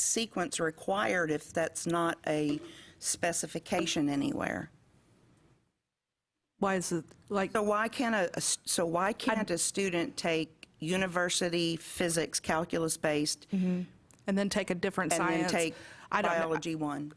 sequence required if that's not a specification anywhere? Why is it like? So why can't a student take university physics, calculus-based, And then take a different and science. then take I don't know. biology 1?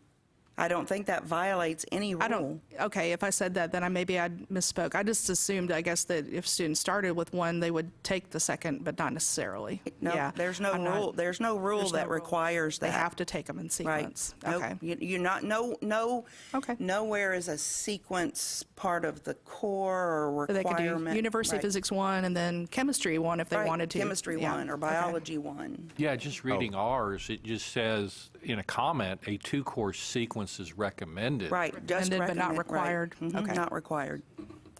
I don't think that violates any rule. I don't. Okay, if I said that, then maybe I misspoke. I just assumed, I guess, that if students started with one, they would take the second, but not necessarily. No, Yeah, there's no I'm not- rule. There's no rule there's no that rule. requires They that. have to take them in Right. sequence. Nope. Okay. You're not, no, Okay. nowhere is a sequence part of the core or So they could requirement. do University Right. Physics 1 and then Chemistry 1 if they Right, wanted to. Chemistry Yeah. 1 or Okay. Biology 1. Yeah, just reading ours, it just says in a comment, a 2-course sequence is recommended. Right, just Recommended but not recommend- right. required. Mhm, Okay. Not required.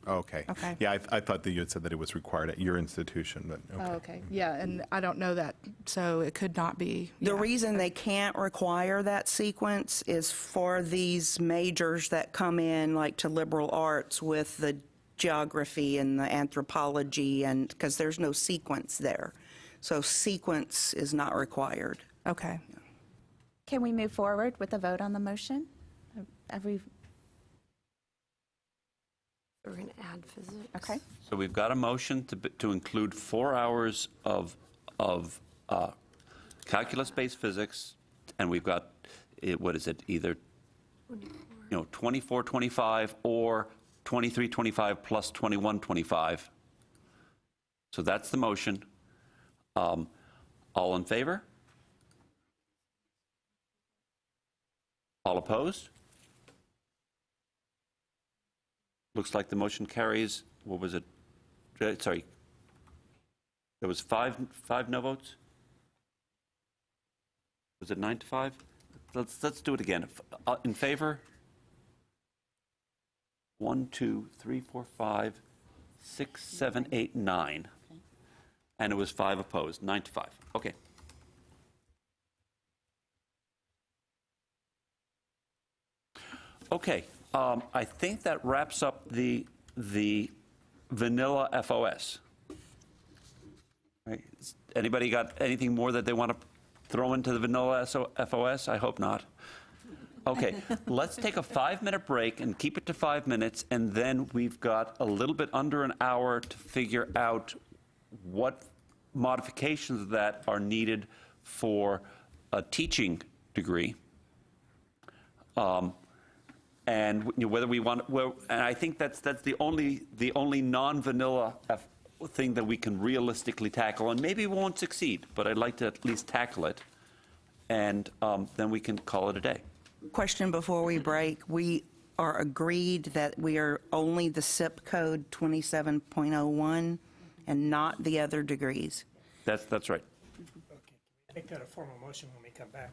Okay. Okay. Yeah, I thought that you had said that it was required at your institution, but okay. Oh, okay. Yeah, and I don't know that, so it could not be. The yeah. reason they can't require that sequence is for these majors that come in, like to liberal arts with the geography and the anthropology, and because there's no sequence there. So sequence is not required. Okay. Can we move forward with the vote on the motion? Have we, We're going to add physics. okay. So we've got a motion to include 4 hours of calculus-based physics, and we've got, what is it, either, 24-25 or 23-25 plus 21-25. So that's the motion. All in favor? All opposed? Looks like the motion carries, what was it? Sorry. There was five no votes? Was it 9-5? Let's do it again. In favor? 1, 2, 3, 4, 5, 6, 7, 8, 9. And it was 5 opposed, 9-5. Okay. Okay, I think that wraps up the vanilla FOS. Right. Anybody got anything more that they want to throw into the vanilla FOS? I hope not. Okay, let's take a 5-minute break and keep it to 5 minutes, and then we've got a little bit under an hour to figure out what modifications of that are needed for a teaching degree. And whether we want, well, and I think that's the only non-vanilla thing that we can realistically tackle, and maybe we won't succeed, but I'd like to at least tackle it, and then we can call it a day. Question before we break. We are agreed that we are only the SIP code 27.01 and not the other degrees. That's right. Make that a formal motion when we come back.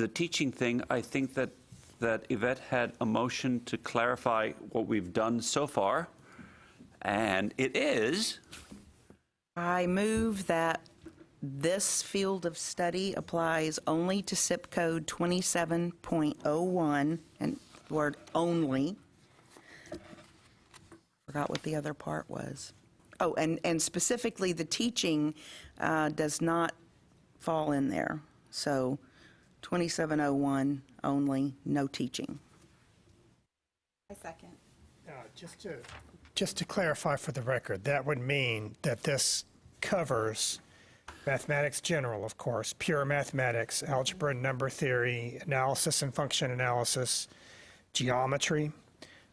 the teaching thing, I think that Yvette had a motion to clarify what we've done so far, and it is, I move that this field of study applies only to SIP code 27.01, and the word only. Forgot what the other part was. Oh, and specifically, the teaching does not fall in there. So 2701 only, no teaching. I second. Just to clarify for the record, that would mean that this covers mathematics general, of course, pure mathematics, algebra and number theory, analysis and function analysis, geometry,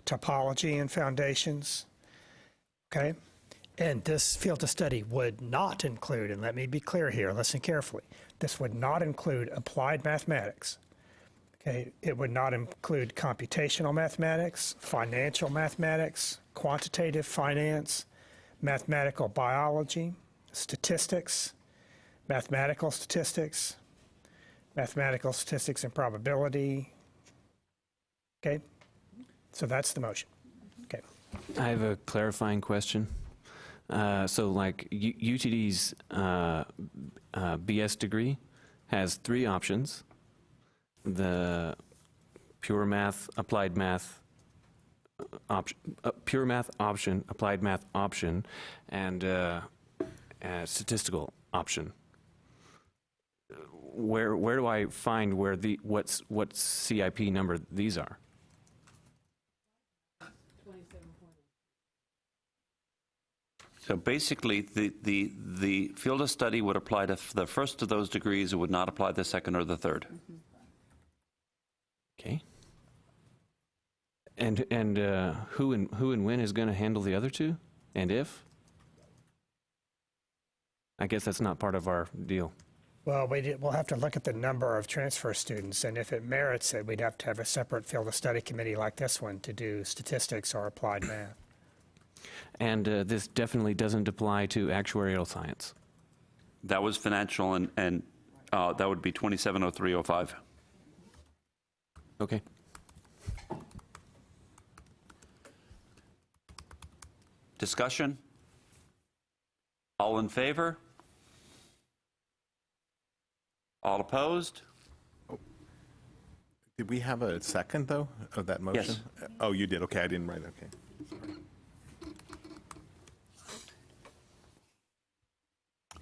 topology and foundations, okay? And this field of study would not include, and let me be clear here, listen carefully, this would not include applied mathematics, okay? It would not include computational mathematics, financial mathematics, quantitative finance, mathematical biology, statistics, mathematical statistics and probability. Okay? So that's the motion. Okay. I have a clarifying question. So like UTD's BS degree has 3 options: the pure math, applied math option, pure math option, applied math option, and statistical option. Where do I find where what CIP number these are? so basically, the field of study would apply to the first of those degrees, it would not apply to the second or the third. Okay. And who and when is going to handle the other 2? And if? I guess that's not part of our deal. Well, we'll have to look at the number of transfer students, and if it merits it, we'd have to have a separate field of study committee like this one to do statistics or applied math. And this definitely doesn't apply to actuarial science. That was financial, and that would be 270305. Okay. Discussion? All in favor? All opposed? Did we have a second, though, of that motion? Yes. Oh, you did. Okay, I didn't write it. Okay.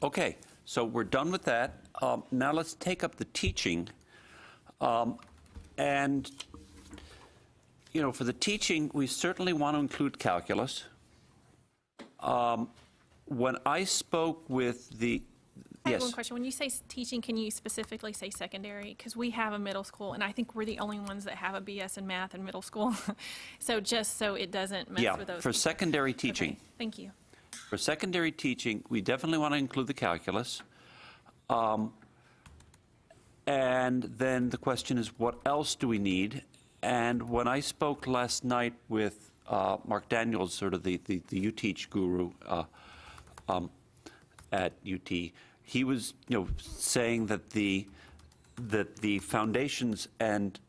Okay, so we're done with that. Now let's take up the teaching. And, you know, for the teaching, we certainly want to include calculus. When I spoke with the, I have yes, one question. When you say teaching, can you specifically say secondary? Because we have a middle school, and I think we're the only ones that have a BS in math in middle school. So just so it doesn't mess yeah, with those. for people. secondary teaching. Okay, thank you. For secondary teaching, we definitely want to include the calculus. And then the question is, what else do we need? And when I spoke last night with Mark Daniels, sort of the UTeach guru at UT, he was, you know, saying that the foundations and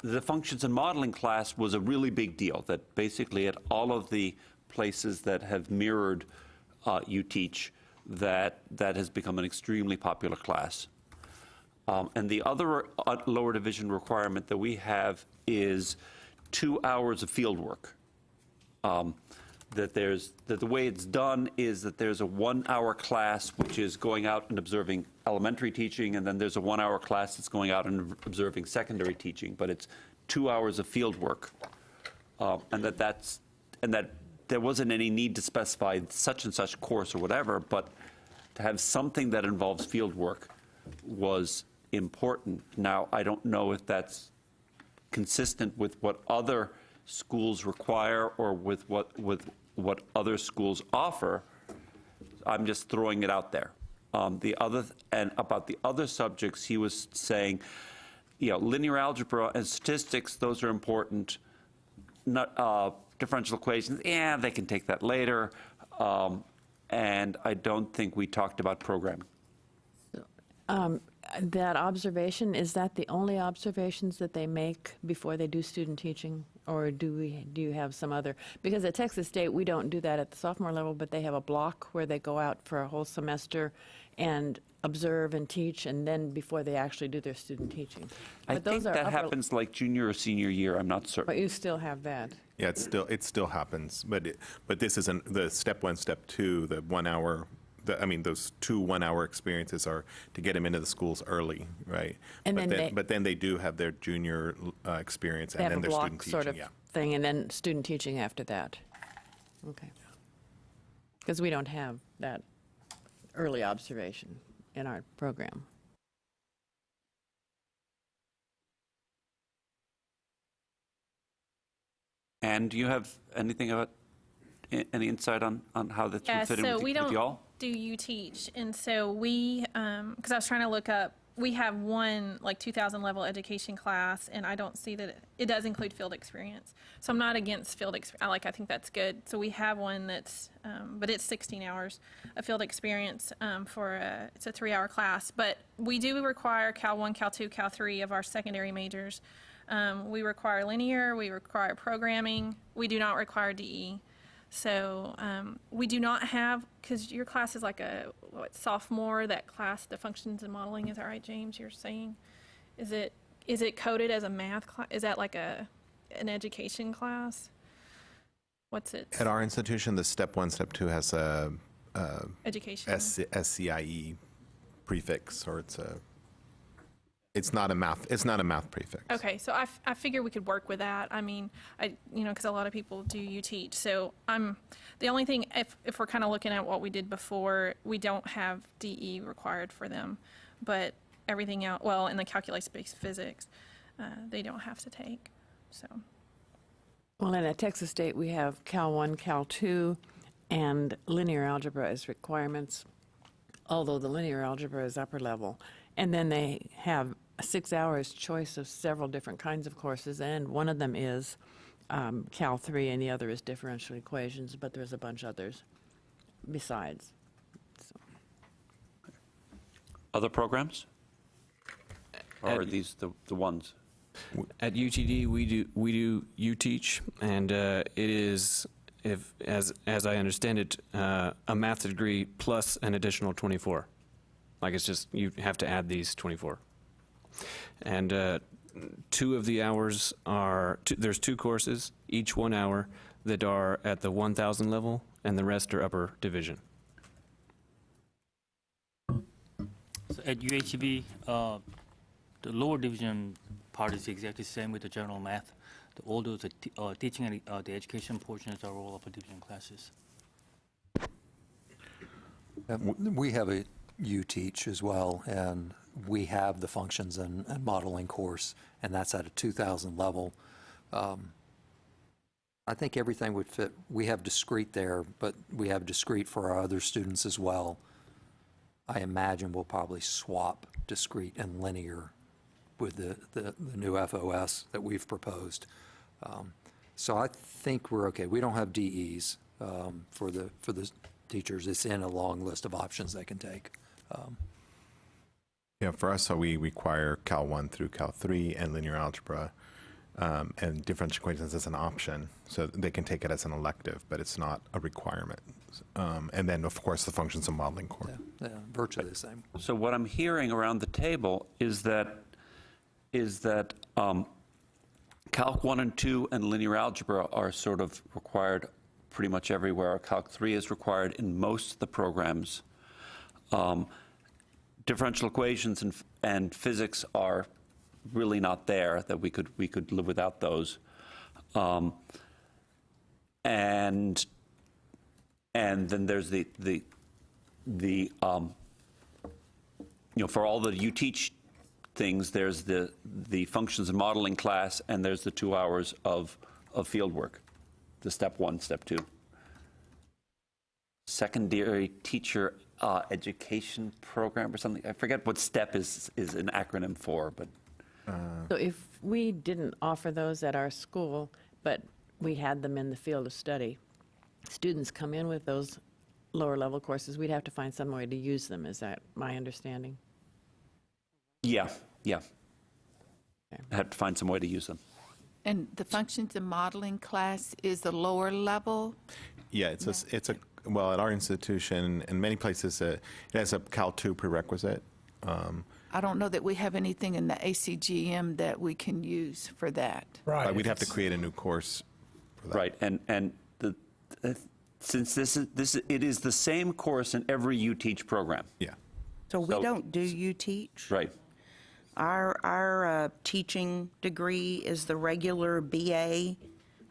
the functions and modeling class was a really big deal. That basically at all of the places that have mirrored UTeach, that has become an extremely popular class. And the other lower division requirement that we have is 2 hours of field work. That the way it's done is that there's a 1 hour class which is going out and observing elementary teaching, and then there's a 1 hour class that's going out and observing secondary teaching, but it's 2 hours of field work. And that there wasn't any need to specify such and such course or whatever, but to have something that involves field work was important. Now, I don't know if that's consistent with what other schools require or with what other schools offer. I'm just throwing it out there. About the other subjects, he was saying, you know, linear algebra and statistics, those are important. Differential equations, yeah, they can take that later. And I don't think we talked about programming. That observation, is that the only observations that they make before they do student teaching? Or do you have some other? Because at Texas State, we don't do that at the sophomore level, but they have a block where they go out for a whole semester and observe and teach, and then before they actually do their student teaching. I But those think are that upper- happens like junior or senior year, I'm not certain. But you still have that. Yeah, it still happens, but this isn't the step 1, step 2, the 1 hour. Those 2 1-hour experiences are to get them into the schools early, right? And But then they do have their junior experience They and have then a their student block teaching. sort of Yeah. thing, and then student teaching after that. Okay. Because we don't have that early observation in our program. And do you have anything about, any insight on how that's Yeah, fit in so with we with don't y'all? do you teach, and so we, because I was trying to look up, we have one like 2000 level education class, and I don't see that it does include field experience. So I'm not against field experience. I think that's good. So we have one that's, but it's 16 hours of field experience it's a 3-hour class. But we do require Cal 1, Cal 2, Cal 3 of our secondary majors. We require linear, we require programming, we do not require DE. So we do not have, because your class is like a sophomore, that class, the functions and modeling, is that right, James, you're saying? Is it coded as a math class? Is that like an education class? What's it? At our institution, the step 1, step 2 has a Education. SCIE prefix, or it's not a math prefix. Okay, so I figure we could work with that. I mean, because a lot of people do you teach. So the only thing, if we're kind of looking at what we did before, we don't have DE required for them, but everything else, well, in the calculus-based physics, they don't have to take. So. Well, and at Texas State, we have Cal 1, Cal 2, and linear algebra as requirements, although the linear algebra is upper level. And then they have 6 hours choice of several different kinds of courses, and one of them is Cal 3, and the other is differential equations, but there's a bunch others besides. So. Other programs? Or are these the ones? At UTD, we do UTeach, and it is, as I understand it, a math degree plus an additional 24. Like, it's just, you have to add these 24. And 2 of the hours there's 2 courses, each 1 hour, that are at the 1,000 level, and the rest are upper division. So at UHB, the lower division part is exactly the same with the general math. All those teaching and the education portions are all upper division classes. We have a UTeach as well, and we have the functions and modeling course, and that's at a 2,000 level. I think everything would fit. We have discrete there, but we have discrete for our other students as well. I imagine we'll probably swap discrete and linear with the new FOS that we've proposed. So I think we're okay. We don't have DEs for the teachers. It's in a long list of options they can take. Yeah, for us, so we require Cal 1 through Cal 3 and linear algebra, and differential equations as an option. So they can take it as an elective, but it's not a requirement. And then, of course, the functions and modeling course. Yeah, virtually the same. So what I'm hearing around the table is that Calc 1 and 2 and linear algebra are sort of required pretty much everywhere. Calc 3 is required in most of the programs. Differential equations and physics are really not there, that we could live without those. And then there's for all the you teach things, there's the functions and modeling class, and there's the 2 hours of field work, the step 1, step 2. Secondary teacher education program or something. I forget what STEP is an acronym for, but. So if we didn't offer those at our school, but we had them in the field of study, students come in with those lower level courses, we'd have to find some way to use them. Is that my understanding? Yeah, yeah. I have to find some way to use them. And the functions and modeling class is the lower level? Yeah, well, at our institution, in many places, it has a Cal 2 prerequisite. I don't know that we have anything in the ACGM that we can use for that. Right. We'd have to create a new course for that. Right, and since it is the same course in every UTeach program. Yeah. So we So- don't do you teach? Right. Our teaching degree is the regular BA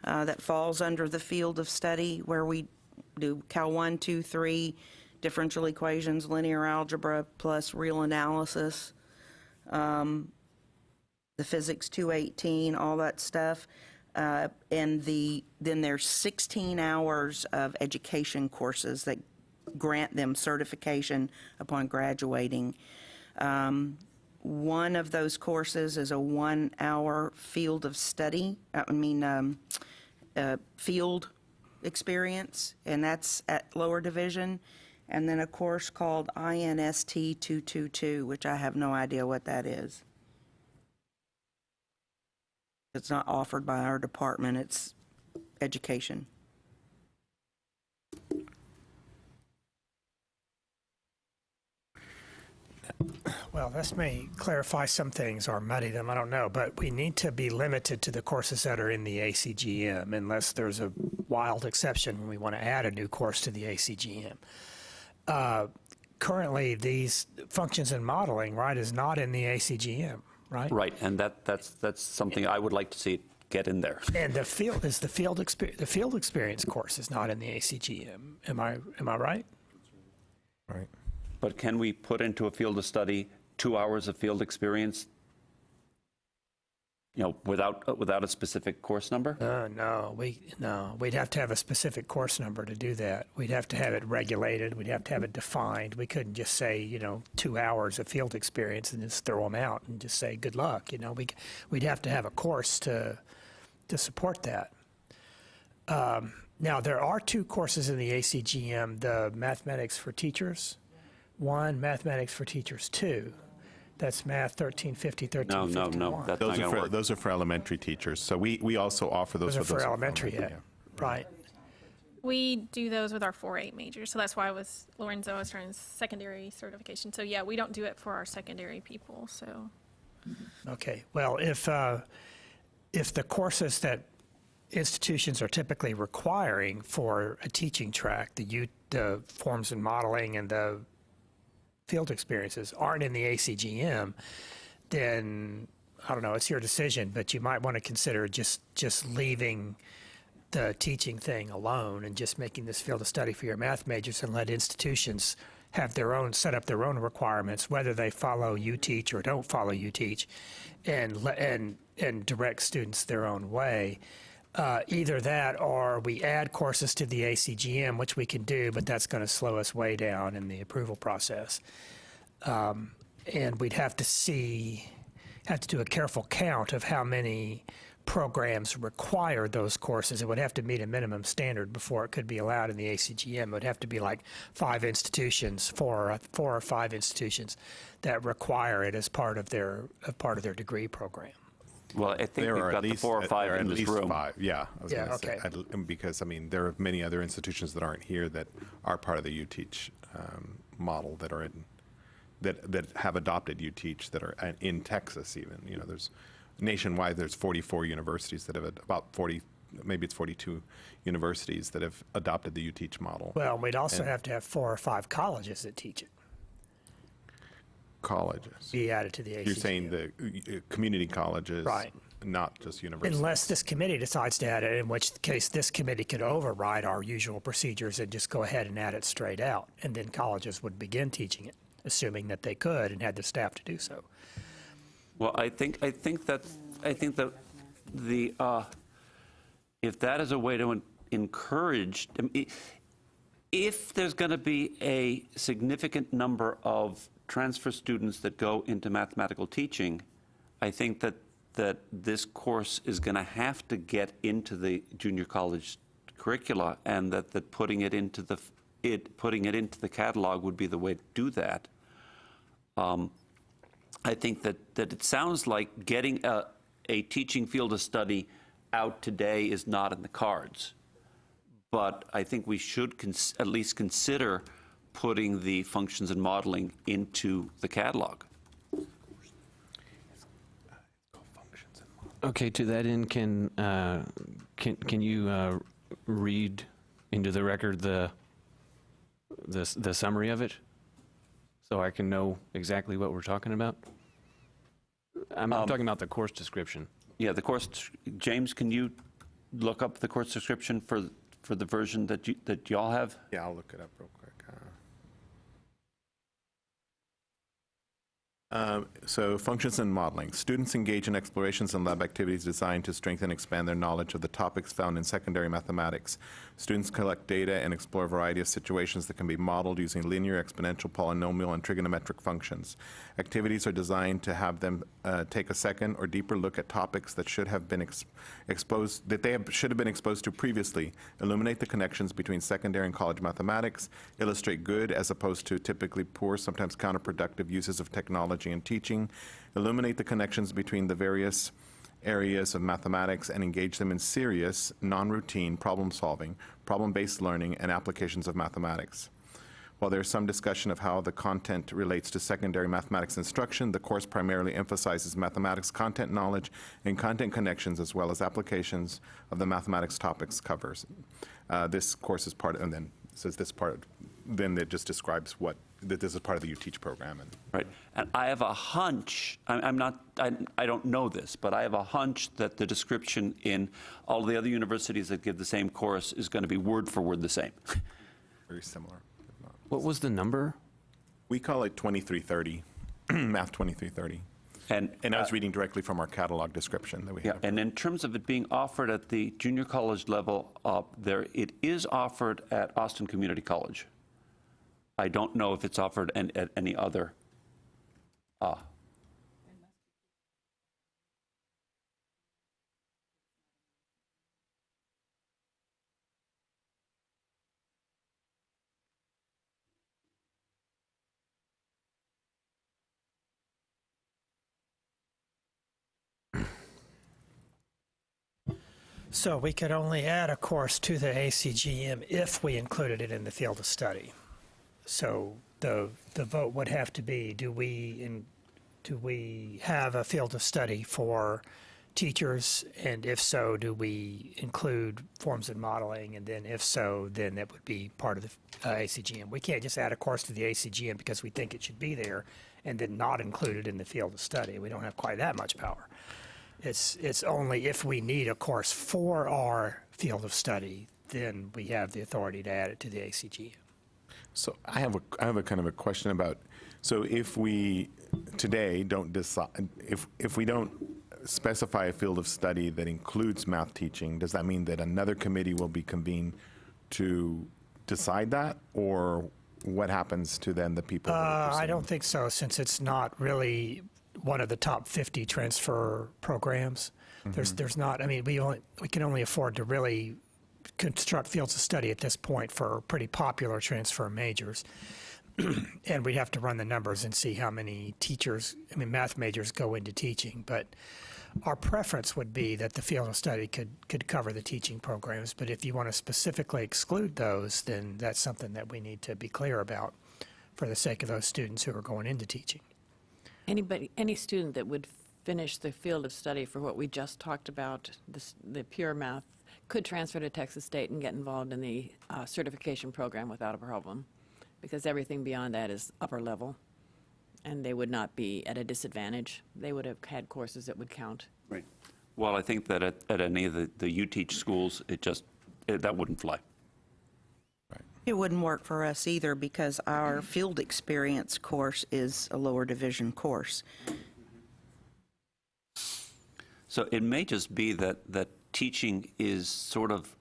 that falls under the field of study, where we do Cal 1, 2, 3, differential equations, linear algebra, plus real analysis, the physics 218, all that stuff. And then there's 16 hours of education courses that grant them certification upon graduating. One of those courses is a 1-hour field of study, field experience, and that's at lower division. And then a course called INST 222, which I have no idea what that is. It's not offered by our department, it's education. Well, this may clarify some things or muddy them, I don't know, but we need to be limited to the courses that are in the ACGM unless there's a wild exception when we want to add a new course to the ACGM. Currently, these functions and modeling, right, is not in the ACGM, right? Right, and that's something I would like to see it get in there. And the field experience course is not in the ACGM. Am I right? Right. But can we put into a field of study 2 hours of field experience, without a specific course number? No, we'd have to have a specific course number to do that. We'd have to have it regulated. We'd have to have it defined. We couldn't just say, 2 hours of field experience and just throw them out and just say, good luck. We'd have to have a course to support that. Now, there are 2 courses in the ACGM, the Mathematics for Teachers 1, Mathematics for Teachers 2. That's Math 1350, 1351. No, that's not going to work. Those are for elementary teachers. So we also offer those. Those are for elementary, yeah. Right. We do those with our 4-8 majors, so that's why Lorenzo was trying secondary certification. So yeah, we don't do it for our secondary people, so. Okay. Well, if the courses that institutions are typically requiring for a teaching track, the forms and modeling and the field experiences aren't in the ACGM, then I don't know, it's your decision, but you might want to consider just leaving the teaching thing alone and just making this field of study for your math majors and let institutions have set up their own requirements, whether they follow UTeach or don't follow UTeach, and direct students their own way. Either that or we add courses to the ACGM, which we can do, but that's going to slow us way down in the approval process. And we'd have to do a careful count of how many programs require those courses. It would have to meet a minimum standard before it could be allowed in the ACGM. It would have to be like 4 or 5 institutions that require it as part of their degree program. Well, I think we've got the 4 or 5 in this room. 5, yeah. I was gonna okay. say, because, there are many other institutions that aren't here that are part of the UTeach model that have adopted UTeach that are in Texas even. There's nationwide, there's 44 universities that have about 40, maybe it's 42 universities that have adopted the UTeach model. Well, we'd also have to have 4 or 5 colleges that teach it. Colleges. Be added to the ACGM. You're saying the community colleges, Right. Not just universities. Unless this committee decides to add it, in which case this committee could override our usual procedures and just go ahead and add it straight out. And then colleges would begin teaching it, assuming that they could and had the staff to do so. Well, I think that if that is a way to encourage, if there's going to be a significant number of transfer students that go into mathematical teaching, I think that this course is going to have to get into the junior college curricula, and that putting it into the catalog would be the way to do that. I think that it sounds like getting a teaching field of study out today is not in the cards. But I think we should at least consider putting the functions and modeling into the catalog. Okay, to that end, can you read into the record the summary of it, so I can know exactly what we're talking about? I'm talking about the course description. Yeah, the course, James, can you look up the course description for the version that y'all have? Yeah, I'll look it up real quick. So functions and modeling. Students engage in explorations and lab activities designed to strengthen and expand their knowledge of the topics found in secondary mathematics. Students collect data and explore a variety of situations that can be modeled using linear, exponential, polynomial, and trigonometric functions. Activities are designed to have them take a second or deeper look at topics that should have been exposed to previously, illuminate the connections between secondary and college mathematics, illustrate good as opposed to typically poor, sometimes counterproductive uses of technology in teaching, illuminate the connections between the various areas of mathematics and engage them in serious, non-routine problem solving, problem-based learning, and applications of mathematics. While there is some discussion of how the content relates to secondary mathematics instruction, the course primarily emphasizes mathematics content knowledge and content connections, as well as applications of the mathematics topics covers. This course is part of, and then says this part, then it just describes that this is part of the You Teach program. Right. And I have a hunch, I don't know this, but I have a hunch that the description in all the other universities that give the same course is going to be word for word the same. Very similar. What was the number? We call it 2330, Math 2330. And I was reading directly from our catalog description that we have. And in terms of it being offered at the junior college level, it is offered at Austin Community College. I don't know if it's offered at any other. So we could only add a course to the ACGM if we included it in the field of study. So the vote would have to be, do we have a field of study for teachers? And if so, do we include forms and modeling? And then if so, then that would be part of the ACGM. We can't just add a course to the ACGM because we think it should be there and then not include it in the field of study. We don't have quite that much power. It's only if we need a course for our field of study, then we have the authority to add it to the ACGM. So I have a kind of a question about, so if we today don't decide, if we don't specify a field of study that includes math teaching, does that mean that another committee will be convened to decide that, or what happens to then the people? I don't think so, since it's not really one of the top 50 transfer programs. Mm-hmm. There's not, I mean, we can only afford to really construct fields of study at this point for pretty popular transfer majors. And we'd have to run the numbers and see how many teachers, math majors go into teaching. But our preference would be that the field of study could cover the teaching programs. But if you want to specifically exclude those, then that's something that we need to be clear about for the sake of those students who are going into teaching. Any student that would finish the field of study for what we just talked about, the pure math, could transfer to Texas State and get involved in the certification program without a problem, because everything beyond that is upper level, and they would not be at a disadvantage. They would have had courses that would count. Right. Well, I think that at any of the You Teach schools, that wouldn't fly. It wouldn't work for us either because our field experience course is a lower division course. So it may just be that teaching is sort of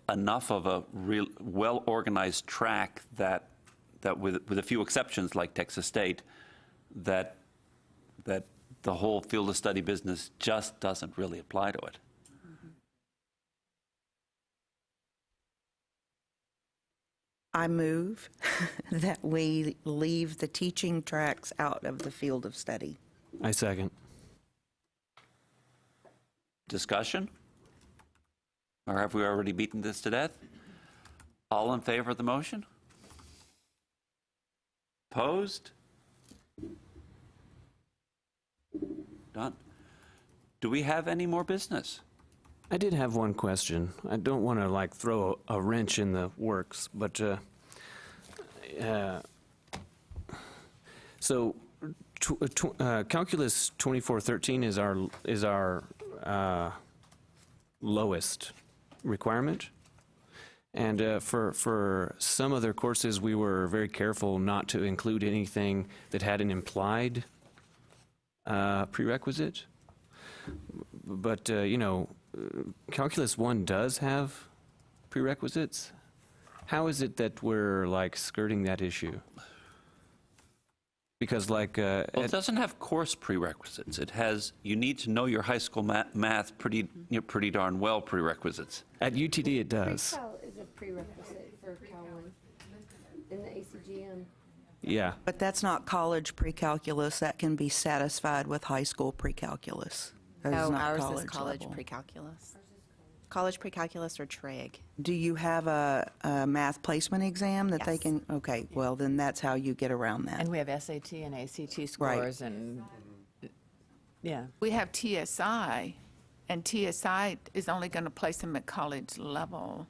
enough of a real well-organized track that with a few exceptions like Texas State, that the whole field of study business just doesn't really apply to it. I move that we leave the teaching tracks out of the field of study. I second. Discussion? Or have we already beaten this to death? All in favor of the motion? Opposed? Done. Do we have any more business? I did have one question. I don't want to like throw a wrench in the works, but so Calculus 2413 is our lowest requirement. And for some other courses, we were very careful not to include anything that had an implied prerequisite. But, you know, Calculus 1 does have prerequisites. How is it that we're, like, skirting that issue? Because, like... Well, it doesn't have course prerequisites. It has, you need to know your high school math pretty darn well prerequisites. At UTD, it does. Pre-cal is a prerequisite for Cal 1 in the ACGM. Yeah. But that's not college pre-calculus. That can be satisfied with high school pre-calculus. That is No, not ours is college level. pre-calculus. College pre-calculus or TRIG. Do you have a math placement exam that they Yes. can? Okay, well, then that's how you get around that. And we have SAT and ACT Right. scores and, yeah. We have TSI, and TSI is only going to place them at college level.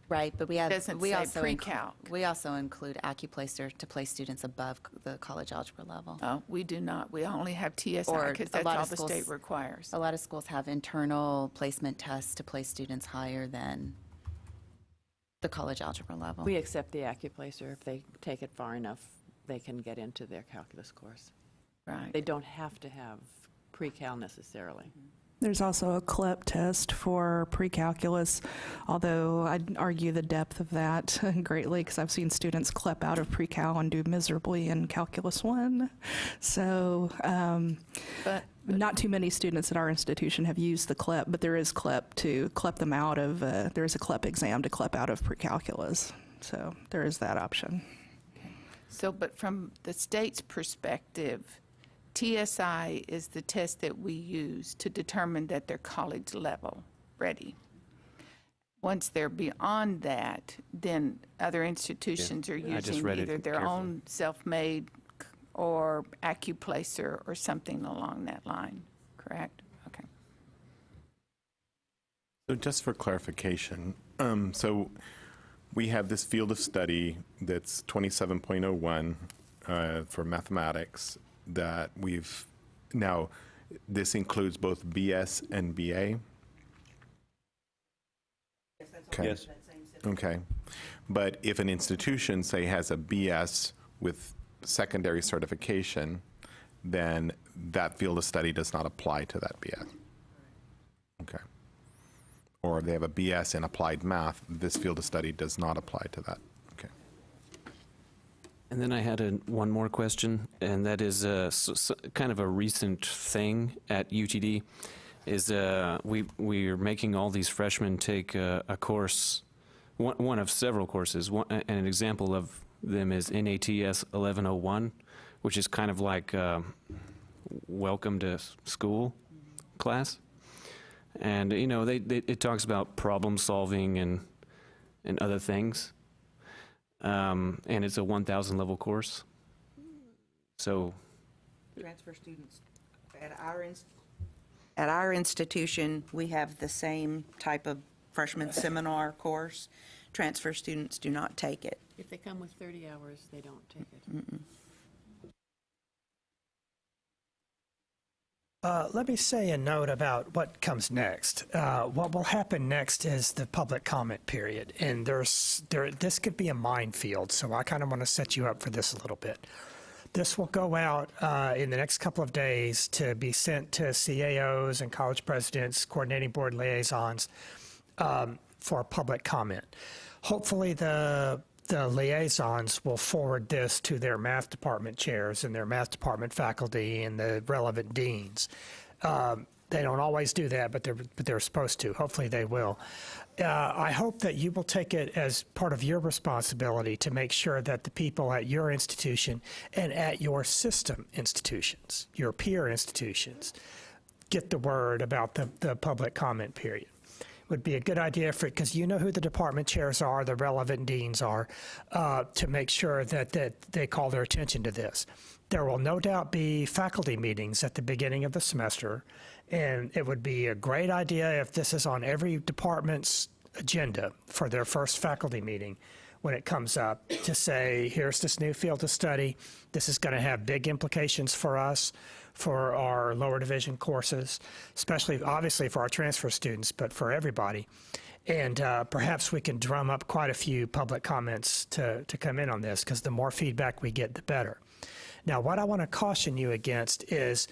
Right, but we have, Doesn't we say also, pre-calc. we also include AccuPlacer to place students above the college algebra level. No, we do not. We only have TSI Or because a that's lot all of the schools- state requires. A lot of schools have internal placement tests to place students higher than the college algebra level. We accept the AccuPlacer. If they take it far enough, they can get into their calculus course. Right. They don't have to have pre-cal necessarily. There's also a CLEP test for pre-calculus, although I'd argue the depth of that greatly because I've seen students CLEP out of pre-cal and do miserably in Calculus 1. So But not too many students at our institution have used the CLEP, but there is CLEP to CLEP them out of, there is a CLEP exam to CLEP out of pre-calculus. So there is that option. So, but from the state's perspective, TSI is the test that we use to determine that they're college level ready. Once they're beyond that, then other institutions are I just using read it either their carefully. own self-made or AccuPlacer or something along that line, correct? Okay. So just for clarification, so we have this field of study that's 27.01 for mathematics that we've, now this includes both BS and BA? Okay. Yes. Okay. But if an institution, say, has a BS with secondary certification, then that field of study does not apply to that BS. Okay. Or if they have a BS in applied math, this field of study does not apply to that. Okay. And then I had one more question, and that is kind of a recent thing at UTD, is we're making all these freshmen take a course, one of several courses, and an example of them is NATS 1101, which is kind of like welcome to school class. And, you know, it talks about problem solving and other things. And it's a 1,000 level course. So Transfer students. At our institution, we have the same type of freshman seminar course. Transfer students do not take it. If they come with 30 hours, they don't take it. Let me say a note about what comes next. What will happen next is the public comment period, and this could be a minefield, so I kind of want to set you up for this a little bit. This will go out in the next couple of days to be sent to CAOs and college presidents, coordinating board liaisons for public comment. Hopefully the liaisons will forward this to their math department chairs and their math department faculty and the relevant deans. They don't always do that, but they're supposed to. Hopefully they will. I hope that you will take it as part of your responsibility to make sure that the people at your institution and at your system institutions, your peer institutions, get the word about the public comment period. Would be a good idea for it, because you know who the department chairs are, the relevant deans are, to make sure that they call their attention to this. There will no doubt be faculty meetings at the beginning of the semester, and it would be a great idea if this is on every department's agenda for their first faculty meeting when it comes up, to say, here's this new field of study. This is going to have big implications for us, for our lower division courses, especially, obviously, for our transfer students, but for everybody. And perhaps we can drum up quite a few public comments to come in on this, because the more feedback we get, the better. Now, what I want to caution you against is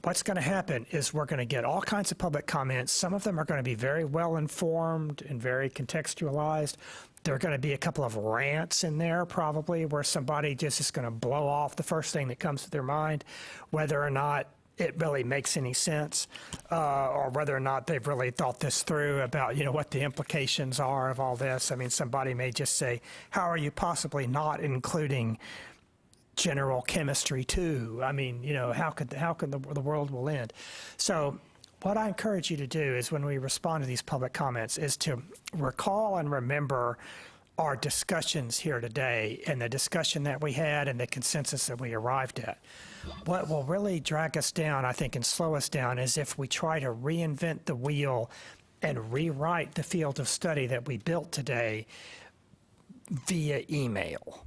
what's going to happen is we're going to get all kinds of public comments. Some of them are going to be very well informed and very contextualized. There are going to be a couple of rants in there, probably, where somebody just is going to blow off the first thing that comes to their mind, whether or not it really makes any sense, or whether or not they've really thought this through about, what the implications are of all this. I mean, somebody may just say, how are you possibly not including general chemistry too? I mean, how could the world will end? So what I encourage you to do is, when we respond to these public comments, is to recall and remember our discussions here today, and the discussion that we had, and the consensus that we arrived at. What will really drag us down, I think, and slow us down, is if we try to reinvent the wheel and rewrite the field of study that we built today via email,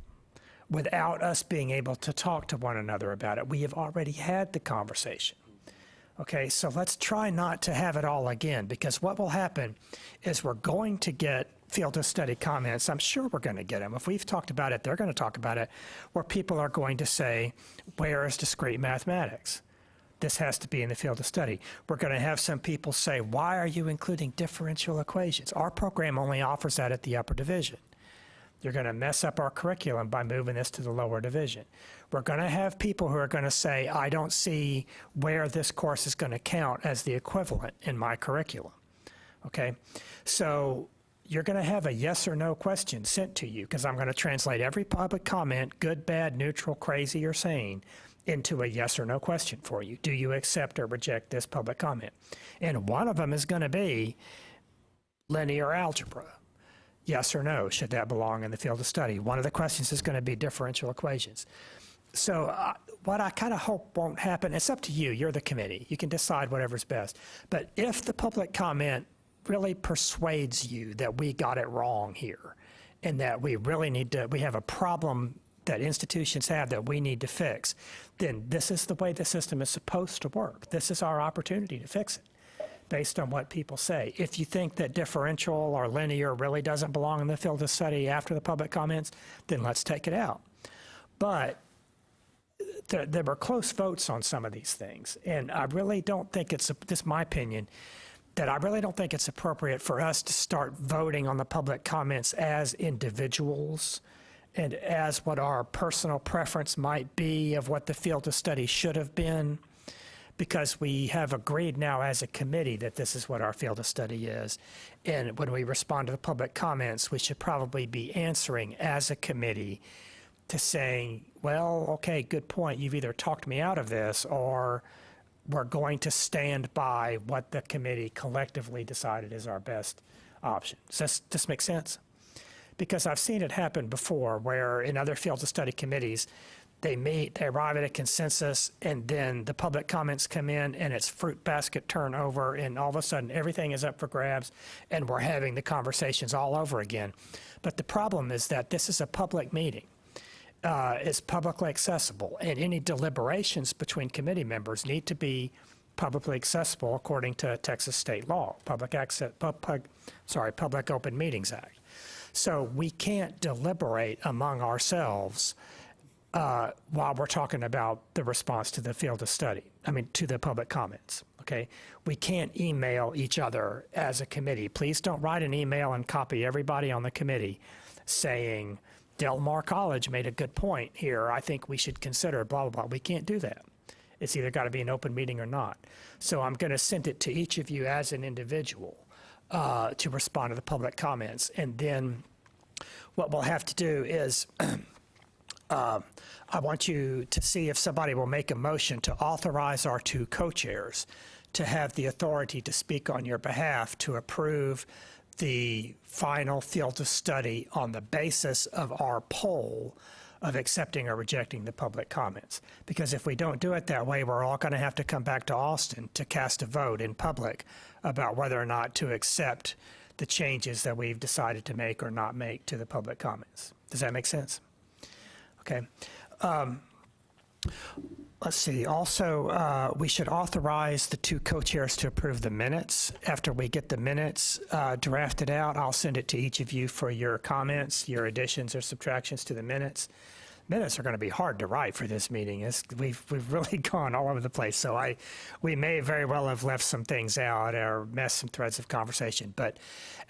without us being able to talk to one another about it. We have already had the conversation. Okay, so let's try not to have it all again, because what will happen is we're going to get field of study comments. I'm sure we're going to get them. If we've talked about it, they're going to talk about it, where people are going to say, where is discrete mathematics? This has to be in the field of study. We're going to have some people say, why are you including differential equations? Our program only offers that at the upper division. You're going to mess up our curriculum by moving this to the lower division. We're going to have people who are going to say, I don't see where this course is going to count as the equivalent in my curriculum. Okay? So you're going to have a yes or no question sent to you, because I'm going to translate every public comment, good, bad, neutral, crazy, or sane, into a yes or no question for you. Do you accept or reject this public comment? And one of them is going to be linear algebra. Yes or no, should that belong in the field of study? One of the questions is going to be differential equations. So what I kind of hope won't happen, it's up to you. You're the committee. You can decide whatever's best. But if the public comment really persuades you that we got it wrong here, and that we really we have a problem that institutions have that we need to fix, then this is the way the system is supposed to work. This is our opportunity to fix it, based on what people say. If you think that differential or linear really doesn't belong in the field of study after the public comments, then let's take it out. But there were close votes on some of these things, and I really don't think this is my opinion, that I really don't think it's appropriate for us to start voting on the public comments as individuals and as what our personal preference might be of what the field of study should have been, because we have agreed now as a committee that this is what our field of study is. And when we respond to the public comments, we should probably be answering as a committee to saying, well, okay, good point. You've either talked me out of this, or we're going to stand by what the committee collectively decided is our best option. Does this make sense? Because I've seen it happen before, where in other fields of study committees, they meet, they arrive at a consensus, and then the public comments come in, and it's fruit basket turnover, and all of a sudden everything is up for grabs, and we're having the conversations all over again. But the problem is that this is a public meeting. It's publicly accessible, and any deliberations between committee members need to be publicly accessible according to Texas state law, Public Open Meetings Act. So we can't deliberate among ourselves while we're talking about the response to the field of study, to the public comments, okay? We can't email each other as a committee. Please don't write an email and copy everybody on the committee saying, Del Mar College made a good point here. I think we should consider blah, blah, blah. We can't do that. It's either got to be an open meeting or not. So I'm going to send it to each of you as an individual. to respond to the public comments. And then what we'll have to do is I want you to see if somebody will make a motion to authorize our two co-chairs to have the authority to speak on your behalf to approve the final field of study on the basis of our poll of accepting or rejecting the public comments. Because if we don't do it that way, we're all going to have to come back to Austin to cast a vote in public about whether or not to accept the changes that we've decided to make or not make to the public comments. Does that make sense? Okay. Let's see. Also, we should authorize the two co-chairs to approve the minutes. After we get the minutes drafted out, I'll send it to each of you for your comments, your additions or subtractions to the minutes. Minutes are going to be hard to write for this meeting. We've really gone all over the place. So we may very well have left some things out or messed some threads of conversation. But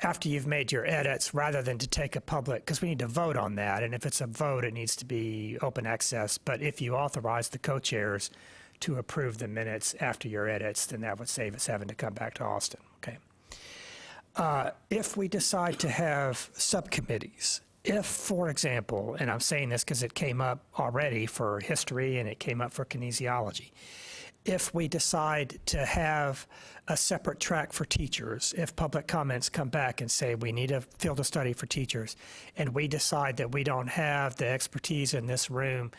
after you've made your edits, rather than to take a public, because we need to vote on that, and if it's a vote, it needs to be open access. But if you authorize the co-chairs to approve the minutes after your edits, then that would save us having to come back to Austin. Okay. If we decide to have subcommittees, if, for example, and I'm saying this because it came up already for history and it came up for kinesiology, if we decide to have a separate track for teachers, if public comments come back and say we need a field of study for teachers, and we decide that we don't have the expertise in this room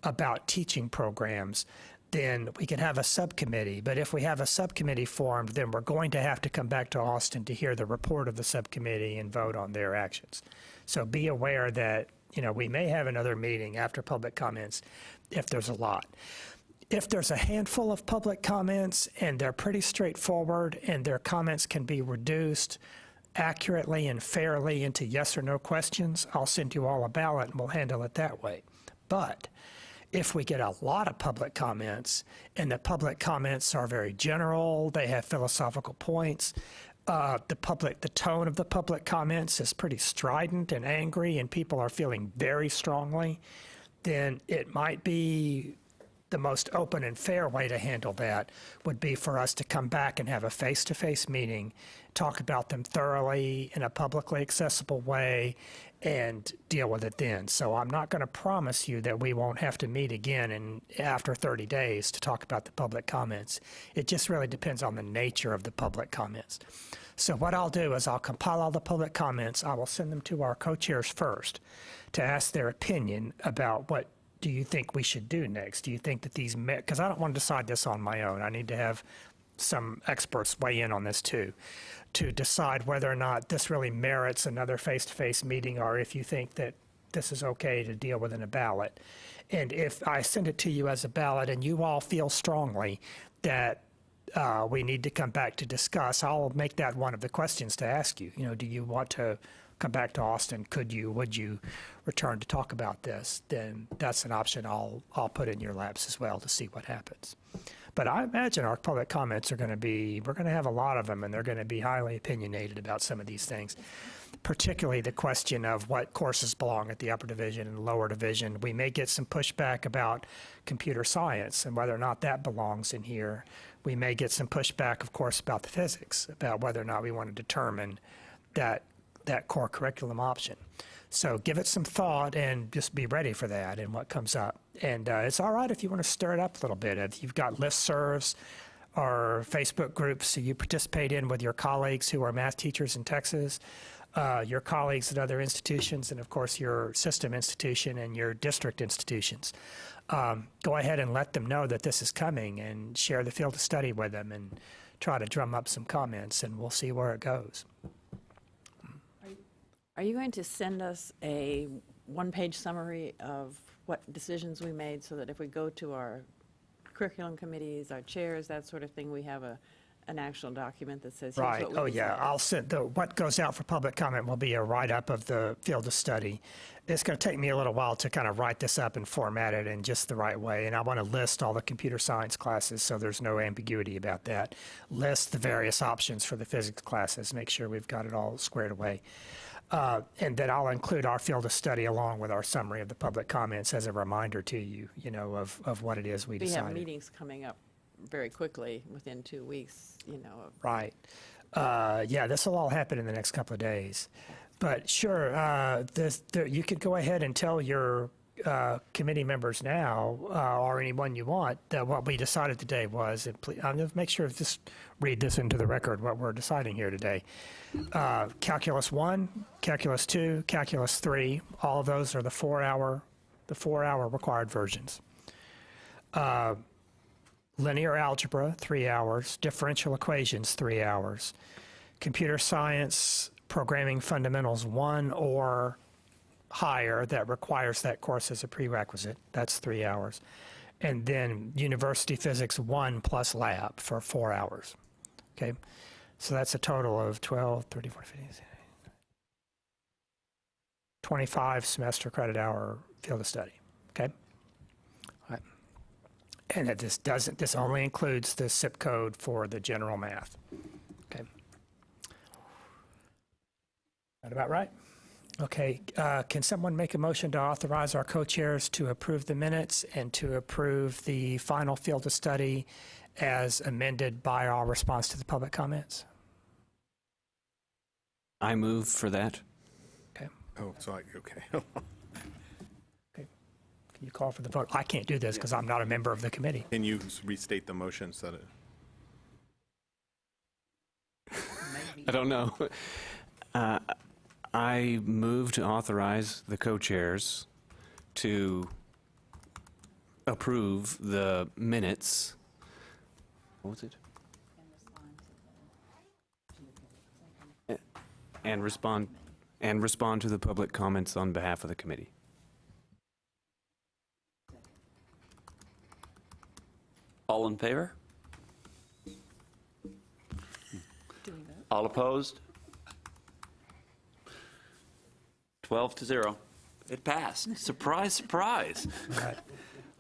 about teaching programs, then we can have a subcommittee. But if we have a subcommittee formed, then we're going to have to come back to Austin to hear the report of the subcommittee and vote on their actions. So be aware that, we may have another meeting after public comments if there's a lot. If there's a handful of public comments and they're pretty straightforward and their comments can be reduced accurately and fairly into yes or no questions, I'll send you all a ballot and we'll handle it that way. But if we get a lot of public comments and the public comments are very general, they have philosophical points, the tone of the public comments is pretty strident and angry and people are feeling very strongly, then it might be the most open and fair way to handle that would be for us to come back and have a face-to-face meeting, talk about them thoroughly in a publicly accessible way, and deal with it then. So I'm not going to promise you that we won't have to meet again after 30 days to talk about the public comments. It just really depends on the nature of the public comments. So what I'll do is I'll compile all the public comments. I will send them to our co-chairs first to ask their opinion about what do you think we should do next. Do you think that these, because I don't want to decide this on my own. I need to have some experts weigh in on this too, to decide whether or not this really merits another face-to-face meeting or if you think that this is okay to deal with in a ballot. And if I send it to you as a ballot and you all feel strongly that we need to come back to discuss, I'll make that one of the questions to ask you. Do you want to come back to Austin? Would you return to talk about this? Then that's an option I'll put in your laps as well to see what happens. But I imagine our public comments are going to be, we're going to have a lot of them, and they're going to be highly opinionated about some of these things, particularly the question of what courses belong at the upper division and lower division. We may get some pushback about computer science and whether or not that belongs in here. We may get some pushback, of course, about the physics, about whether or not we want to determine that core curriculum option. So give it some thought and just be ready for that and what comes up. And it's all right if you want to stir it up a little bit. If you've got listservs or Facebook groups that you participate in with your colleagues who are math teachers in Texas, your colleagues at other institutions, and of course your system institution and your district institutions, go ahead and let them know that this is coming and share the field of study with them and try to drum up some comments, and we'll see where it goes. Are you going to send us a one-page summary of what decisions we made so that if we go to our curriculum committees, our chairs, that sort of thing, we have an actual document that says, here's Right. what we Oh, yeah. decided? I'll send what goes out for public comment will be a write-up of the field of study. It's going to take me a little while to kind of write this up and format it in just the right way. And I want to list all the computer science classes so there's no ambiguity about that. List the various options for the physics classes. Make sure we've got it all squared away. And then I'll include our field of study along with our summary of the public comments as a reminder to you, of what it is we We decided. have meetings coming up very quickly, within 2 weeks, Right. Yeah, this will all happen in the next couple of days. But sure, you could go ahead and tell your committee members now, or anyone you want, that what we decided today was, and I'm going to make sure to just read this into the record, what we're deciding here today. Calculus 1, Calculus 2, Calculus 3, all of those are the 4-hour required versions. Linear algebra, 3 hours. Differential equations, 3 hours. Computer science, programming fundamentals 1 or higher that requires that course as a prerequisite. That's 3 hours. And then university physics 1 plus lab for 4 hours. Okay? So that's a total of 12, 30, 40, 50, 25 semester credit hour field of study. Okay? All right. And this only includes the zip code for the general math. Okay. That about right? Okay. Can someone make a motion to authorize our co-chairs to approve the minutes and to approve the final field of study as amended by our response to the public comments? I move for that. Okay. Oh, sorry, okay. Can you call for the vote? I can't do this because I'm not a member of the committee. Can you restate the motion so that I don't know. I move to authorize the co-chairs to approve the minutes. What was it? And respond to the public comments on behalf of the committee. All in favor? All opposed? 12-0. It passed. Surprise, surprise. All right.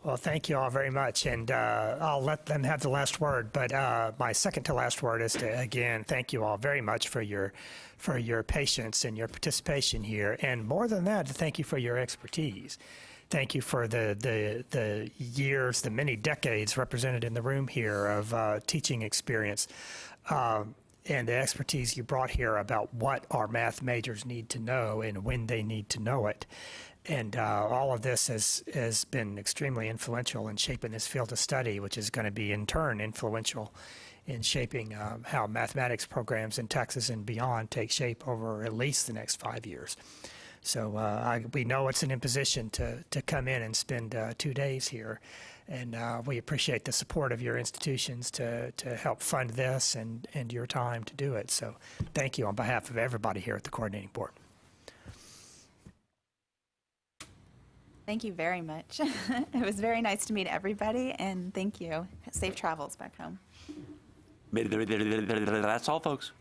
Well, thank you all very much, and I'll let them have the last word. But my second to last word is to again thank you all very much for your patience and your participation here, and more than that, to thank you for your expertise. Thank you for the years, the many decades represented in the room here of teaching experience. And the expertise you brought here about what our math majors need to know and when they need to know it. And all of this has been extremely influential in shaping this field of study, which is going to be in turn influential in shaping how mathematics programs in Texas and beyond take shape over at least the next 5 years. So we know it's an imposition to come in and spend 2 days here. And we appreciate the support of your institutions to help fund this and your time to do it. So thank you on behalf of everybody here at the coordinating board. Thank you very much. It was very nice to meet everybody, and thank you. Safe travels back home. That's all, folks.